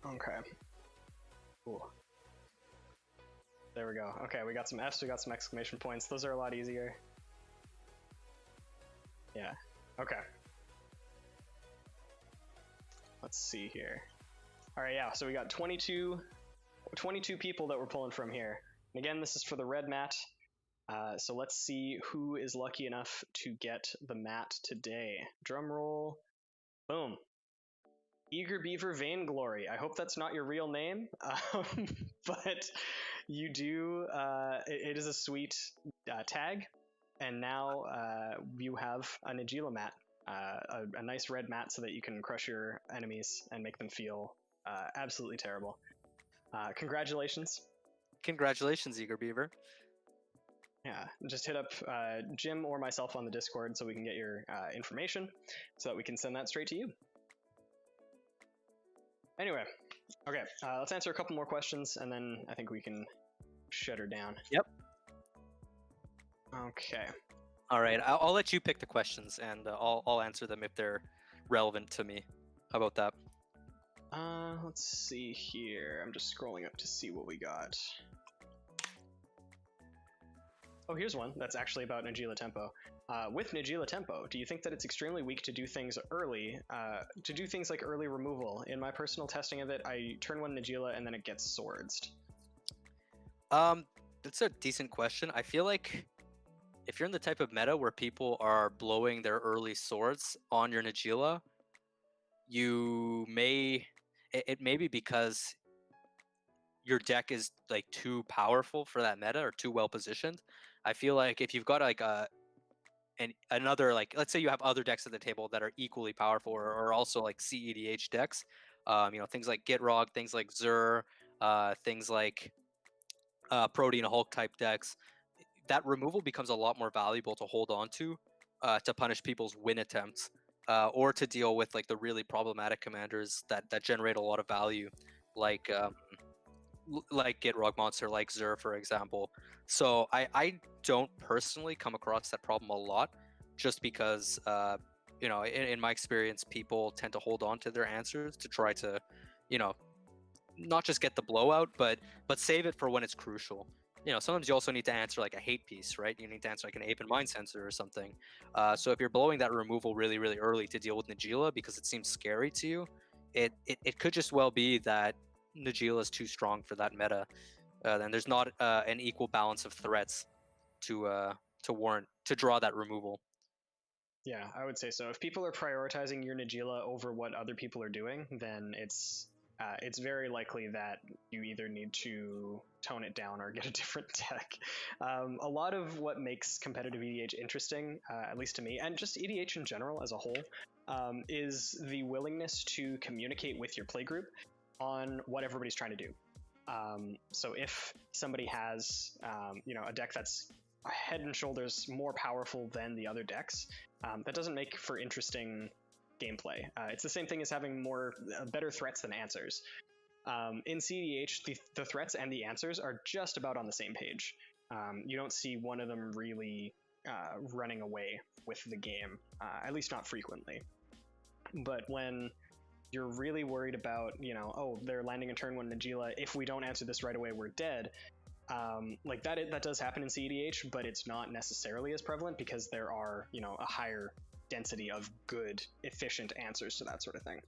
Okay. Cool. There we go. Okay, we got some Fs, we got some exclamation points. Those are a lot easier. Yeah. Okay. Let's see here. All right, yeah, so we got 22 people that we're pulling from here. And again, this is for the red mat. So let's see who is lucky enough to get the mat today. Drum roll. Boom. Eager Beaver Vainglory. I hope that's not your real name, but you do. It is a sweet tag, and now you have a Najeela mat, a nice red mat, so that you can crush your enemies and make them feel absolutely terrible. Congratulations. Congratulations, Eager Beaver. Yeah, just hit up Jim or myself on the Discord so we can get your information, so that we can send that straight to you. Anyway, okay, let's answer a couple more questions, and then I think we can shut her down. Yep. Okay. All right, I'll let you pick the questions, and I'll answer them if they're relevant to me. How about that? Let's see here. I'm just scrolling up to see what we got. Oh, here's one that's actually about Najeela Tempo. With Najeela Tempo, do you think that it's extremely weak to do things early, to do things like early removal? In my personal testing of it, I turn one Najeela and then it gets swordsed. That's a decent question. I feel like if you're in the type of meta where people are blowing their early swords on your Najeela, it may be because your deck is like too powerful for that meta or too well positioned. I feel like if you've got like another, like, let's say you have other decks at the table that are equally powerful or also like CEDH decks, things like Gitrog, things like Zur, things like Protean Hulk type decks, that removal becomes a lot more valuable to hold on to punish people's win attempts, or to deal with like the really problematic commanders that generate a lot of value, like Gitrog monster, like Zur, for example. So I don't personally come across that problem a lot, just because in my experience, people tend to hold on to their answers to try to, not just get the blowout, but save it for when it's crucial. Sometimes you also need to answer like a hate piece, right? You need to answer like an ape and mind sensor or something. So if you're blowing that removal really, really early to deal with Najeela because it seems scary to you, it could just well be that Najeela is too strong for that meta. Then there's not an equal balance of threats to warrant to draw that removal. Yeah, I would say so. If people are prioritizing your Najeela over what other people are doing, then it's very likely that you either need to tone it down or get a different deck. A lot of what makes competitive EDH interesting, at least to me, and just EDH in general as a whole, is the willingness to communicate with your playgroup on what everybody's trying to do. So if somebody has, a deck that's head and shoulders more powerful than the other decks, that doesn't make for interesting gameplay. It's the same thing as having better threats than answers. In CEDH, the threats and the answers are just about on the same page. You don't see one of them really running away with the game, at least not frequently. But when you're really worried about, they're landing a turn one Najeela, if we don't answer this right away, we're dead. Like that does happen in CEDH, but it's not necessarily as prevalent because there are, a higher density of good, efficient answers to that sort of thing.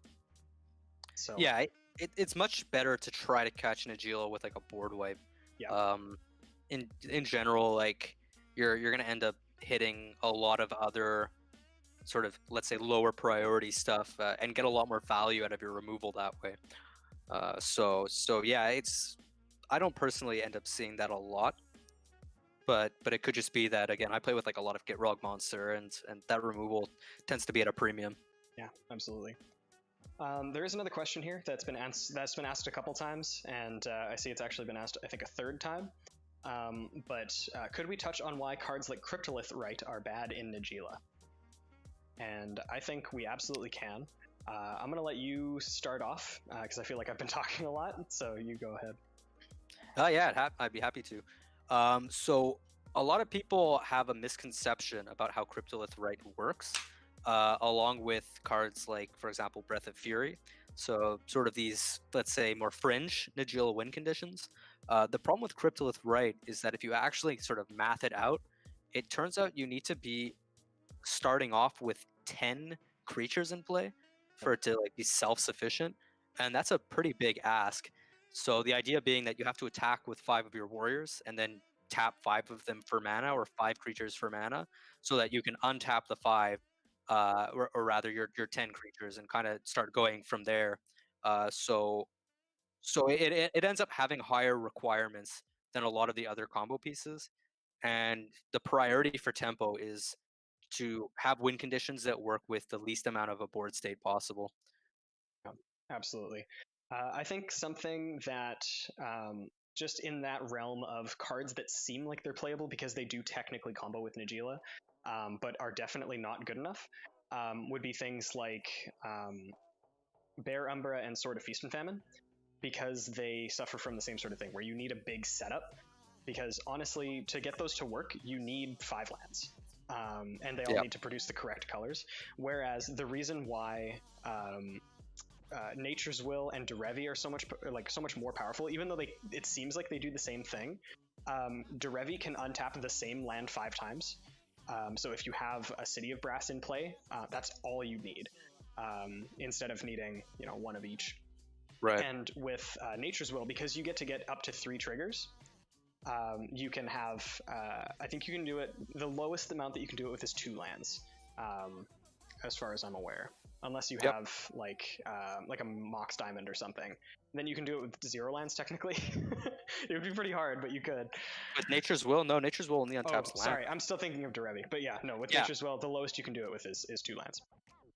So yeah, it's much better to try to catch Najeela with like a board wipe. Yeah. In general, like you're gonna end up hitting a lot of other sort of, let's say, lower priority stuff and get a lot more value out of your removal that way. So yeah, I don't personally end up seeing that a lot, but it could just be that, again, I play with like a lot of Gitrog monster, and that removal tends to be at a premium. Yeah, absolutely. There is another question here that's been asked a couple times, and I see it's actually been asked, I think, a third time. But could we touch on why cards like Cryptolith Rite are bad in Najeela? And I think we absolutely can. I'm going to let you start off because I feel like I've been talking a lot, so you go ahead. Yeah, I'd be happy to. So a lot of people have a misconception about how Cryptolith Rite works, along with cards like, for example, Breath of Fury. So sort of these, let's say, more fringe Najeela win conditions. The problem with Cryptolith Rite is that if you actually sort of math it out, it turns out you need to be starting off with 10 creatures in play for it to like be self-sufficient, and that's a pretty big ask. So the idea being that you have to attack with 5 of your warriors and then tap 5 of them for mana, or 5 creatures for mana, so that you can untap the 5, or rather your 10 creatures, and kind of start going from there. So it ends up having higher requirements than a lot of the other combo pieces, and the priority for tempo is to have win conditions that work with the least amount of a board state possible. Yeah, absolutely. I think something that just in that realm of cards that seem like they're playable because they do technically combo with Najeela, but are definitely not good enough, would be things like Bear Umbra and Sword of Feast and Famine, because they suffer from the same sort of thing where you need a big setup. Because honestly, to get those to work, you need 5 lands. And they all need to produce the correct colors. Whereas the reason why Nature's Will and Derevi are so much more powerful, even though it seems like they do the same thing. Derevi can untap the same land 5 times. So if you have a City of Brass in play, that's all you need, instead of needing one of each. Right. And with Nature's Will, because you get up to 3 triggers, you can have, I think you can do it, the lowest amount that you can do it with is 2 lands, as far as I'm aware. Unless you have like a Mox Diamond or something. Then you can do it with 0 lands, technically. It would be pretty hard, but you could. With Nature's Will? No, Nature's Will only untaps land. Sorry, I'm still thinking of Derevi. But yeah, no, with Nature's Will, the lowest you can do it with is 2 lands.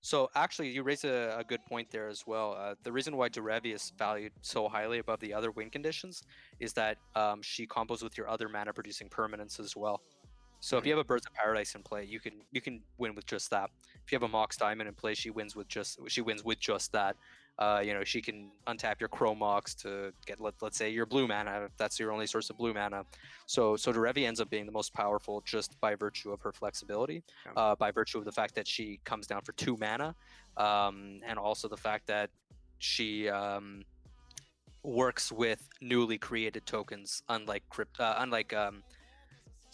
So actually, you raise a good point there as well. The reason why Derevi is valued so highly above the other win conditions is that she combos with your other mana producing permanents as well. So if you have a Birds of Paradise in play, you can win with just that. If you have a Mox Diamond in play, she wins with just that. She can untap your Chrome Mox to get let's say your blue mana if that's your only source of blue mana. So Derevi ends up being the most powerful just by virtue of her flexibility, by virtue of the fact that she comes down for 2 mana, and also the fact that she works with newly created tokens, unlike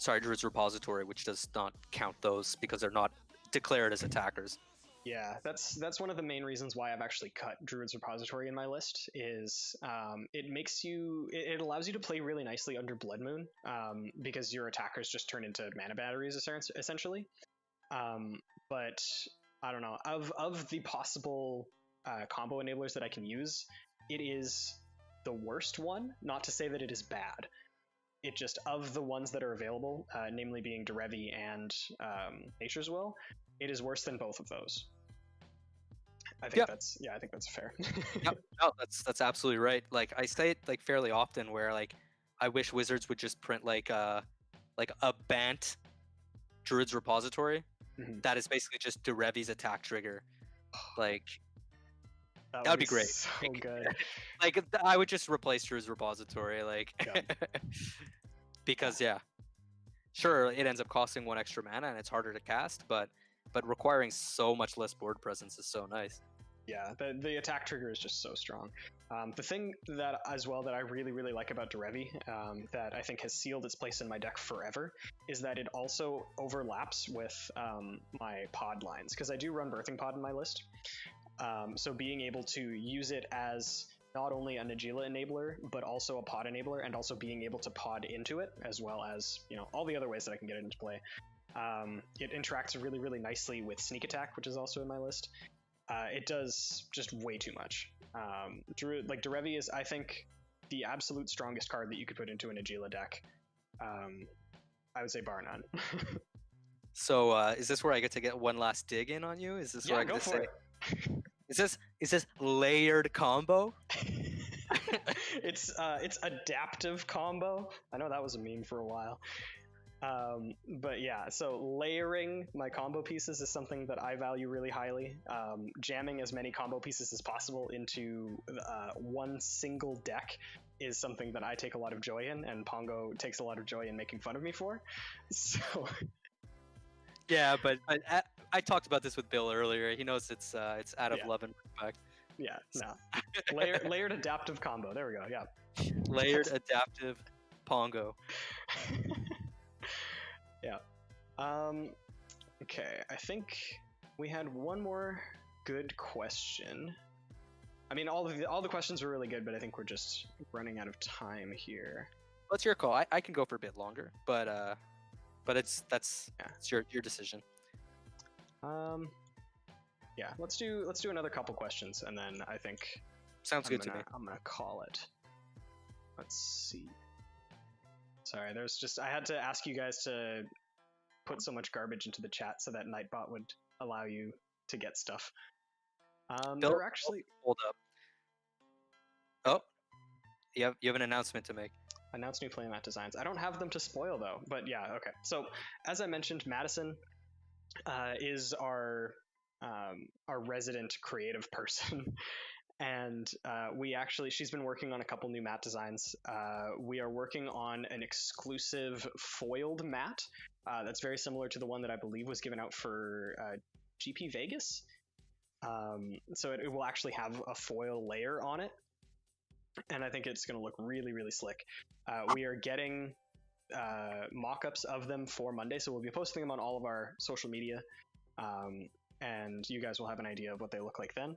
Druid's Repository, which does not count those because they're not declared as attackers. Yeah, that's one of the main reasons why I've actually cut Druid's Repository in my list. Is it allows you to play really nicely under Blood Moon, because your attackers just turn into mana batteries essentially. But I don't know, of the possible combo enablers that I can use, it is the worst one. Not to say that it is bad. It just, of the ones that are available, namely being Derevi and Nature's Will, it is worse than both of those. I think that's fair. Yep, no, that's absolutely right. Like I say it like fairly often, where like I wish Wizards would just print like a Bant Druid's Repository that is basically just Derevi's attack trigger. Like that would be great. So good. Like I would just replace Druid's Repository, like because sure, it ends up costing 1 extra mana and it's harder to cast, but requiring so much less board presence is so nice. Yeah, the attack trigger is just so strong. The thing that as well that I really, really like about Derevi, that I think has sealed its place in my deck forever, is that it also overlaps with my pod lines, because I do run Birthing Pod in my list. So being able to use it as not only a Najeela enabler, but also a pod enabler, and also being able to pod into it, as well as all the other ways that I can get it into play. It interacts really, really nicely with Sneak Attack, which is also in my list. It does just way too much. Derevi is, I think, the absolute strongest card that you could put into a Najeela deck. I would say bar none. So is this where I get to get one last dig in on you? Is this where I get to say? Is this layered combo? It's adaptive combo. I know that was a meme for a while. But yeah, so layering my combo pieces is something that I value really highly. Jamming as many combo pieces as possible into one single deck is something that I take a lot of joy in, and Pongo takes a lot of joy in making fun of me for. So yeah, but I talked about this with Bill earlier. He knows it's out of love and respect. Yeah, no. Layered adaptive combo. There we go. Yeah. Layered adaptive Pongo. Yeah. Okay, I think we had one more good question. I mean, all the questions were really good, but I think we're just running out of time here. Well, it's your call. I can go for a bit longer, but it's your decision. yeah, let's do another couple questions, and then I think Sounds good to me. I'm gonna call it. Let's see. Sorry, I had to ask you guys to put so much garbage into the chat so that Nightbot would allow you to get stuff. They're actually hold up. Oh, you have an announcement to make. Announce new playmat designs. I don't have them to spoil though, but yeah, okay. So as I mentioned, Madison is our resident creative person. And she's been working on a couple new mat designs. We are working on an exclusive foiled mat that's very similar to the one that I believe was given out for GP Vegas. So it will actually have a foil layer on it, and I think it's going to look really, really slick. We are getting mock-ups of them for Monday, so we'll be posting them on all of our social media, and you guys will have an idea of what they look like then.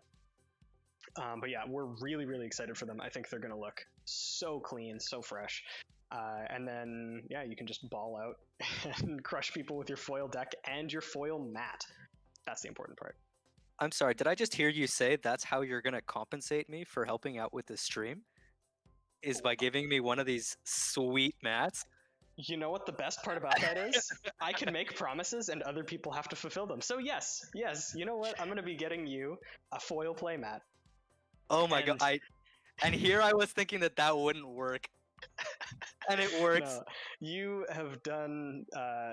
But yeah, we're really, really excited for them. I think they're going to look so clean, so fresh. And then, yeah, you can just ball out and crush people with your foil deck and your foil mat. That's the important part. I'm sorry, did I just hear you say that's how you're going to compensate me for helping out with the stream? Is by giving me one of these sweet mats? You know what the best part about that is? I can make promises and other people have to fulfill them. So yes, you know what? I'm going to be getting you a foil playmat. Oh my god, and here I was thinking that wouldn't work. And it works. No, you have done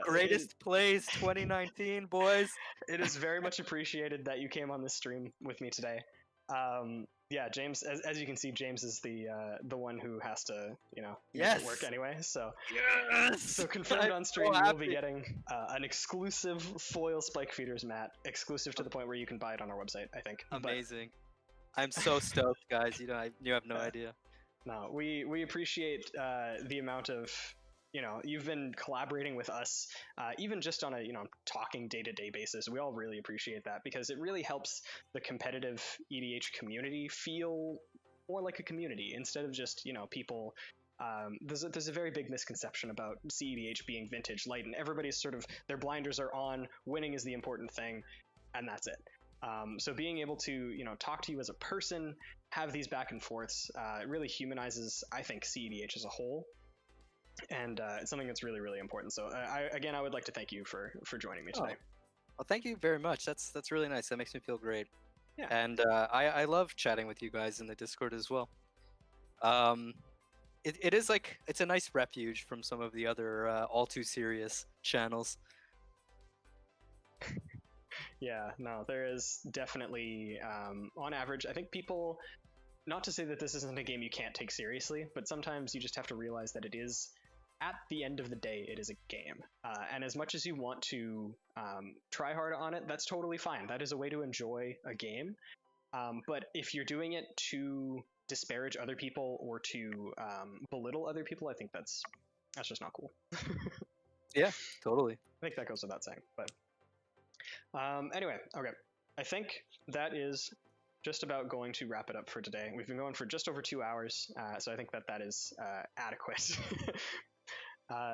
greatest plays 2019, boys. It is very much appreciated that you came on this stream with me today. Yeah, James, as you can see, James is the one who has to, make it work anyway. So yes, so confirmed on stream, you will be getting an exclusive foil Spike Feeders mat, exclusive to the point where you can buy it on our website, I think. Amazing. I'm so stoked, guys. You have no idea. No, we appreciate the amount of, you've been collaborating with us, even just on a, talking day-to-day basis. We all really appreciate that because it really helps the competitive EDH community feel more like a community instead of just, people. There's a very big misconception about CEDH being vintage light, and everybody's sort of, their blinders are on, winning is the important thing, and that's it. So being able to, talk to you as a person, have these back and forths, it really humanizes, I think, CEDH as a whole, and it's something that's really, really important. So I would like to thank you for joining me today. Well, thank you very much. That's really nice. That makes me feel great. Yeah. And I love chatting with you guys in the Discord as well. It is like, it's a nice refuge from some of the other all too serious channels. Yeah, no, there is definitely, on average, I think people, not to say that this isn't a game you can't take seriously, but sometimes you just have to realize that it is, at the end of the day, it is a game. And as much as you want to try hard on it, that's totally fine. That is a way to enjoy a game. But if you're doing it to disparage other people or to belittle other people, I think that's just not cool. Yeah, totally. I think that goes without saying, but... anyway, okay. I think that is just about going to wrap it up for today. We've been going for just over 2 hours, so I think that is adequate.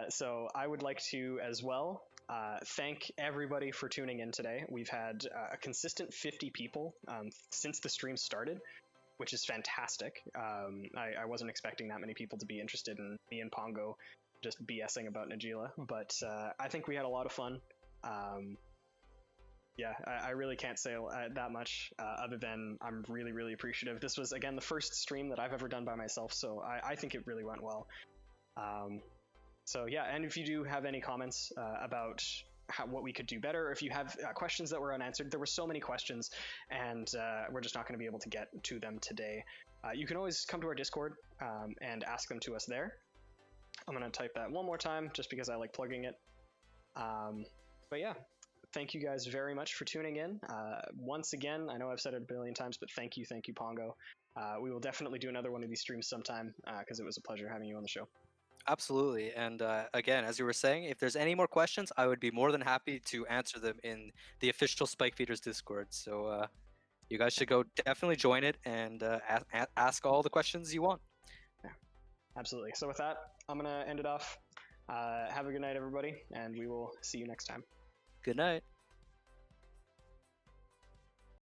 So I would like to, as well, thank everybody for tuning in today. We've had a consistent 50 people since the stream started, which is fantastic. I wasn't expecting that many people to be interested in me and Pongo just BSing about Najeela, but I think we had a lot of fun. Yeah, I really can't say that much other than I'm really, really appreciative. This was, again, the first stream that I've ever done by myself, so I think it really went well. So yeah, and if you do have any comments about what we could do better, or if you have questions that were unanswered, there were so many questions, and we're just not going to be able to get to them today. You can always come to our Discord and ask them to us there. I'm going to type that one more time just because I like plugging it. But yeah. Thank you guys very much for tuning in. Once again, I know I've said it a billion times, but thank you, Pongo. We will definitely do another one of these streams sometime because it was a pleasure having you on the show. Absolutely. And again, as you were saying, if there's any more questions, I would be more than happy to answer them in the official Spike Feeders Discord. So you guys should go definitely join it and ask all the questions you want. Yeah, absolutely. So with that, I'm going to end it off. Have a good night, everybody, and we will see you next time. Good night.